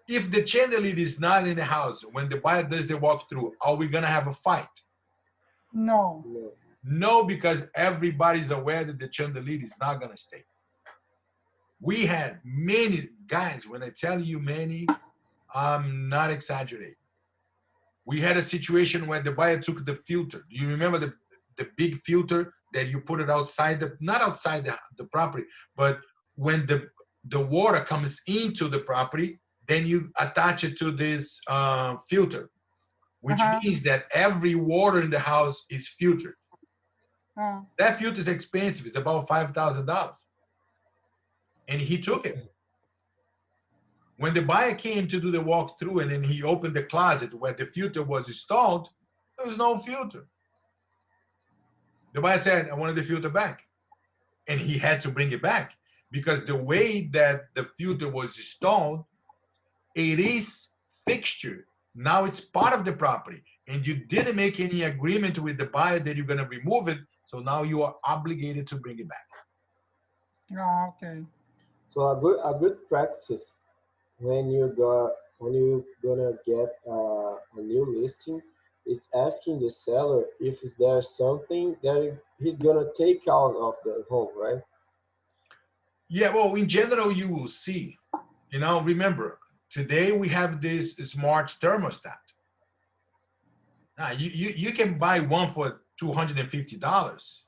if the chandelier is not in the house, when the buyer does the walkthrough, are we gonna have a fight? No. No, because everybody's aware that the chandelier is not gonna stay. We had many guys, when I tell you many, I'm not exaggerating. We had a situation where the buyer took the filter. Do you remember the big filter that you put it outside, not outside the property, but when the water comes into the property, then you attach it to this filter, which means that every water in the house is filtered. That filter is expensive. It's about $5,000. And he took it. When the buyer came to do the walkthrough and then he opened the closet where the filter was installed, there was no filter. The buyer said, I wanted the filter back. And he had to bring it back because the way that the filter was installed, it is fixture. Now it's part of the property. And you didn't make any agreement with the buyer that you're going to remove it. So now you are obligated to bring it back. Oh, okay. So a good practice when you're gonna get a new listing, it's asking the seller if there's something that he's gonna take out of the home, right? Yeah, well, in general, you will see. You know, remember, today we have this smart thermostat. Now, you can buy one for $250.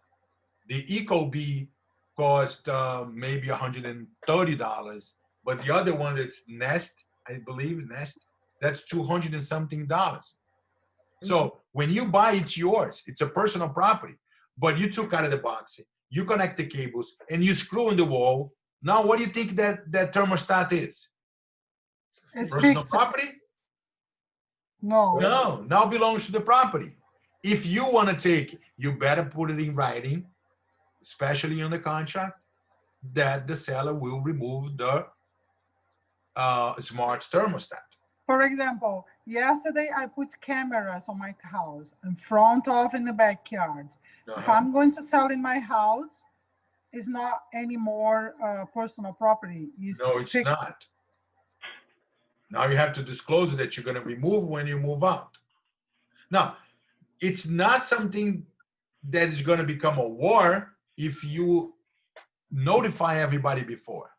The Ecobee cost maybe $130, but the other one that's Nest, I believe Nest, that's $200 and something. So when you buy, it's yours. It's a personal property, but you took out of the box, you connect the cables, and you screw in the wall. Now, what do you think that thermostat is? It's Personal fixed. property? No. No, now belongs to the property. If you want to take it, you better put it in writing, especially on the contract, that the seller will remove the smart thermostat. For example, yesterday I put cameras on my house in front of in the backyard. If I'm going to sell in my house, it's not anymore personal property. No, it's not. Now you have to disclose that you're going to remove when you move out. Now, it's not something that is going to become a war if you notify everybody before.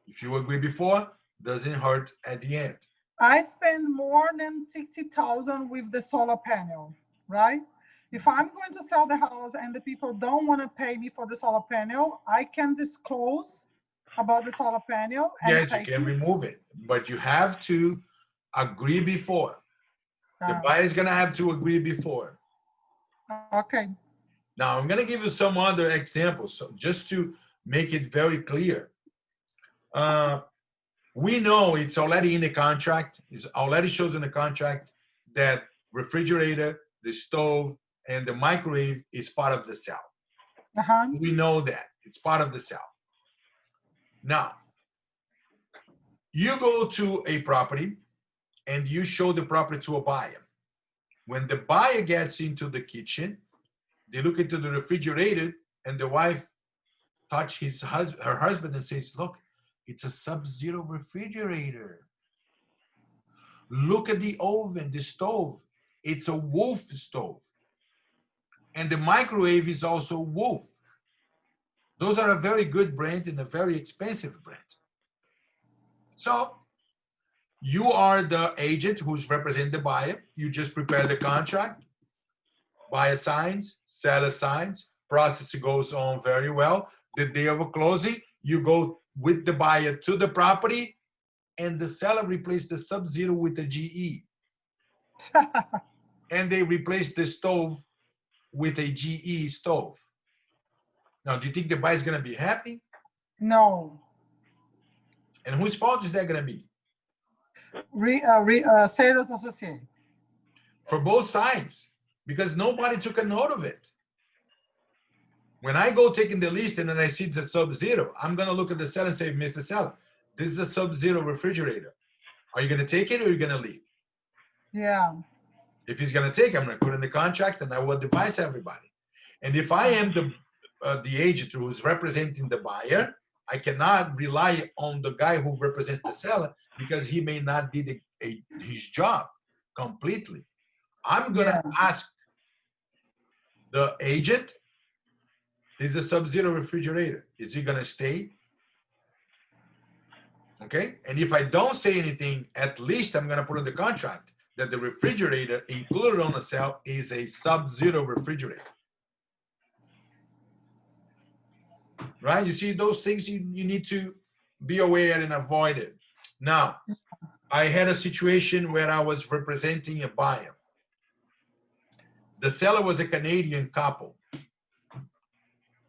If you agree before, doesn't hurt at the end. I spend more than 60,000 with the solar panel, right? If I'm going to sell the house and the people don't want to pay me for the solar panel, I can disclose about the solar panel and Yes, you say, can remove it, but you have to agree before. The buyer is gonna have to agree before. okay. Now, I'm gonna give you some other examples, so just to make it very clear. We know it's already in the contract, it already shows in the contract that refrigerator, the stove, and the microwave is part of the sale. We know that, it's part of the sale. Now, you go to a property and you show the property to a buyer. When the buyer gets into the kitchen, they look into the refrigerator and the wife touch her husband and says, look, it's a sub-zero refrigerator. Look at the oven, the stove. It's a Wolf stove. And the microwave is also Wolf. Those are a very good brand and a very expensive brand. So you are the agent who's representing the buyer. You just prepare the contract. Buyer signs, seller signs, process goes on very well. The day of a closing, you go with the buyer to the property and the seller replaced the Sub-Zero with a GE. And they replaced the stove with a GE stove. Now, do you think the buyer's gonna be happy? No. And whose fault is that gonna be? Sales associate. For both sides, because nobody took a note of it. When I go taking the list and then I see it's a Sub-Zero, I'm gonna look at the seller and say, Mr. Seller, this is a Sub-Zero refrigerator. Are you gonna take it or are you gonna leave? Yeah. If he's gonna take it, I'm gonna put in the contract and I will advise everybody. And if I am the agent who's representing the buyer, I cannot rely on the guy who represents the seller because he may not do his job completely. I'm gonna ask the agent, this is a Sub-Zero refrigerator. Is he gonna stay? Okay, and if I don't say anything, at least I'm gonna put in the contract that the refrigerator included on the sale is a Sub-Zero refrigerator. Right? You see those things you need to be aware and avoid it. Now, I had a situation where I was representing a buyer. The seller was a Canadian couple.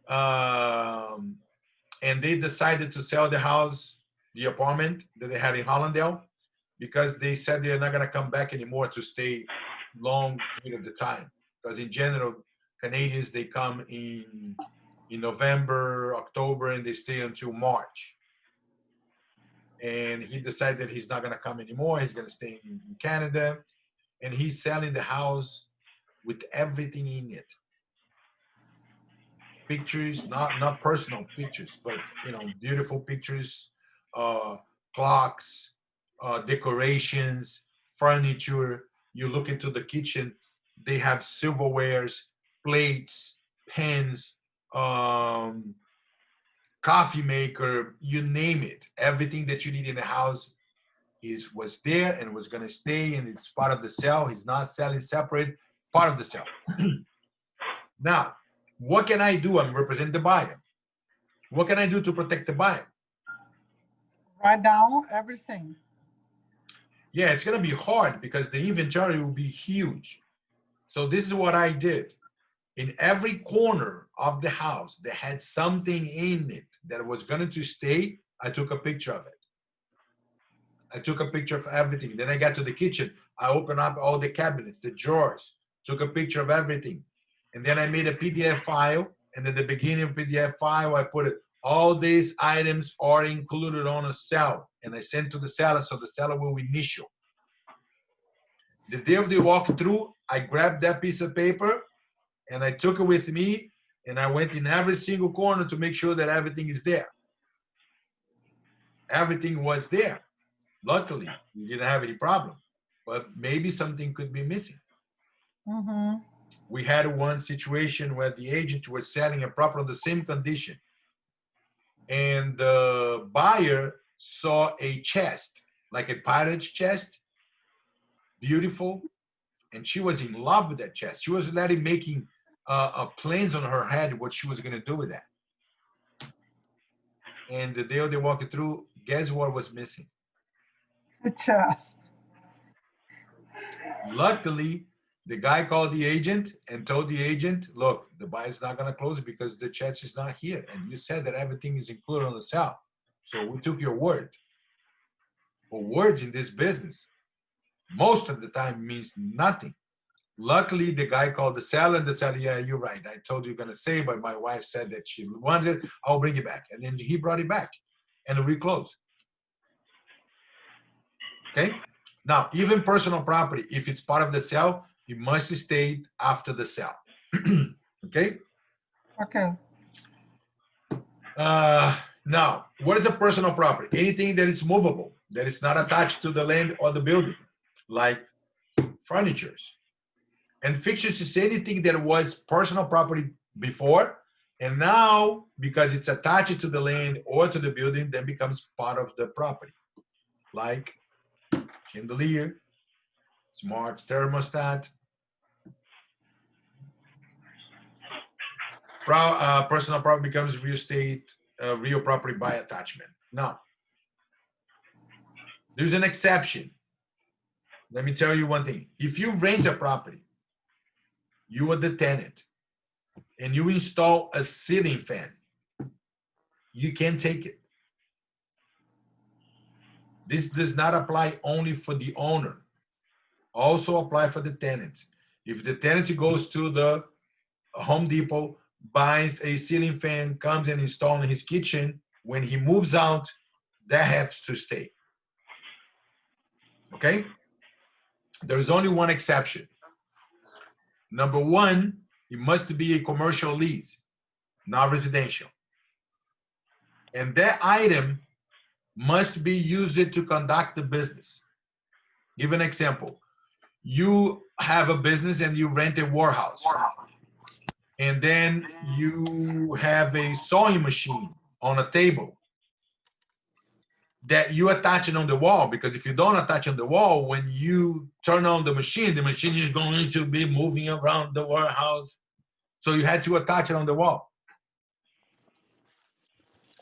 And they decided to sell the house, the apartment that they had in Hollandale, because they said they're not gonna come back anymore to stay long period of the time. Because in general, Canadians, they come in November, October, and they stay until March. And he decided that he's not gonna come anymore. He's gonna stay in Canada, and he's selling the house with everything in it. Pictures, not personal pictures, but beautiful pictures, clocks, decorations, furniture. You look into the kitchen, they have silverwares, plates, pens, coffee maker, you name it. Everything that you need in the house was there and was gonna stay, and it's part of the sale. He's not selling separate, part of the sale. Now, what can I do? I'm representing the buyer. What can I do to protect the buyer? Write down everything. Yeah, it's gonna be hard because the inventory will be huge. So this is what I did. In every corner of the house that had something in it that was going to stay, I took a picture of it. I took a picture of everything. Then I got to the kitchen. I opened up all the cabinets, the drawers, took a picture of everything. And then I made a PDF file. And at the beginning of PDF file, I put it, all these items are included on a sale. And I sent to the seller, so the seller will initial. The day of the walkthrough, I grabbed that piece of paper and I took it with me and I went in every single corner to make sure that everything is there. Everything was there. Luckily, we didn't have any problem, but maybe something could be missing. Mm-hmm. We had one situation where the agent was selling a property on the same condition, and the buyer saw a chest, like a pirate's chest, beautiful, and she was in love with that chest. She was already making plans on her head what she was going to do with that. And the day they walked through, guess what was missing? The chest. Luckily, the guy called the agent and told the agent, look, the buyer's not going to close because the chest is not here. And you said that everything is included on the sale. So we took your word. But words in this business, most of the time means nothing. Luckily, the guy called the seller and the seller, yeah, you're right. I told you you're going to say, but my wife said that she wanted it. I'll bring it back. And then he brought it back and we closed. Okay. Now, even personal property, if it's part of the sale, it must stay after the sale. Okay. Okay. Now, what is a personal property? Anything that is movable, that is not attached to the land or the building, like furnitures. And fixtures is anything that was personal property before, and now, because it's attached to the land or to the building, then becomes part of the property, like chandelier, smart thermostat. Personal property becomes real estate, real property by attachment. Now, there's an exception. Let me tell you one thing. If you rent a property, you are the tenant, and you install a ceiling fan, you can take it. This does not apply only for the owner, also apply for the tenant. If the tenant goes to the Home Depot, buys a ceiling fan, comes and installs in his kitchen, when he moves out, that has to stay. Okay? There is only one exception. Number one, it must be a commercial lease, not residential. And that item must be used to conduct the business. Give an example. You have a business and you rent a warehouse. And then you have a sewing machine on a table that you attach it on the wall, because if you don't attach on the wall, when you turn on the machine is going to be moving around the warehouse. So you had to attach it on the wall.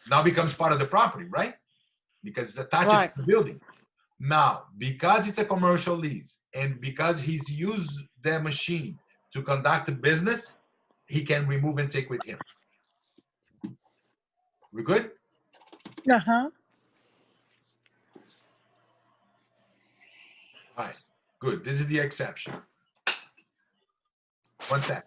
Now becomes part of the property, right? Because it's attached to the building. Now, because it's a commercial lease and because he's used that machine to conduct the business, he can remove and take with him. We good? Uh-huh. All right, good. This is the exception. One second.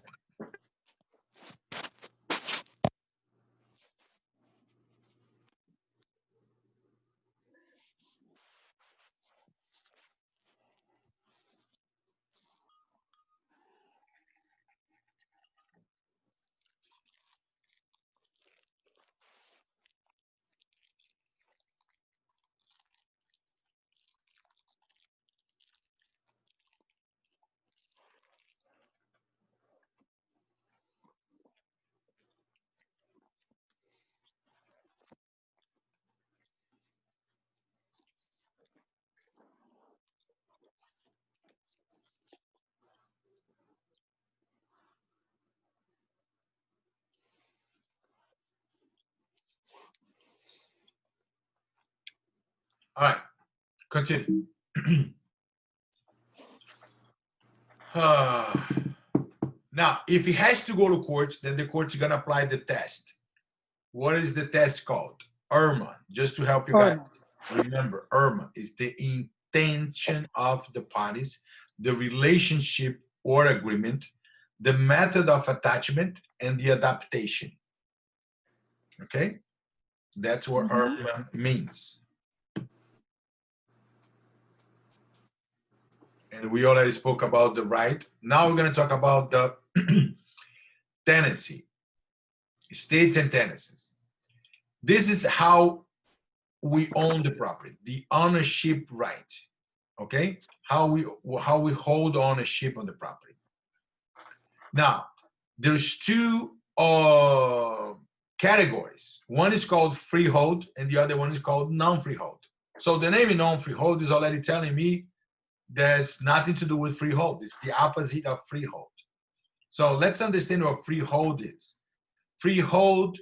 All right, continue. Now, if he has to go to court, then the court's gonna apply the test. What is the test called? IRMA, just to help you guys. Remember, IRMA is the intention of the parties, the relationship or agreement, the method of attachment, and the adaptation. Okay? That's what IRMA means. And we already spoke about the right. Now we're going to talk about the tenancy, estates and tenancies. This is how we own the property, the ownership right. Okay, how we hold ownership on the property. Now, there's two categories. One is called freehold and the other one is called non-freehold. So the name non-freehold is already telling me there's nothing to do with freehold. It's the opposite of freehold. So let's understand what freehold is. Freehold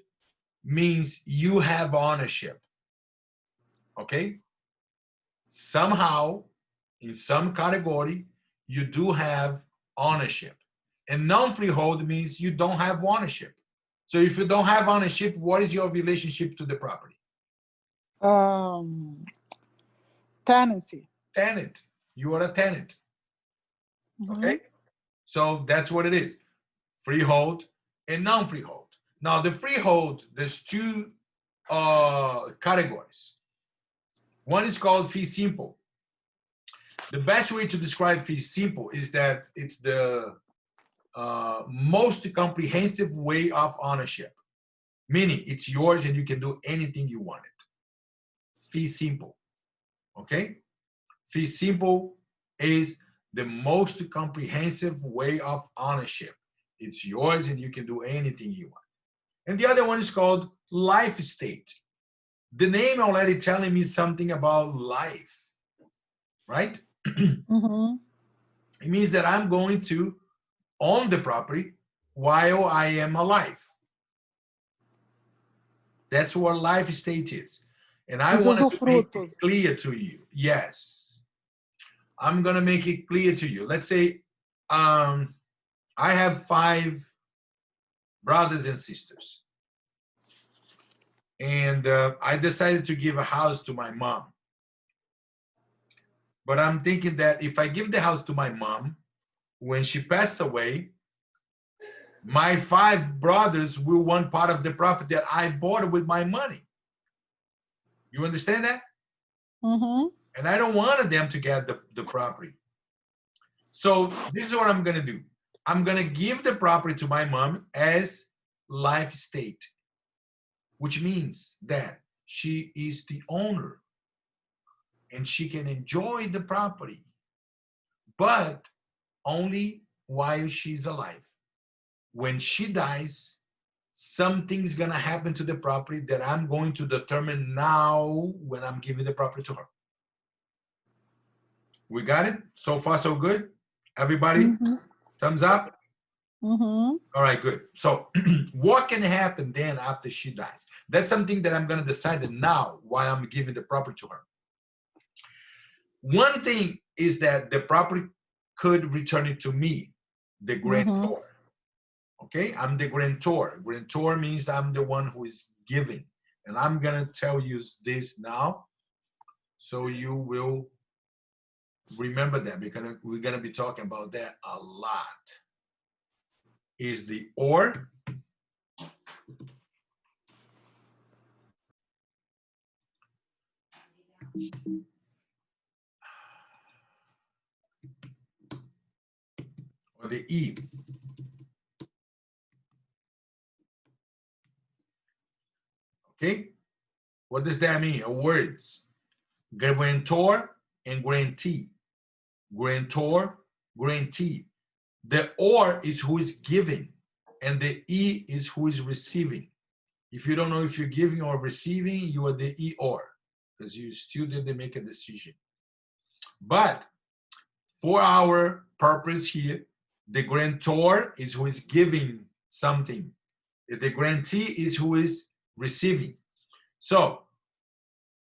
means you have ownership. Okay? Somehow, in some category, you do have ownership. And non-freehold means you don't have ownership. So if you don't have ownership, what is your relationship to the property? Tenancy. Tenant. You are a tenant. Mhm. Okay? So that's what it is. Freehold and non-freehold. Now the freehold, there's two categories. One is called fee simple. The best way to describe fee simple is that it's the most comprehensive way of ownership, meaning it's yours and you can do anything you want it. Fee simple. Okay? Fee simple is the most comprehensive way of ownership. It's yours and you can do anything you want. And the other one is called life estate. The name already telling me something about life, right? Mhm. It means that I'm going to own the property while I am alive. That's what life estate is. And I It's want to make usufruto. it clear to you. Yes. I'm going to make it clear to you. Let's say I have 5 brothers and sisters. And I decided to give a house to my mom. But I'm thinking that if I give the house to my mom, when she passes away, my 5 brothers will want part of the property that I bought with my money. You understand that? Mhm. And I don't want them to get the property. So this is what I'm going to do. I'm going to give the property to my mom as life estate, which means that she is the owner and she can enjoy the property, but only while she's alive. When she dies, something's going to happen to the property that I'm going to determine now when I'm giving the property to her. We got it? So far, so good? Everybody, Mhm. thumbs up? Mhm. All right, good. So what can happen then after she dies? That's something that I'm going to decide now while I'm giving the property to her. One thing is that the property could return it to me, the grantor. Okay, I'm the grantor. Grantor means I'm the one who is giving. And I'm going to tell you this now so you will remember that, because we're going to be talking about that a lot. Is the or the E. Okay? What does that mean? Words. Grantor and grantee. Grantor, grantee. The or is who is giving, and the E is who is receiving. If you don't know if you're giving or receiving, you are the E or, because you still didn't make a decision. But for our purpose here, the grantor is who is giving something. The grantee is who is receiving. So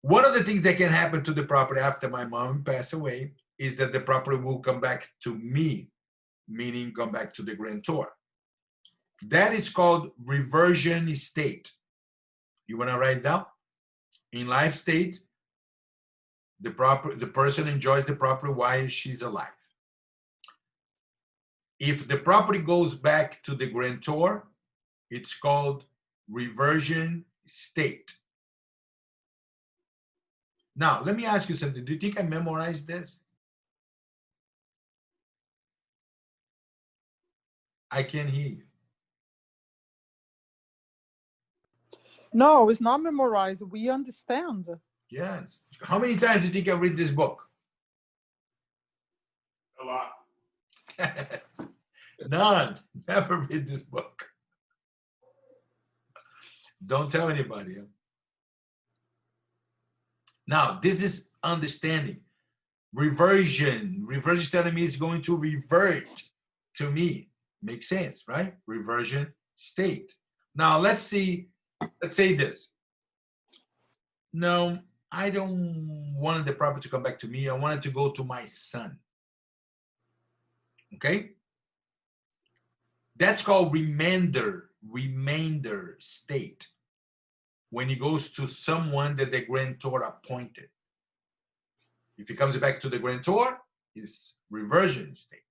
one of the things that can happen to the property after my mom passed away is that the property will come back to me, meaning come back to the grantor. That is called reversion estate. You want to write it down? In life state, the person enjoys the property while she's alive. If the property goes back to the grantor, it's called reversion estate. Now, let me ask you something. Do you think I memorized this? I can't hear you. No, it's not memorized. We understand. Yes. How many times do you think I read this book? A lot. None. Never read this book. Don't tell anybody. Huh? Now, this is understanding. Reversion. Reversion telling me it's going to revert to me. Makes sense, right? Reversion state. Now, let's say this. No, I don't want the property to come back to me. I want it to go to my son. Okay? That's called remainder state. When it goes to someone that the grantor appointed. If it comes back to the grantor, it's reversion state.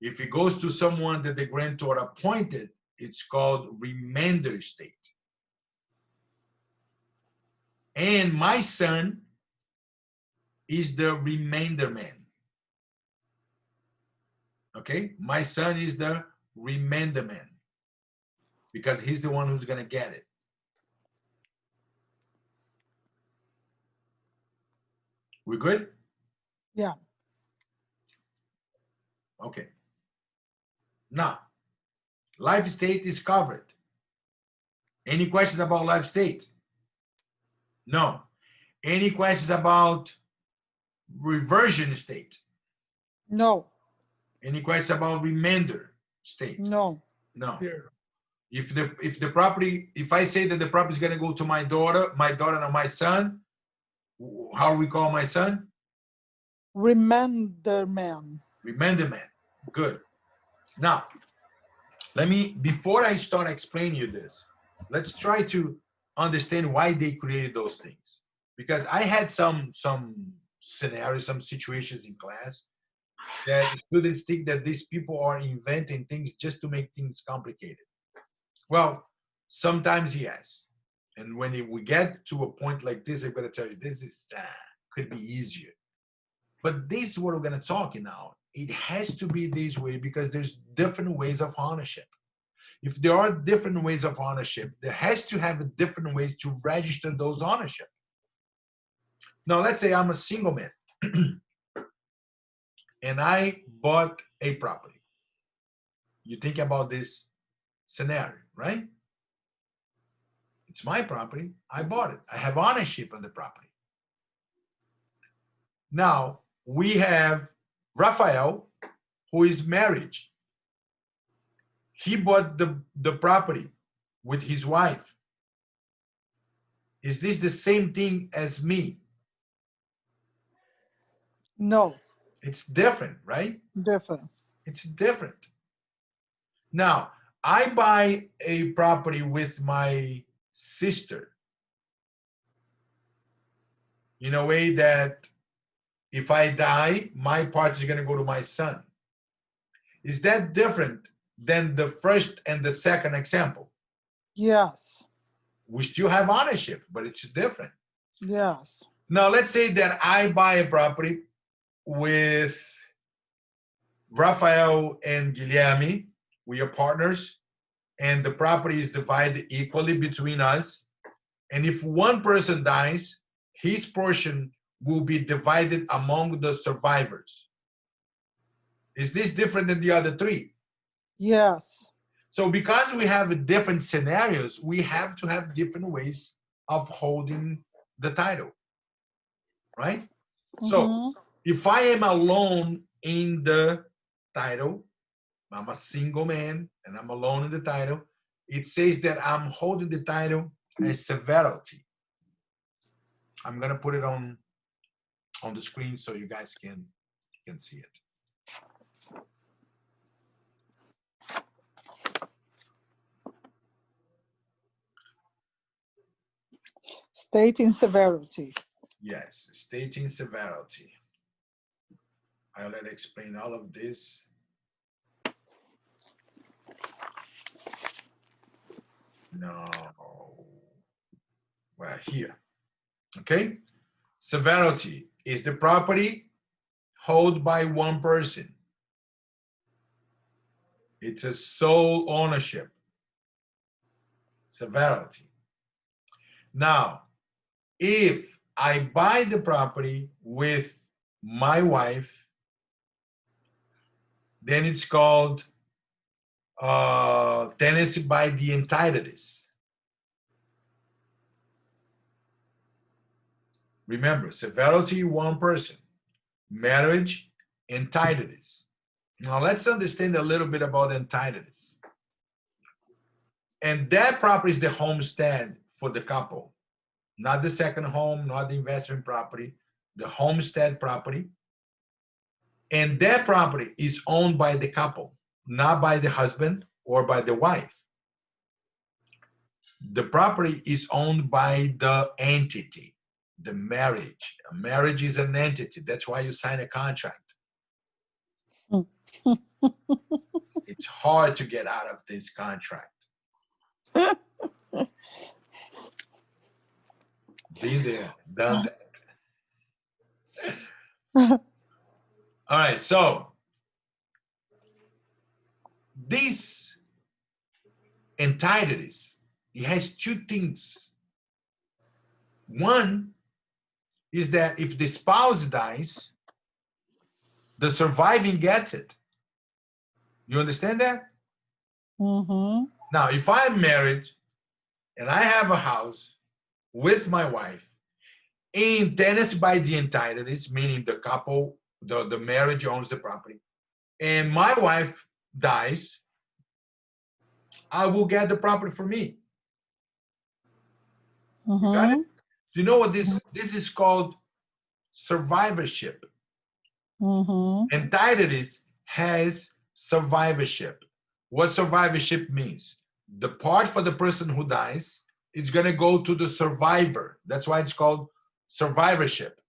If it goes to someone that the grantor appointed, it's called remainder state. And my son is the remainder man. Okay? My son is the remainder man because he's the one who's going to get it. We good? Yeah. Okay. Now, life state is covered. Any questions about life state? No. Any questions about reversion state? No. Any questions about remainder state? No. No. Here. If I say that the property is going to go to my daughter or my son, how do we call my son? Remainder man. Remainder man. Good. Now, before I start explaining you this, let's try to understand why they created those things. Because I had some scenarios, some situations in class that students think that these people are inventing things just to make things complicated. Well, sometimes yes. And when we get to a point like this, I'm going to tell you this is could be easier. But this is what we're going to talk now. It has to be this way because there's different ways of ownership. If there are different ways of ownership, there has to have a different ways to register those ownership. Now, let's say I'm a single man and I bought a property. You think about this scenario, right? It's my property. I bought it. I have ownership on the property. Now, we have Rafael, who is married. He bought the property with his wife. Is this the same thing as me? No. It's different, right? Different. It's different. Now, I buy a property with my sister in a way that if I die, my part is going to go to my son. Is that different than the first and the second example? Yes. We still have ownership, but it's different. Yes. Now, let's say that I buy a property with Rafael and Guilherme. We are partners, and the property is divided equally between us. And if one person dies, his portion will be divided among the survivors. Is this different than the other three? Yes. So because we have different scenarios, we have to have different ways of holding the title, right? So if I am alone in the title, I'm a single man and I'm alone in the title, it says that I'm holding the title as severity. I'm gonna put it on the screen so you guys can see it. Stating severity. Yes, stating severity. I'll let explain all of this. No. Well, here. Okay? Severity is the property held by one person. It's a sole ownership. Severity. Now, if I buy the property with my wife, then it's called tenancy by the entities. Remember, severity, one person. Marriage, entities. Now let's understand a little bit about entities. And that property is the homestead for the couple. Not the second home, not the investment property, the homestead property. And that property is owned by the couple, not by the husband or by the wife. The property is owned by the entity, the marriage. A marriage is an entity. That's why you sign a contract. It's hard to get out of this contract. Been there, done that. All right, so these entities, it has two things. One is that if the spouse dies, the surviving gets it. You understand that? Mm-hmm. Now, if I'm married and I have a house with my wife in tenancy by the entities, meaning the couple, the marriage owns the property, and my wife dies, I will get the property for me. You got it? Do you know what this is called? Survivorship. Entities has survivorship. What survivorship means? The part for the person who dies is going to go to the survivor. That's why it's called survivorship.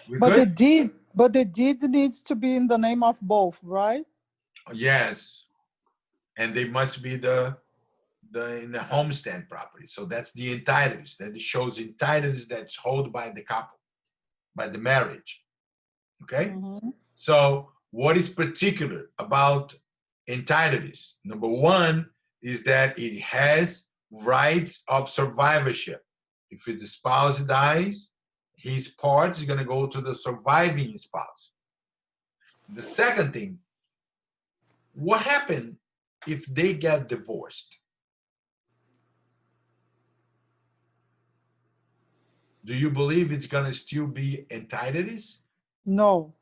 But the deed needs to be in the name of both, right? Yes, and they must be in the homestead property. So that's the entities. That shows entities that's held by the couple, by the marriage. Okay. So what is particular about entities? Number one is that it has rights of survivorship. If the spouse dies, his part is going to go to the surviving spouse. The second thing, what happened if they get divorced? Do you believe it's going to still be entities? No.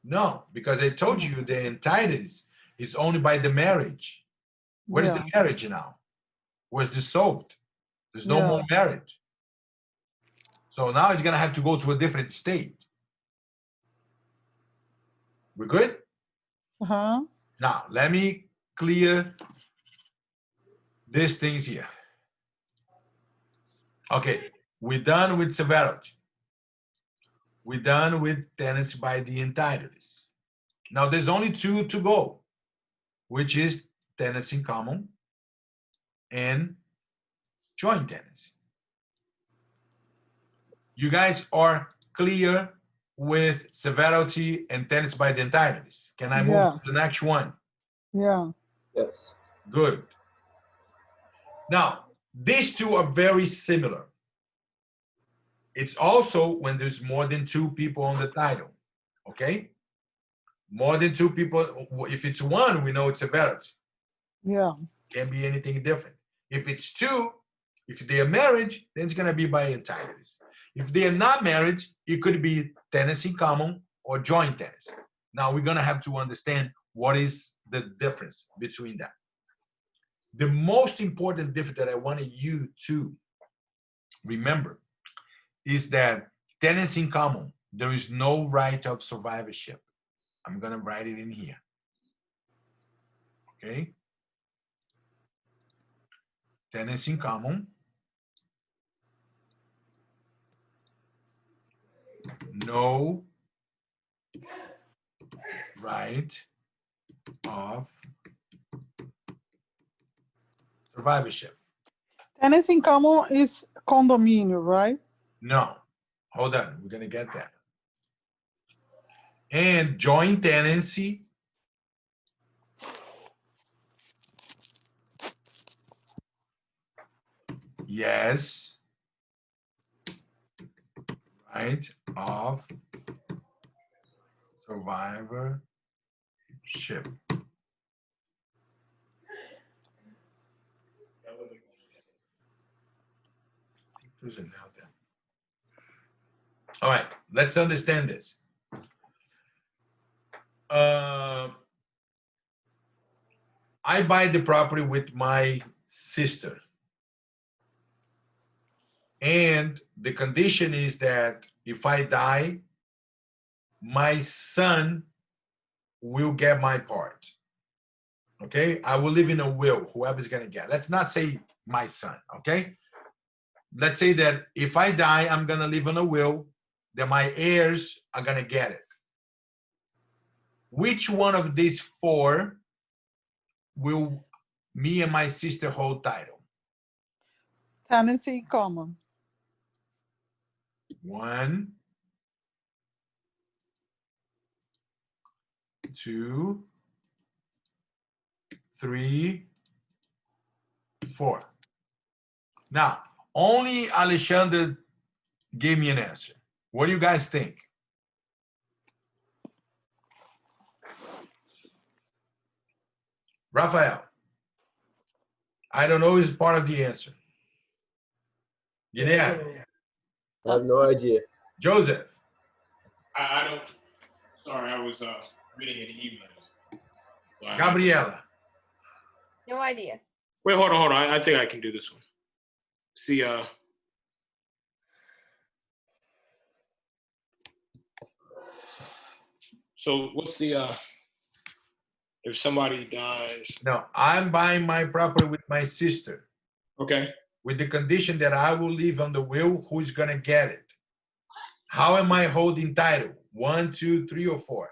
No, because I told you the entities is owned by the marriage. Where's the marriage now? Where's dissolved? There's no more marriage. So now it's going to have to go to a different state. We're good? Now, let me clear these things here. Okay, we're done with severity. We're done with tenancy by the entities. Now, there's only two to go, which is tenancy in common and joint tenancy. You guys are clear with severity and tenancy by the entities. Can I move to the next one? Yeah. Yes. Good. Now, these two are very similar. It's also when there's more than two people on the title, okay? More than two people. If it's one, we know it's severity. Yeah. Can't be anything different. If it's two, if they are married, then it's going to be by entities. If they are not married, it could be tenancy in common or joint tenancy. Now, we're going to have to understand what is the difference between that. The most important difference that I wanted you to remember is that tenancy in common, there is no right of survivorship. I'm going to write it in here. Okay? Tenancy in common, no right of survivorship. Tenancy in common is condominium, right? No. Hold on. We're going to get that. And joint tenancy, yes, right of survivorship. Listen now then. All right, let's understand this. I buy the property with my sister. And the condition is that if I die, my son will get my part. Okay? I will live in a will, whoever's going to get. Let's not say my son, okay? Let's say that if I die, I'm going to live in a will, that my heirs are going to get it. Which one of these four will me and my sister hold title? Tenancy in common. 1, 2, 3, 4. Now, only Alexander gave me an answer. What do you guys think? Rafael. I don't know is part of the answer. Yeah. I have no idea. Joseph. I don't. Sorry, I was reading an email. Gabriela. No idea. Wait, hold on. I think I can do this one. See, so what's the if somebody dies? No, I'm buying my property with my sister. Okay. With the condition that I will leave on the will who's gonna get it. How am I holding title? 1, 2, 3, or 4?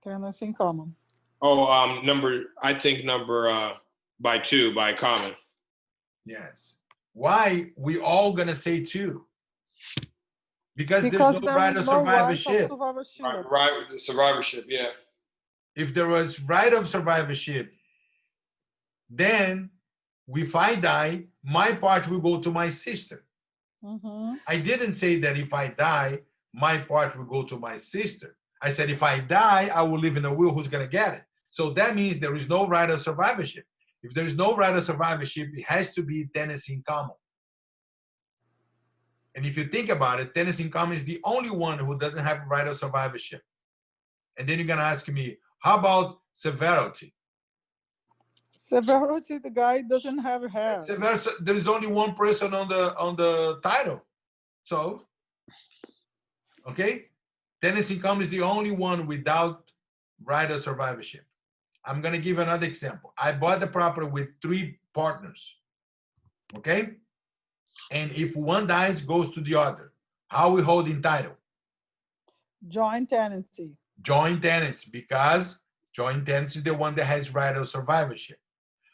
Tenancy in common. Oh, I think number by 2 by common. Yes. Why we all gonna say 2? Because there's no there right is of no right of survivorship. survivorship. Right, survivorship, yeah. If there was right of survivorship, then if I die, my part will go to my sister. Mhm. I didn't say that if I die, my part will go to my sister. I said if I die, I will live in a will who's going to get it. So that means there is no right of survivorship. If there is no right of survivorship, it has to be tenancy in common. And if you think about it, tenancy in common is the only one who doesn't have right of survivorship. And then you're going to ask me, how about severity? Severity, the guy doesn't have heirs. There is only one person on the title. So, okay, tenancy in common is the only one without right of survivorship. I'm going to give another example. I bought the property with 3 partners, okay? And if one dies, goes to the other. How we holding title? Joint tenancy. Joint tenancy, because joint tenancy is the one that has right of survivorship.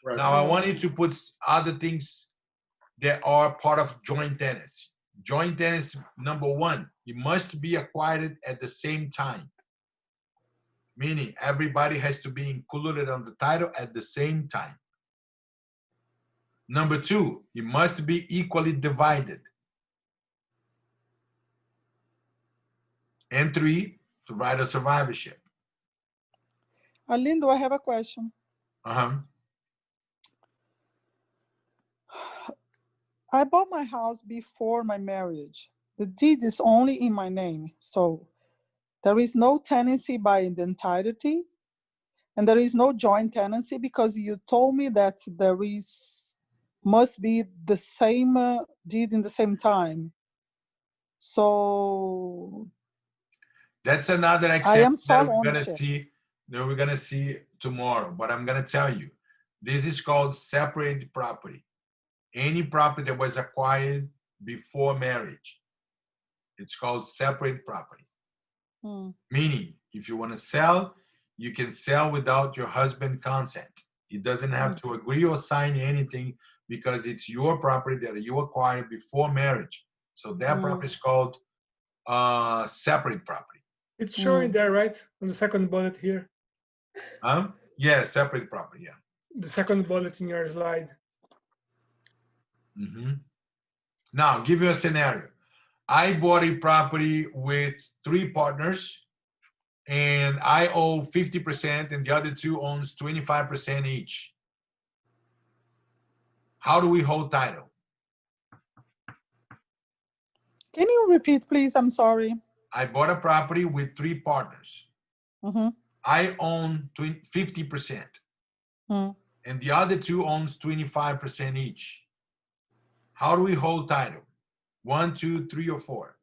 Right. Now, I want you to put other things that are part of joint tenancy. Joint tenancy, number 1, it must be acquired at the same time. Meaning everybody has to be included on the title at the same time. Number 2, it must be equally divided. And 3, the right of survivorship. Arlindo, I have a question. I bought my house before my marriage. The deed is only in my name. So there is no tenancy by the entirety. And there is no joint tenancy because you told me that must be the same deed in the same time. So that's another I example am that sole we're gonna ownership. see. No, we're gonna see tomorrow. But I'm gonna tell you, this is called separate property. Any property that was acquired before marriage, it's called separate property. Meaning, if you want to sell, you can sell without your husband's consent. He doesn't have to agree or sign anything because it's your property that you acquired before marriage. So that property is called separate property. It's showing there, right? On the second bullet here. Yeah, separate property, yeah. The second bullet in your slide. Now, I'll give you a scenario. I bought a property with 3 partners and I owe 50% and the other 2 owns 25% each. How do we hold title? Can you repeat, please? I'm sorry. I bought a property with 3 partners. Mm-hmm. I own 50%, Mm. and the other 2 owns 25% each. How do we hold title? 1, 2, 3, or 4?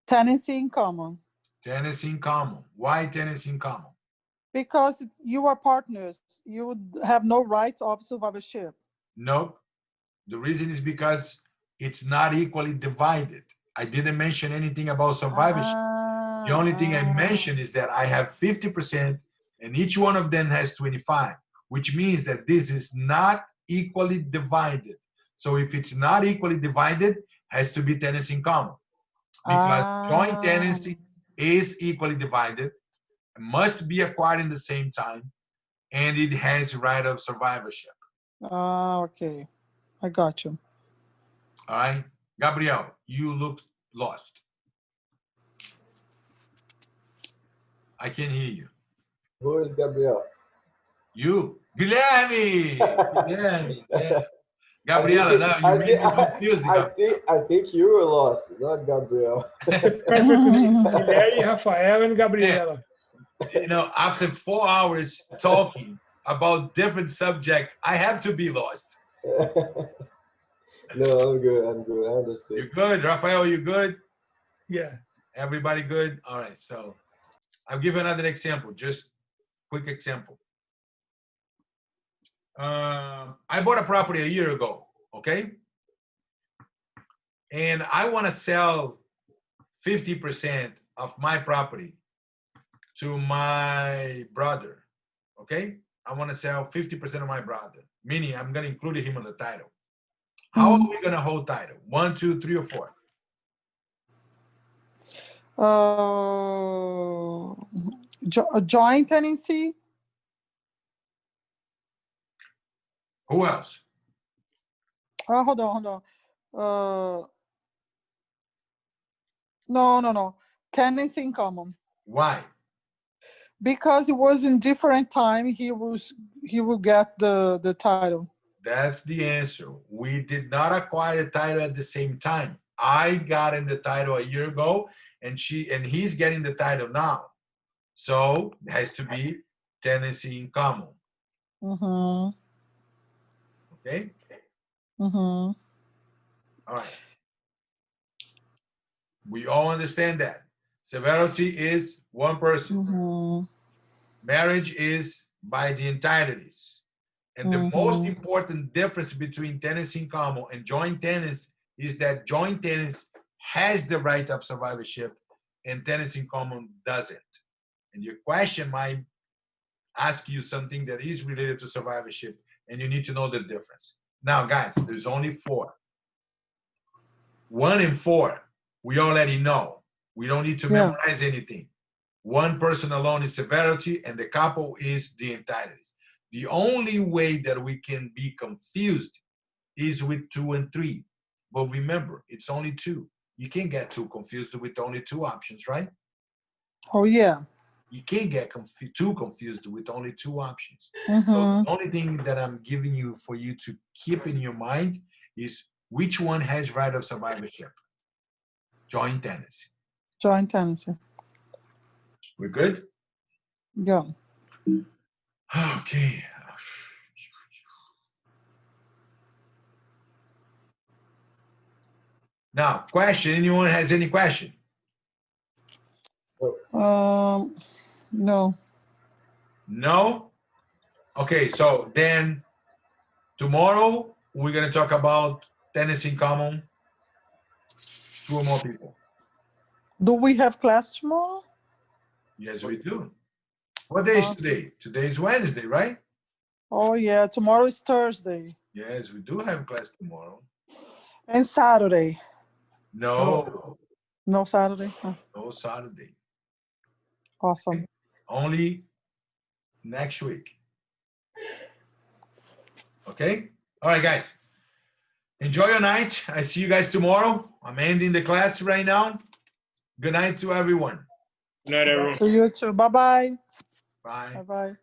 Tenancy in common. Tenancy in common. Why tenancy in common? Because you are partners. You would have no rights of survivorship. Nope. The reason is because it's not equally divided. I didn't mention anything about survivorship. The only thing I mentioned is that I have 50% and each one of them has 25, which means that this is not equally divided. So if it's not equally divided, has to be tenancy in common. Because joint tenancy is equally divided, must be acquired in the same time, and it has right of survivorship. Okay. I got you. All right. Gabriel, you look lost. I can hear you. Who is Gabriel? You. Guilherme! Guilherme. Yeah. Gabriela, now you made me confused. I think you were lost, not Gabriel. Perfectly. It's Guilherme, Rafael, and Gabriela. You know, after 4 hours talking about different subject, I have to be lost. No, I'm good. I'm good. I understood. You good? Rafael, you good? Yeah. Everybody good? All right. So I'll give you another example, just quick example. I bought a property a year ago, okay? And I want to sell 50% of my property to my brother, okay? I want to sell 50% of my brother, meaning I'm going to include him on the title. How are we going to hold title? 1, 2, 3, or 4? Joint tenancy. Who else? Oh, hold on. No. Tenancy in common. Why? Because it was in different time. He will get the title. That's the answer. We did not acquire the title at the same time. I got in the title a year ago, and he's getting the title now. So it has to be tenancy in common. Mm-hmm. Okay? Mm-hmm. All right. We all understand that. Severity is one person. Mm-hmm. Marriage is by the entireties. And the most important difference between tenancy in common and joint tenants is that joint tenants has the right of survivorship and tenancy in common doesn't. And your question might ask you something that is related to survivorship, and you need to know the difference. Now, guys, there's only 4. 1 and 4, we already know. We don't need to memorize anything. One person alone is severity, and the couple is the entireties. The only way that we can be confused is with 2 and 3. But remember, it's only 2. You can't get too confused with only 2 options, right? Oh, yeah. You can't get too confused with only 2 options. Mm-hmm. So the only thing that I'm giving you for you to keep in your mind is which one has right of survivorship? Joint tenancy. Joint tenancy. We're good? Yeah. Okay. Now, question. Anyone has any question? No. No? Okay, so then tomorrow we're going to talk about tenancy in common. 2 or more people. Do we have class tomorrow? Yes, we do. What day is today? Today is Wednesday, right? Oh, yeah. Tomorrow is Thursday. Yes, we do have class tomorrow. And Saturday. No. No Saturday? Oh. No Saturday. Awesome. Only next week. Okay? All right, guys. Enjoy your night. I see you guys tomorrow. I'm ending the class right now. Good night to everyone. Good night, everyone. To you too. Bye-bye. Bye. Bye-bye.